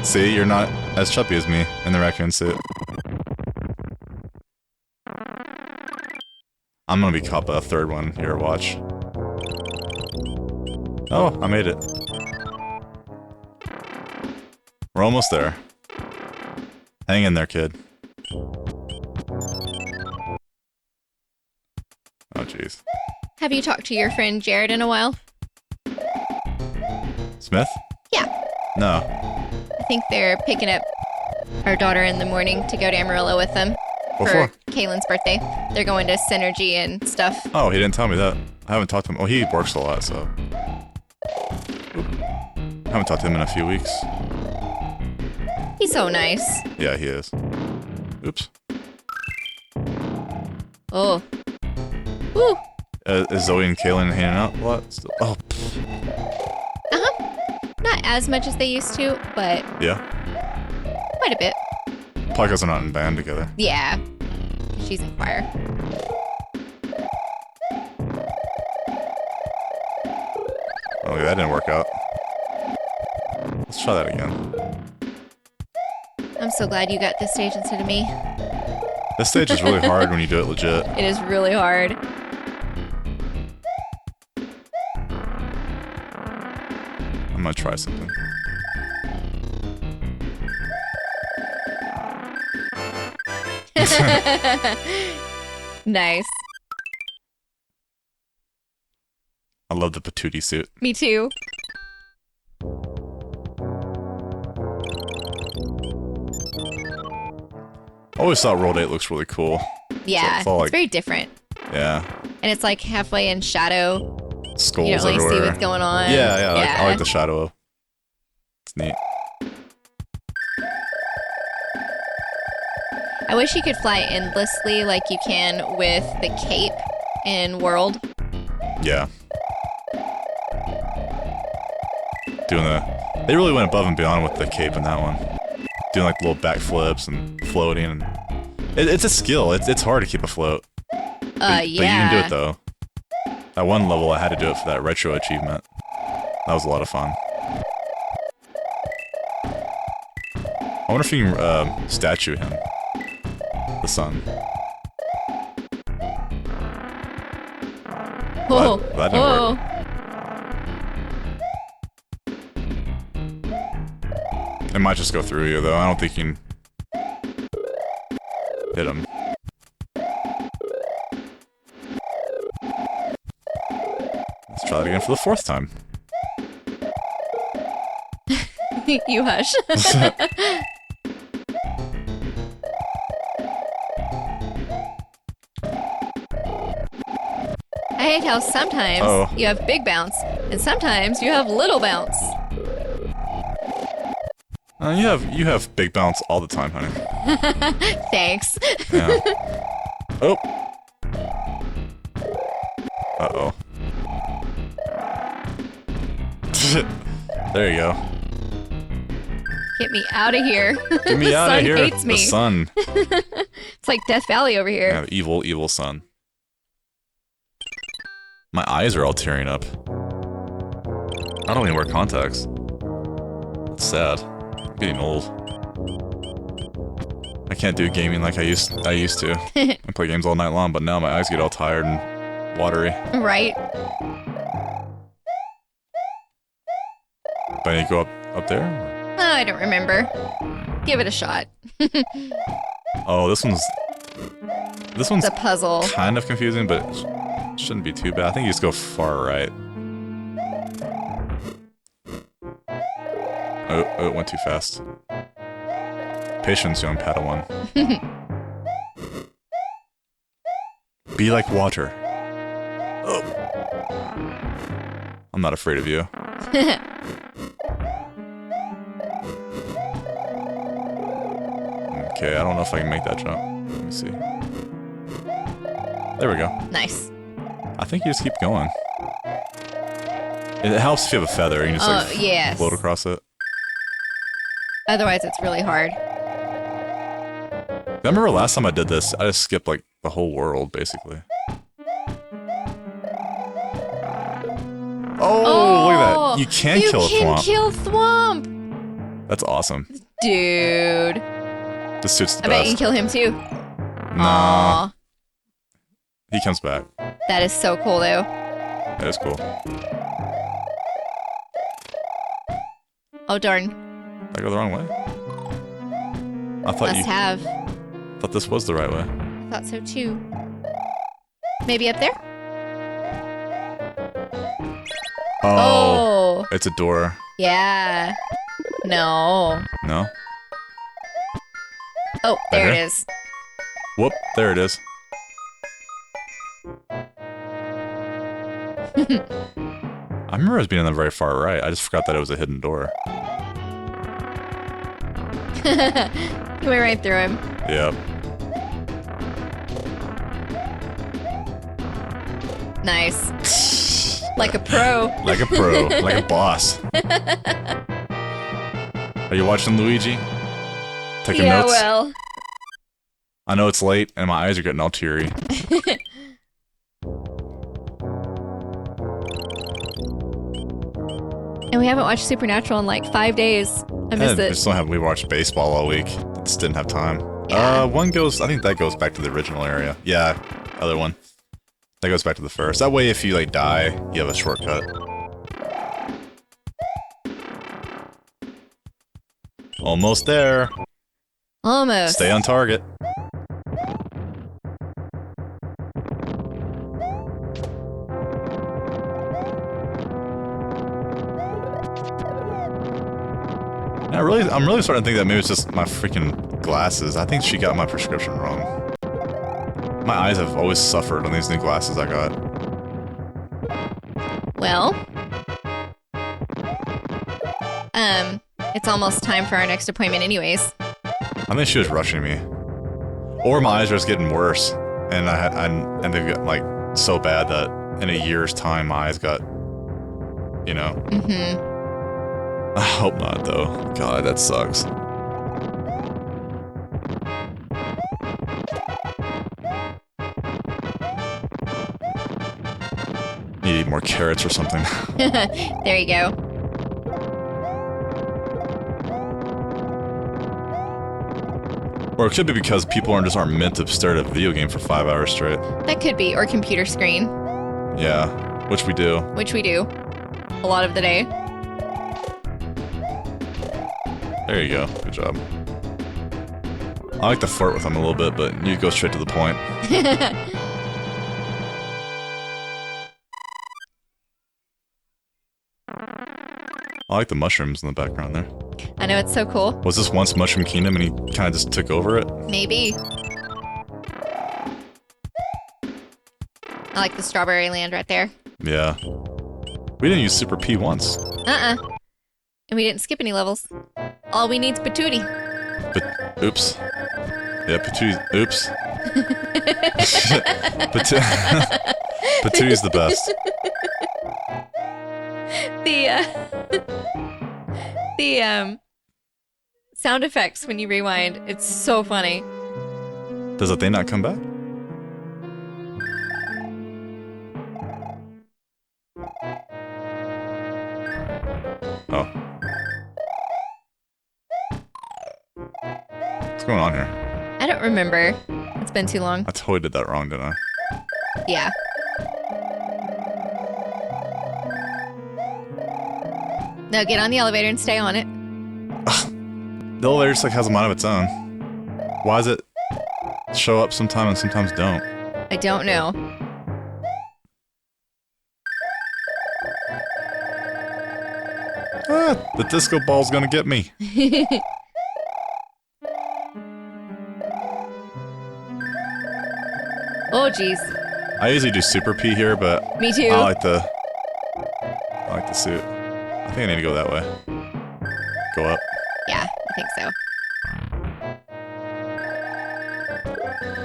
See, you're not as chubby as me in the raccoon suit. I'm gonna be caught by a third one here. Watch. Oh, I made it. We're almost there. Hang in there, kid. Oh, jeez. Have you talked to your friend Jared in a while? Smith? Yeah. No. I think they're picking up our daughter in the morning to go to Amarillo with them for Kaylin's birthday. They're going to Synergy and stuff. Oh, he didn't tell me that. I haven't talked to him. Oh, he works a lot, so. Oop. I haven't talked to him in a few weeks. He's so nice. Yeah, he is. Oops. Oh. Woo. Is Zoe and Kaylin hanging out a lot? Still? Oh. Not as much as they used to, but Yeah. quite a bit. Probably because they're not in band together. Yeah. She's in choir. Oh, yeah, that didn't work out. Let's try that again. I'm so glad you got this stage instead of me. This stage is really hard when you do it legit. It is really hard. I'm gonna try something. Nice. I love the patootie suit. Me too. I always thought World 8 looks really cool. Yeah, it's all like- very different. Yeah. And it's like halfway in shadow. Skulls You don't really everywhere. see what's going on. Yeah, I like the shadow. It's neat. I wish you could fly endlessly like you can with the cape in World. Yeah. Doing They really went above and beyond with the cape in that one. Doing like little backflips and floating. And it's a skill. It's hard to keep afloat. But you can do it though. At one level, I had to do it for that retro achievement. That was a lot of fun. I wonder if you can statue him. The sun. Whoa. That didn't work. It might just go through you, though. I don't think you can hit him. Let's try that again for the 4th time. You hush. I hate how sometimes you have big bounce, and sometimes you have little bounce. You have big bounce all the time, honey. Thanks. Yeah. Oh. Uh-oh. There you go. Get me out of here. Get me out of here. The sun hates me. The sun. It's like Death Valley over here. Yeah, evil, evil sun. My eyes are all tearing up. I don't even wear contacts. That's sad. I'm getting old. I can't do gaming like I used to. I play games all night long, but now my eyes get all tired and watery. Right. But I need to go up there? Oh, I don't remember. Give it a shot. Oh, this one's a puzzle. Kind of confusing, but it shouldn't be too bad. I think you just go far right. Oh, it went too fast. Patience, young Padawan. Be like water. Oh. I'm not afraid of you. Okay, I don't know if I can make that jump. Let me see. There we go. Nice. I think you just keep going. It helps if you have a feather. You can just yes. float across it. Otherwise, it's really hard. I remember last time I did this, I just skipped like the whole world, basically. Oh, look at that. You can kill a Thwomp. You can kill Thwomp. That's awesome. Dude. This suits the I best. bet you can kill him too. Nah. Aww. He comes back. That is so cool, though. That is cool. Oh, darn. Did I go the wrong way? I thought thought this was the right way. I thought so too. Maybe up there? Oh. It's a door. Yeah. No. No? Oh, there it is. Whoop, there it is. I remember us being on the very far right. I just forgot that it was a hidden door. You went right through him. Yep. Nice. Like a pro. Like a pro. Like a boss. Are you watching, Luigi? Taking notes? Yeah, well. I know it's late, and my eyes are getting all teary. And we haven't watched Supernatural in like 5 days. I missed it. We watched baseball all week. Just didn't have time. Yeah. I think that goes back to the original area. Yeah, other one. That goes back to the first. That way, if you like die, you have a shortcut. Almost there. Almost. Stay on target. I'm really starting to think that maybe it's just my freaking glasses. I think she got my prescription wrong. My eyes have always suffered on these new glasses I got. Well, it's almost time for our next appointment anyways. I think she was rushing me. Or my eyes are just getting worse. And and they've got like so bad that in a year's time my eyes got, you know. Mm-hmm. I hope not, though. God, that sucks. Need to eat more carrots or something. There you go. Or it could be because people aren't meant to stare at a video game for 5 hours straight. That could be. Or computer screen. Yeah, which we do. Which we do. A lot of the day. There you go. Good job. I like to flirt with them a little bit, but you go straight to the point. I like the mushrooms in the background there. I know, it's so cool. Was this once Mushroom Kingdom and he kind of just took over it? Maybe. I like the strawberry land right there. Yeah. We didn't use Super P once. And we didn't skip any levels. All we need is Patootie. But, oops. Yeah, Patootie, oops. Patootie's the best. The sound effects when you rewind, it's so funny. Does that thing not come back? Oh. What's going on here? I don't remember. It's been too long. I totally did that wrong, didn't I? Yeah. No, get on the elevator and stay on it. The elevator just like has a mind of its own. Why does it show up sometime and sometimes don't? I don't know. Ah, the disco ball's gonna get me. Oh, jeez. I usually do Super P here, but Me too. I like the suit. I think I need to go that way. Go up. Yeah, I think so.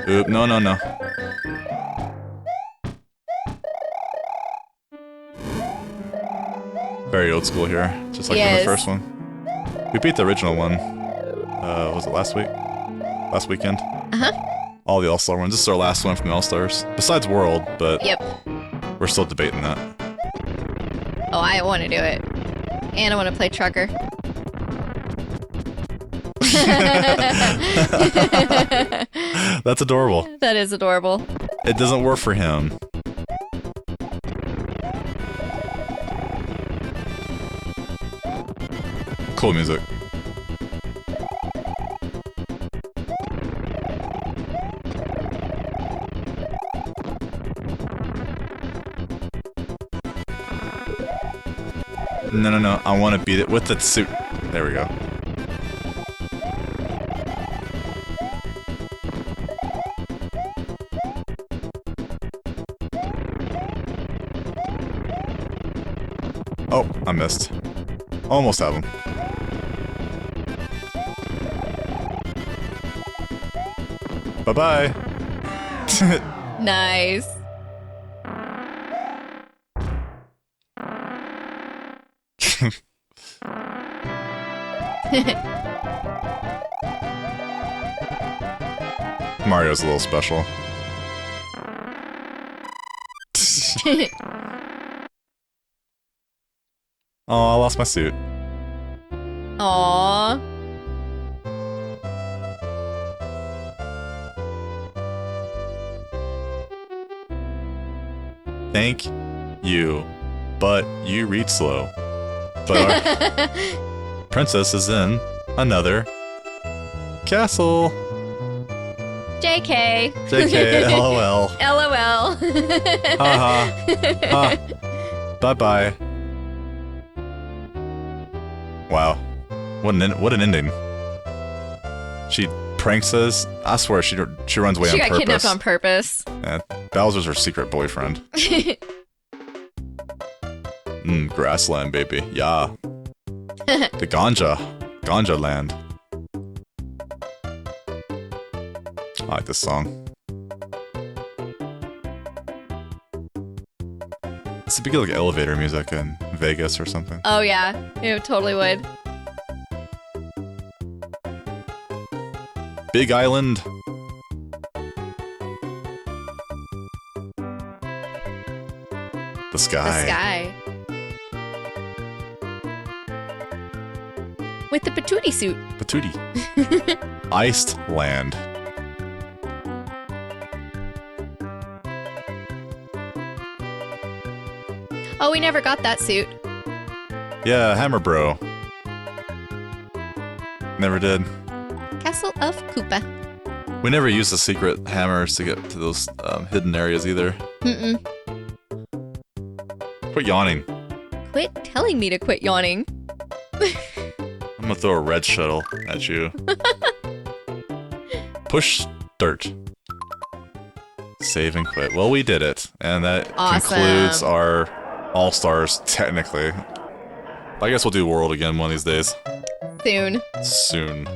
Oop, no, no, no. Very old school here, just like in the first one. We beat the original one. Was it last week? Last weekend? Uh-huh. All the All-Star ones. This is our last one from the All-Stars. Besides World, but Yep. we're still debating that. Oh, I want to do it. And I want to play trucker. That's adorable. That is adorable. It doesn't work for him. Cool music. No, no, no. I want to beat it with the suit. There we go. Oh, I missed. Almost have him. Bye-bye. Nice. Mario's a little special. Oh, I lost my suit. Aww. Thank you, but you read slow. But our princess is in another castle. JK. JK, LOL. LOL. Haha. Ha. Bye-bye. Wow. What an ending. She pranks us. I swear she runs away She on got purpose. kidnapped on purpose. Yeah, Bowser's her secret boyfriend. Grassland, baby. Yeah. The ganja. Ganja land. I like this song. This would be like elevator music in Vegas or something. Oh yeah, it totally would. Big Island. The sky. The sky. With the patootie suit. Patootie. Iced land. Oh, we never got that suit. Yeah, Hammer Bro. Never did. Castle of Koopa. We never used the secret hammers to get to those hidden areas either. Mm-mm. Quit yawning. Quit telling me to quit yawning. I'm gonna throw a red shuttle at you. Push dirt. Save and quit. Well, we did it. And that concludes our All-Stars, technically. I guess we'll do World again one of these days. Soon. Soon.